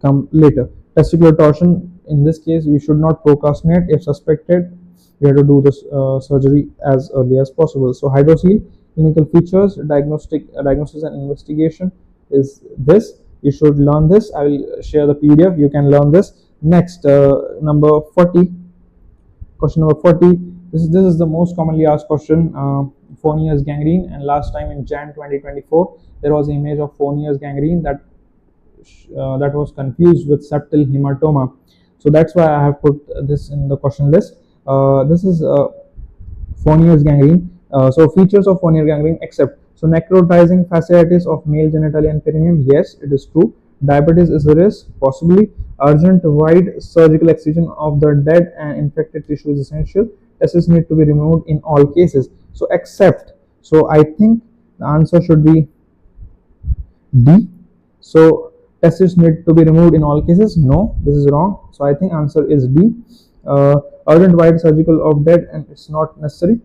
come later. Testicular torsion, in this case we should not procrastinate. If suspected, we have to do this surgery as early as possible. So hydrocele, clinical features, diagnosis and investigation is this. You should learn this. I will share the PDF, you can learn this. Next, number 40, question number 40. This is the most commonly asked question. Fournier's gangrene, and last time in Jan 2024 there was an image of Fournier's gangrene that was confused with septal hematoma. So that's why I have put this in the question list. This is Fournier's gangrene. So features of Fournier gangrene, except so necrotizing fasciitis of male genitalia and perineum. Yes, it is true. Diabetes is a risk, possibly. Urgent wide surgical excision of the dead and infected tissue is essential. Testes need to be removed in all cases. So except, so I think the answer should be D. So testes need to be removed in all cases. No, this is wrong. So I think answer is D. Urgent wide surgical of dead, and it's not necessary.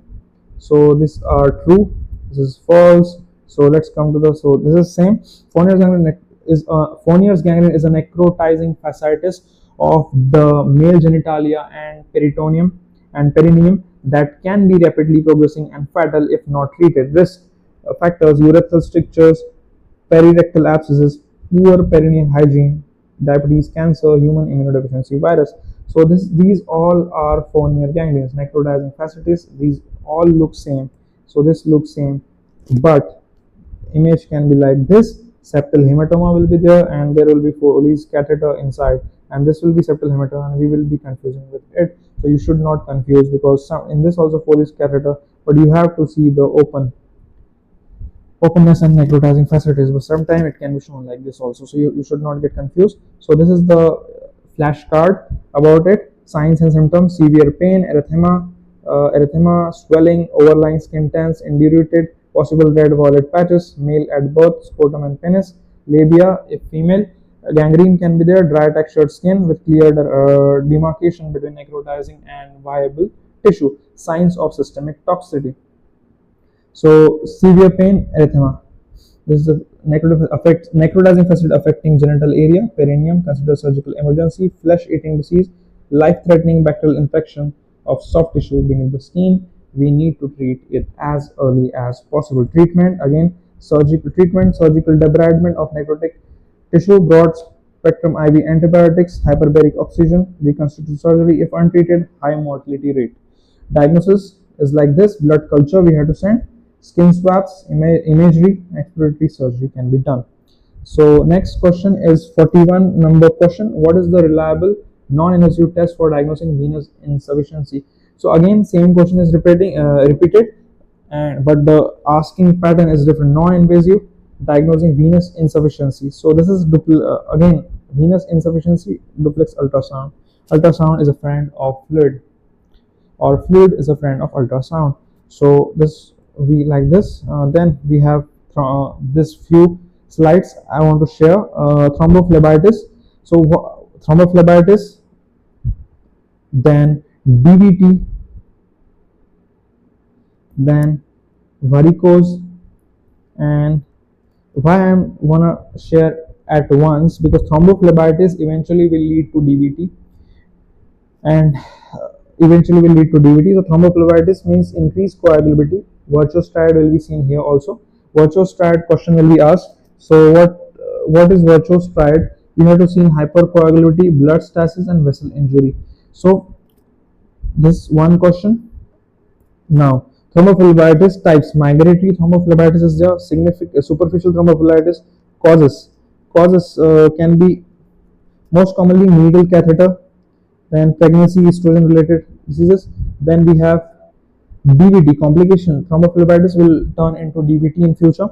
So these are true. This is false. So let's come to the, so this is same. Fournier's gangrene is a necrotizing fasciitis of the male genitalia and perineum that can be rapidly progressing and fatal if not treated. Risk factors: urethral strictures, perirectal abscesses, poor perineal hygiene, diabetes, cancer, human immunodeficiency virus. So these all are Fournier gangrenes, necrotizing fasciitis. These all look same. So this looks same, but image can be like this. Septal hematoma will be there, and there will be Foley's catheter inside, and this will be septal hematoma, and we will be confusing with it. So you should not confuse, because in this also Foley's catheter, but you have to see the openness and necrotizing fasciitis, but sometimes it can be shown like this also. So you should not get confused. So this is the flashcard about it. Signs and symptoms: severe pain, erythema, swelling, overlying skin tense, indurated, possible red violet patches, male at birth, scrotum and penis, labia if female. Gangrene can be there, dry textured skin with clear demarcation between necrotizing and viable tissue. Signs of systemic toxicity. So severe pain, erythema. This is the necrotizing fasciitis affecting genital area, perineum, consider surgical emergency. Flesh-eating disease, life-threatening bacterial infection of soft tissue beneath the skin. We need to treat it as early as possible. Treatment, again, surgical debridement of necrotic tissue, broad spectrum IV antibiotics, hyperbaric oxygen, reconstructive surgery. If untreated, high mortality rate. Diagnosis is like this: blood culture we have to send, skin swabs, imagery, exploratory surgery can be done. So next question is 41 number question. What is the reliable non-invasive test for diagnosing venous insufficiency? So again, same question is repeated, but the asking pattern is different. Non-invasive diagnosing venous insufficiency. So this is again venous insufficiency, duplex ultrasound. Ultrasound is a friend of fluid, or fluid is a friend of ultrasound. So this we like this. Then we have this few slides I want to share. Thrombophlebitis. So thrombophlebitis, then DVT, then varicose, and why I wanna share at once, because thrombophlebitis eventually will lead to DVT, and eventually will lead to DVT. So thrombophlebitis means increased coagulability. Virchow striate will be seen here also. Virchow striate question will be asked. So what is Virchow striate? You have to see hypercoagulability, blood stasis, and vessel injury. So this one question. Now thrombophlebitis types: migratory thrombophlebitis is the significant superficial thrombophlebitis. Causes can be most commonly needle catheter, then pregnancy, estrogen related diseases. Then we have DVT complication. Thrombophlebitis will turn into DVT in future.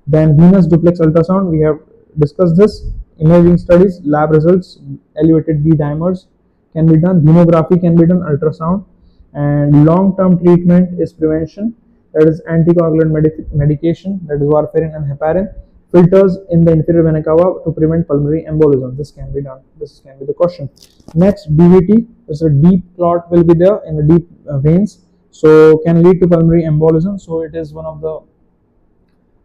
Then venous duplex ultrasound, we have discussed this. Imaging studies, lab results, elevated D dimers can be done. Mammography can be done, ultrasound. And long-term treatment is prevention, that is anticoagulant medication, that is warfarin and heparin. Filters in the inferior vena cava to prevent pulmonary embolism. This can be done. This can be the question. Next, DVT is a deep clot will be there in the deep veins, so can lead to pulmonary embolism. So it is one of the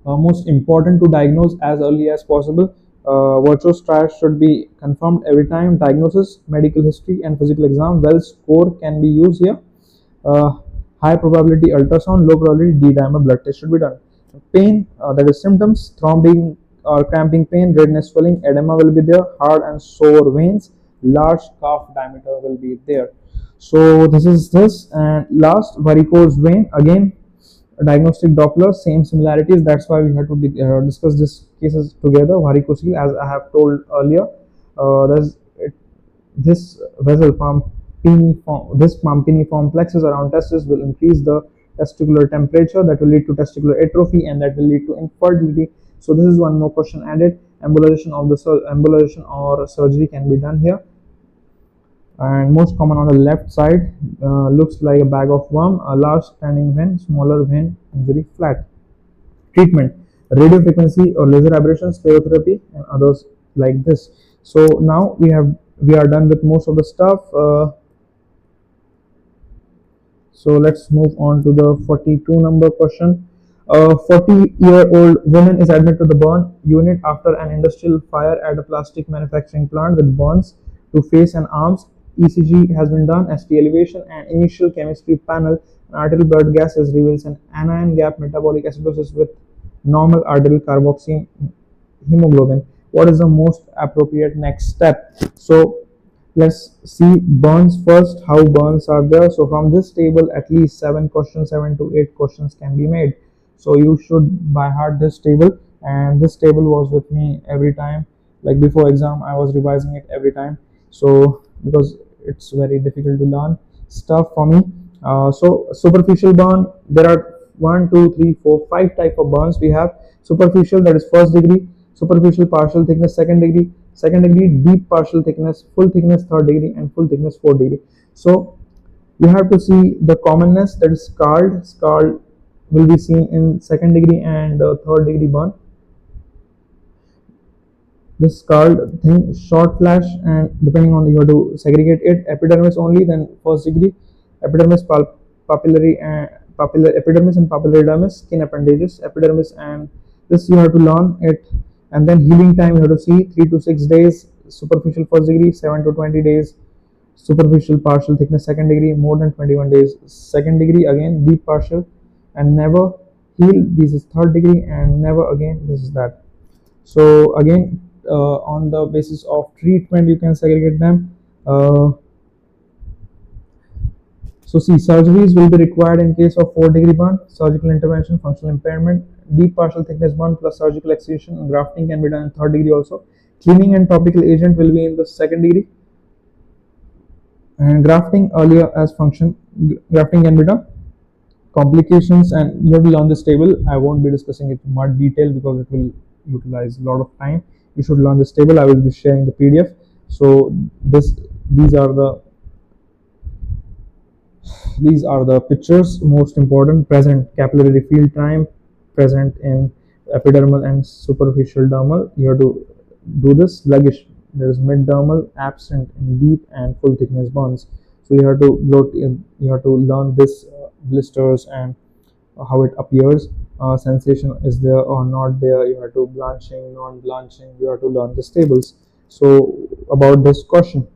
most important to diagnose as early as possible. Virtuous trials should be confirmed every time. Diagnosis, medical history, and physical exam. Well score can be used here. Uh, High probability ultrasound, low probability D-dimer blood test should be done. Pain, that is symptoms, thrombing or cramping pain, redness, swelling, edema will be there, hard and sore veins, large calf diameter will be there. So this is this. And last, varicose vein, again diagnostic Doppler, same similarities, that's why we have to discuss these cases together. Varicocele, as I have told earlier, this vessel this Pampiniform plexus around testis will increase the testicular temperature, that will lead to testicular atrophy, and that will lead to infertility. So this is one more question added. Embolization or surgery can be done here. And most common on the left side, looks like a bag of worm, a large standing vein, smaller vein, injury, flat. Treatment, radiofrequency or laser ablation, stereotherapy, and others like this. So now we are done with most of the stuff. So let's move on to the 42 number question. A 40-year-old woman is admitted to the burn unit after an industrial fire at a plastic manufacturing plant with burns to face and arms. ECG has been done, ST elevation, and initial chemistry panel. Arterial blood gases reveals an anion gap metabolic acidosis with normal arterial carboxy hemoglobin. What is the most appropriate next step? So let's see burns first, how burns are there. So from this table, at least 7 to 8 questions can be made. So you should by heart this table, and this table was with me every time. Like before exam, I was revising it every time. So because it's very difficult to learn stuff for me. So superficial burn, there are 1, 2, 3, 4, 5 type of burns we have. Superficial, that is first degree. Superficial partial thickness, second degree. Second degree, deep partial thickness, full thickness, third degree, and full thickness, fourth degree. So you have to see the commonness, that is scald. Scald will be seen in second degree and third degree burn. This scald thing, short flash, and depending on you have to segregate it. Epidermis only, then first degree. Epidermis, papillary and epidermis and papillary dermis, skin appendages, epidermis, and this you have to learn it. And then healing time you have to see 3 to 6 days. Superficial first degree, 7 to 20 days. Superficial partial thickness second degree, more than 21 days. Second degree, again deep partial, and never heal. This is third degree, and never again. This is that. So again, on the basis of treatment, you can segregate them. So see, surgeries will be required in case of 4th degree burn, surgical intervention, functional impairment, deep partial thickness burn plus surgical excision, and grafting can be done in 3rd degree also. Cleaning and topical agent will be in the 2nd degree, and grafting earlier as function, grafting can be done. Complications, and you have to learn this table. I won't be discussing it in much detail because it will utilize a lot of time. You should learn this table. I will be sharing the PDF. So these are the pictures. Most important, present capillary field time, present in epidermal and superficial dermal. You have to do this. Sluggish, there is mid dermal, absent in deep and full thickness burns. So you have to learn this blisters and how it appears. Sensation is there or not there. You have to blanching, non-blanching. You have to learn these tables. So about this question,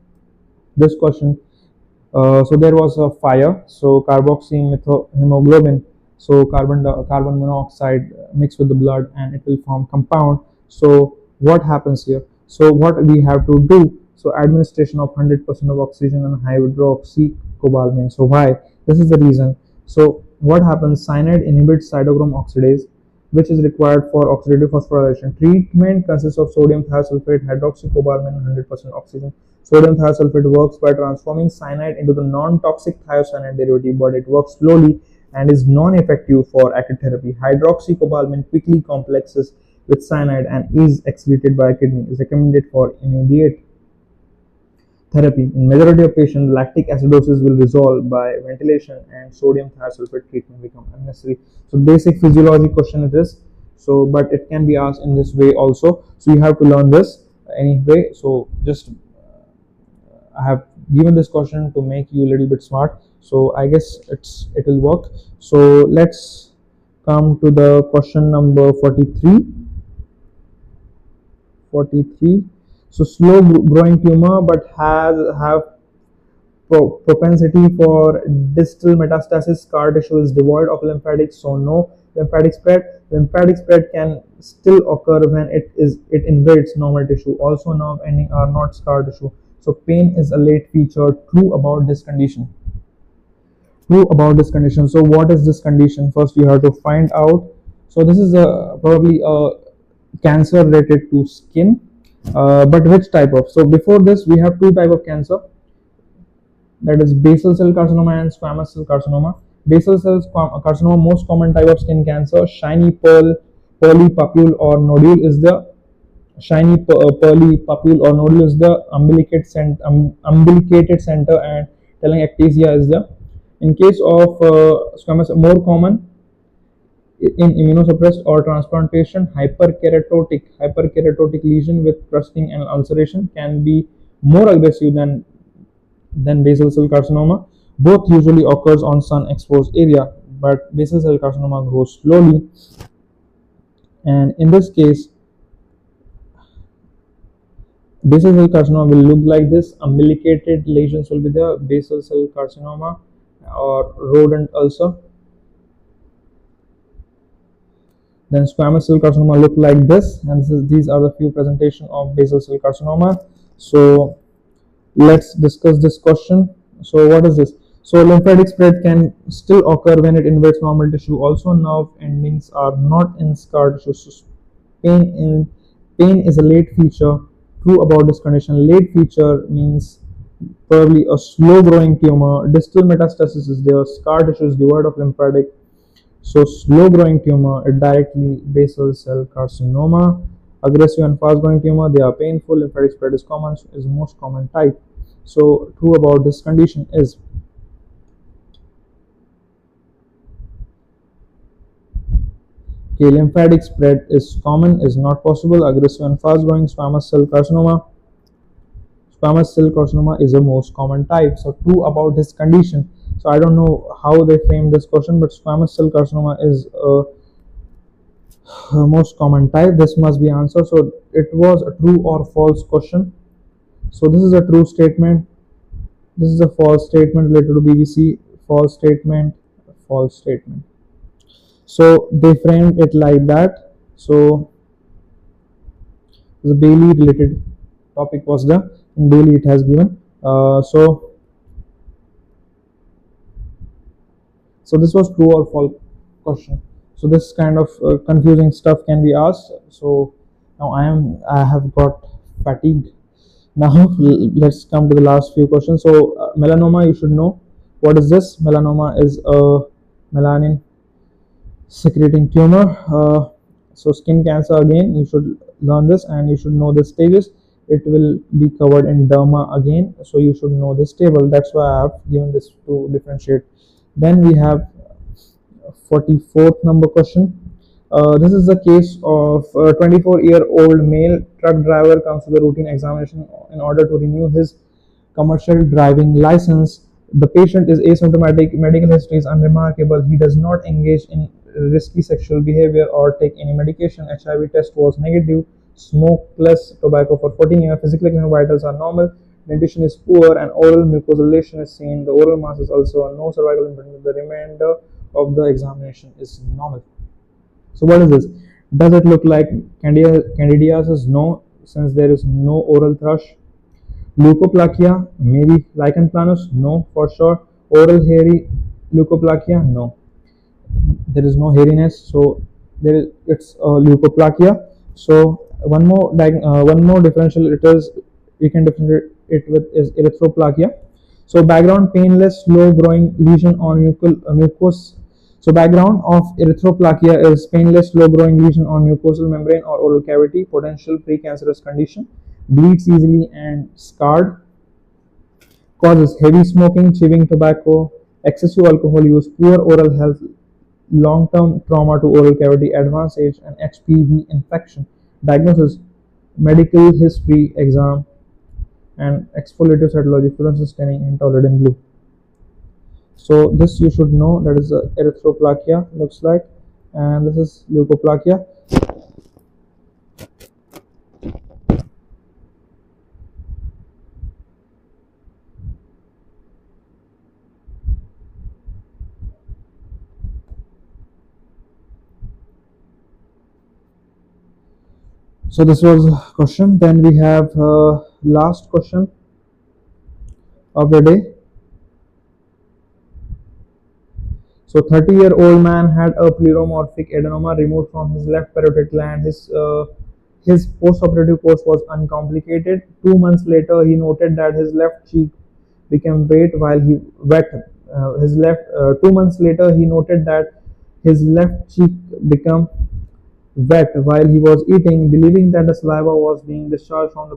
so there was a fire. So carboxyhemoglobin, so carbon monoxide mixed with the blood, and it will form compound. So what happens here? So what we have to do? So administration of 100% of oxygen and hydroxycobalamin. So why? This is the reason. So what happens? Cyanide inhibits cytochrome oxidase, which is required for oxidative phosphorylation. Treatment consists of sodium thiosulfate, hydroxycobalamin, and 100% oxygen. Sodium thiosulfate works by transforming cyanide into the non-toxic thiocyanate derivative, but it works slowly and is non-effective for acute therapy. Hydroxycobalamin quickly complexes with cyanide and is excreted by kidney. Is recommended for immediate therapy. In majority of patients, lactic acidosis will resolve by ventilation and sodium thiosulfate treatment become unnecessary. So basic physiology question it is. So but it can be asked in this way also. So you have to learn this anyway. So just I have given this question to make you a little bit smart. So I guess it will work. So let's come to the question number 43. 43. So slow growing tumor but have propensity for distal metastasis. Scar tissue is devoid of lymphatics, so no lymphatic spread. Lymphatic spread can still occur when it invades normal tissue. Also nerve ending are not scar tissue. So pain is a late feature. True about this condition. True about this condition. So what is this condition? First you have to find out. So this is probably a cancer related to skin, but which type of? So before this we have two type of cancer, that is basal cell carcinoma and squamous cell carcinoma. Basal cell carcinoma, most common type of skin cancer. Shiny pearly papule or nodule is the pearly papule or nodule is the umbilicated center, and telangiectasia is the. In case of squamous, more common in immunosuppressed or transplant patient. Hyperkeratotic lesion with crusting and ulceration can be more aggressive than basal cell carcinoma. Both usually occurs on sun exposed area, but basal cell carcinoma grows slowly, and in this case basal cell carcinoma will look like this. Umbilicated lesions will be there. Basal cell carcinoma or rodent ulcer. Then squamous cell carcinoma look like this, and these are the few presentation of basal cell carcinoma. So let's discuss this question. So what is this? So lymphatic spread can still occur when it invades normal tissue. Also nerve endings are not in scar tissue. So pain is a late feature. True about this condition. Late feature means probably a slow growing tumor. Distal metastasis is there. Scar tissue is devoid of lymphatic. So slow growing tumor, directly basal cell carcinoma. Aggressive and fast growing tumor, they are painful. Lymphatic spread is common, is most common type. So true about this condition is okay, lymphatic spread is common, is not possible. Aggressive and fast growing. Squamous cell carcinoma. Squamous cell carcinoma is the most common type. So true about this condition. So I don't know how they frame this question, but squamous cell carcinoma is a most common type. This must be answered. So it was a true or false question. So this is a true statement. This is a false statement related to BBC. False statement. False statement. So they framed it like that. So the Bailey related topic was the in Bailey it has given. So this was true or false question. So this kind of confusing stuff can be asked. So now I have got fatigued. Now let's come to the last few questions. So melanoma, you should know what is this. Melanoma is a melanin secreting tumor. So skin cancer, again you should learn this and you should know the stages. It will be covered in derma again, so you should know this table. That's why I have given this to differentiate. Then we have 44th number question. This is the case of a 24-year-old male truck driver comes to the routine examination in order to renew his commercial driving license. The patient is asymptomatic, medical history is unremarkable, he does not engage in risky sexual behavior or take any medication, HIV test was negative, smoke less tobacco for 14 years, physical vitals are normal, dentition is poor, and oral mucosal is seen. The oral mass is also no cervical impediment. The remainder of the examination is normal. So what is this? Does it look like candidiasis? No, since there is no oral thrush. Leukoplakia, maybe. Lichen planus? No, for sure. Oral hairy leukoplakia? No. There is no hairiness, so it's leukoplakia. So one more differential it is, we can differentiate it with is erythroplakia. So background painless, slow growing lesion on mucous. So background of erythroplakia is painless, slow growing lesion on mucosal membrane or oral cavity, potential precancerous condition, bleeds easily and scarred. Causes: heavy smoking, chewing tobacco, excessive alcohol use, poor oral health, long-term trauma to oral cavity, advanced age, and HPV infection. Diagnosis: medical history exam and exfoliative cytology, fluorescence staining, and tolerated in blue. So this you should know, that is erythroplakia looks like, and this is leukoplakia. So this was a question. Then we have last question of the day. So 30-year-old man had a pleuromorphic adenoma removed from his left parotid gland. His post-operative course was uncomplicated. 2 months later, he noted that his left cheek became wet. His left 2 months later, he noted that his left cheek became wet while he was eating. Believing that the saliva was being discharged from the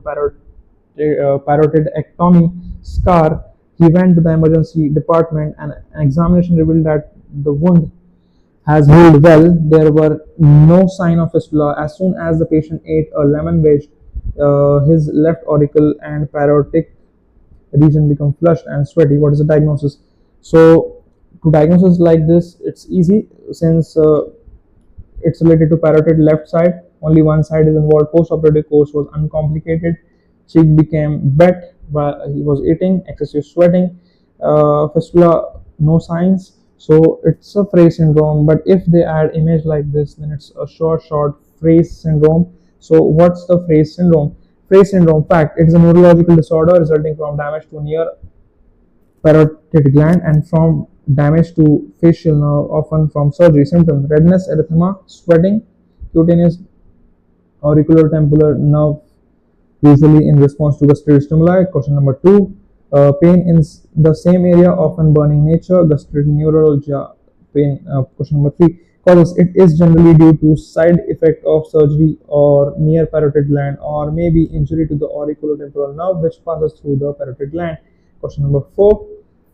parotidectomy scar, he went to the emergency department, and an examination revealed that the wound has healed well. There were no sign of fistula. As soon as the patient ate a lemon wedge, his left auricle and parotid region become flushed and sweaty. What is the diagnosis? So to diagnosis like this, it's easy, since it's related to parotid left side. Only one side is involved. Post-operative course was uncomplicated. Cheek became wet while he was eating. Excessive sweating. Fistula, no signs. So it's a Frey syndrome. But if they add image like this, then it's a short Frey syndrome. So what's the Frey syndrome? Frey syndrome, fact: it is a neurological disorder resulting from damage to near parotid gland and from damage to facial nerve, often from surgery. Symptoms: redness, erythema, sweating, cutaneous auricular templar nerve, usually in response to gastric stimuli. Question number 2. Pain in the same area, often burning nature, gastric neuralgia pain. Question number 3. Causes: it is generally due to side effect of surgery or near parotid gland, or maybe injury to the auriculotemporal nerve which passes through the parotid gland. Question number 4.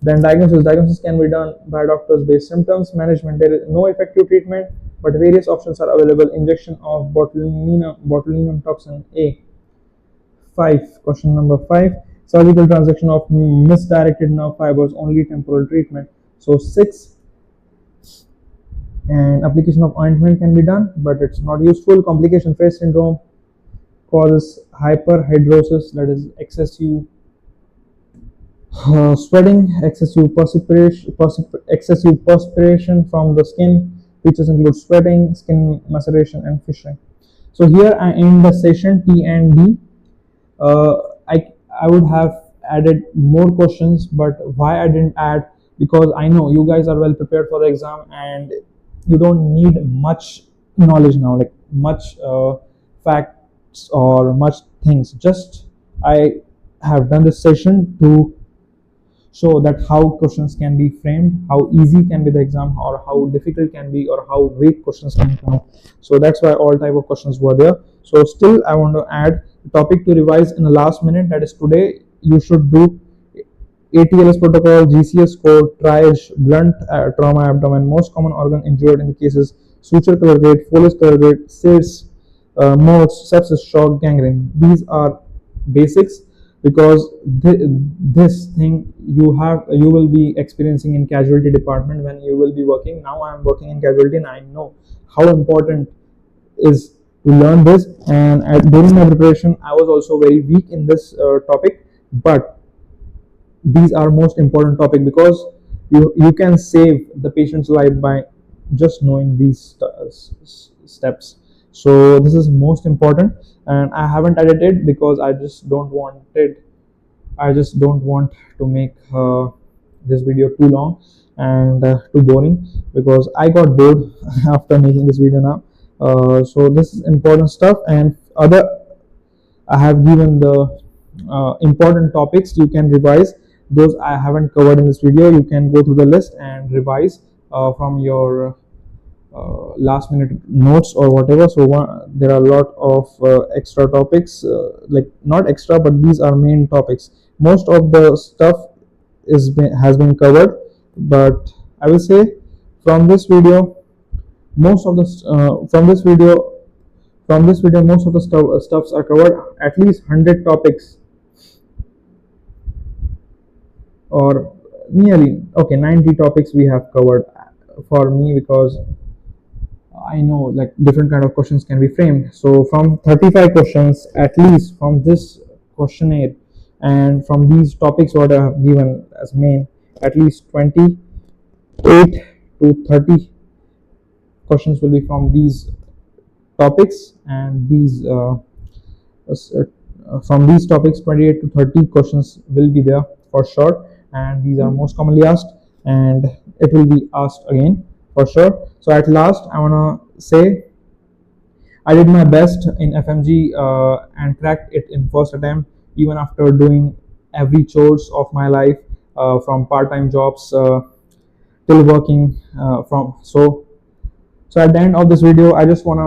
Then diagnosis. Diagnosis can be done by doctors based symptoms. Management: there is no effective treatment, but various options are available. Injection of botulinum toxin A. 5. Question number 5. Surgical transection of misdirected nerve fibers, only temporal treatment. So 6. And application of ointment can be done, but it's not useful. Complication: Frey syndrome causes hyperhidrosis, that is excessive sweating, excessive perspiration from the skin. Features include sweating, skin maceration, and fishing. So here I end the session T and D. I would have added more questions, but why I didn't add? Because I know you guys are well prepared for the exam and you don't need much knowledge now, like much facts or much things. Just I have done this session to show that how questions can be framed, how easy can be the exam, or how difficult can be, or how weak questions can come. So that's why all type of questions were there. So still I want to add a topic to revise in the last minute, that is today you should do ATLS protocol, GCS code, triage, blunt trauma abdomen, most common organ injured in the cases, suture color grade, Foley's color grade, SIDS, MOTS, sepsis, shock, gangrene. These are basics, because this thing you will be experiencing in casualty department when you will be working. Now I am working in casualty and I know how important is to learn this, and during my preparation I was also very weak in this topic, but these are most important topic, because you can save the patient's life by just knowing these steps. So this is most important, and I haven't added it because I just don't want to make this video too long and too boring, because I got bored after making this video now. So this is important stuff, and I have given the important topics you can revise. Those I haven't covered in this video, you can go through the list and revise from your last minute notes or whatever. So there are a lot of extra topics, like not extra, but these are main topics. Most of the stuff has been covered, but I will say from this video, most of the most of the stuffs are covered. At least 100 topics, or nearly, okay, 90 topics we have covered for me, because I know like different kind of questions can be framed. So from 35 questions, at least from this questionnaire and from these topics what I have given as main, at least 28 to 30 questions will be from these topics, and these from these topics 28 to 30 questions will be there for sure, and these are most commonly asked, and it will be asked again for sure. So at last I want to say I did my best in FMG and cracked it in first attempt, even after doing every chores of my life, from part-time jobs till working from so at the end of this video I just want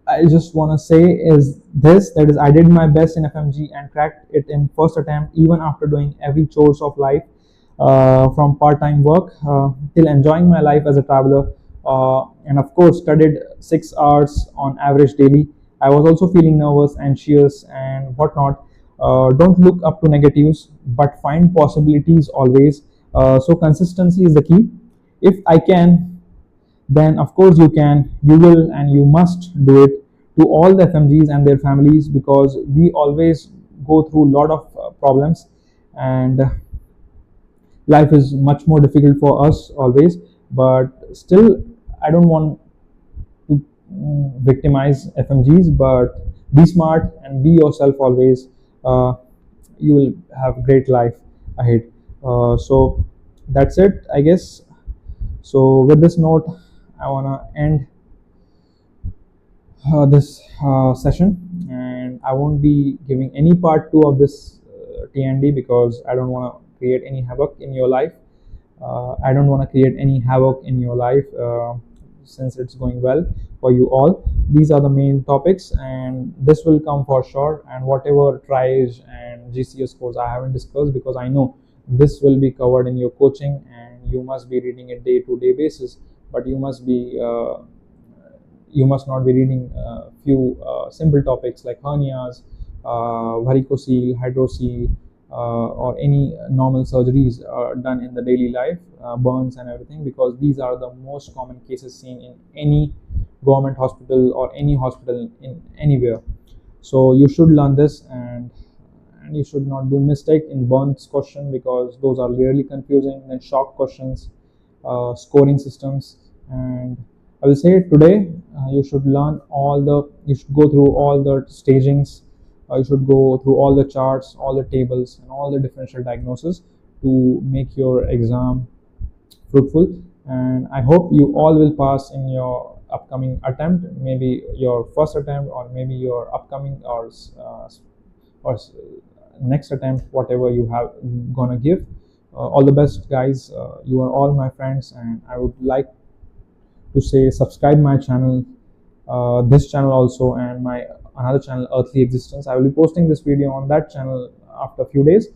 to say is this, that is, I did my best in FMG and cracked it in first attempt, even after doing every chores of life, from part-time work till enjoying my life as a traveler, and of course studied 6 hours on average daily. I was also feeling nervous, anxious and whatnot. Don't look up to negatives, but find possibilities always. So consistency is the key. If I can, then of course you can, you will, and you must do it. To all the FMGs and their families, because we always go through a lot of problems, and life is much more difficult for us always, but still I don't want to victimize FMGs, but be smart and be yourself always. You will have great life ahead. So that's it, I guess. So with this note, I want to end this session, and I won't be giving any part 2 of this TND, because I don't want to create any havoc in your life. I don't want to create any havoc in your life, since it's going well for you all. These are the main topics, and this will come for sure, and whatever tries and GCS scores I haven't discussed, because I know this will be covered in your coaching, and you must be reading it day-to-day basis, but you must not be reading few simple topics like hernias, varicocele, hydrocele, or any normal surgeries done in the daily life, burns and everything, because these are the most common cases seen in any government hospital or any hospital in anywhere. So you should learn this, and you should not do mistake in burns question, because those are really confusing. Then shock questions, scoring systems, and I will say today you should you should go through all the stagings, you should go through all the charts, all the tables and all the differential diagnosis to make your exam fruitful. And I hope you all will pass in your upcoming attempt, maybe your first attempt, or maybe your upcoming or next attempt, whatever you have gonna give. All the best, guys. You are all my friends, and I would like to say subscribe my channel, this channel also, and my another channel, Earthly Existence. I will be posting this video on that channel after a few days.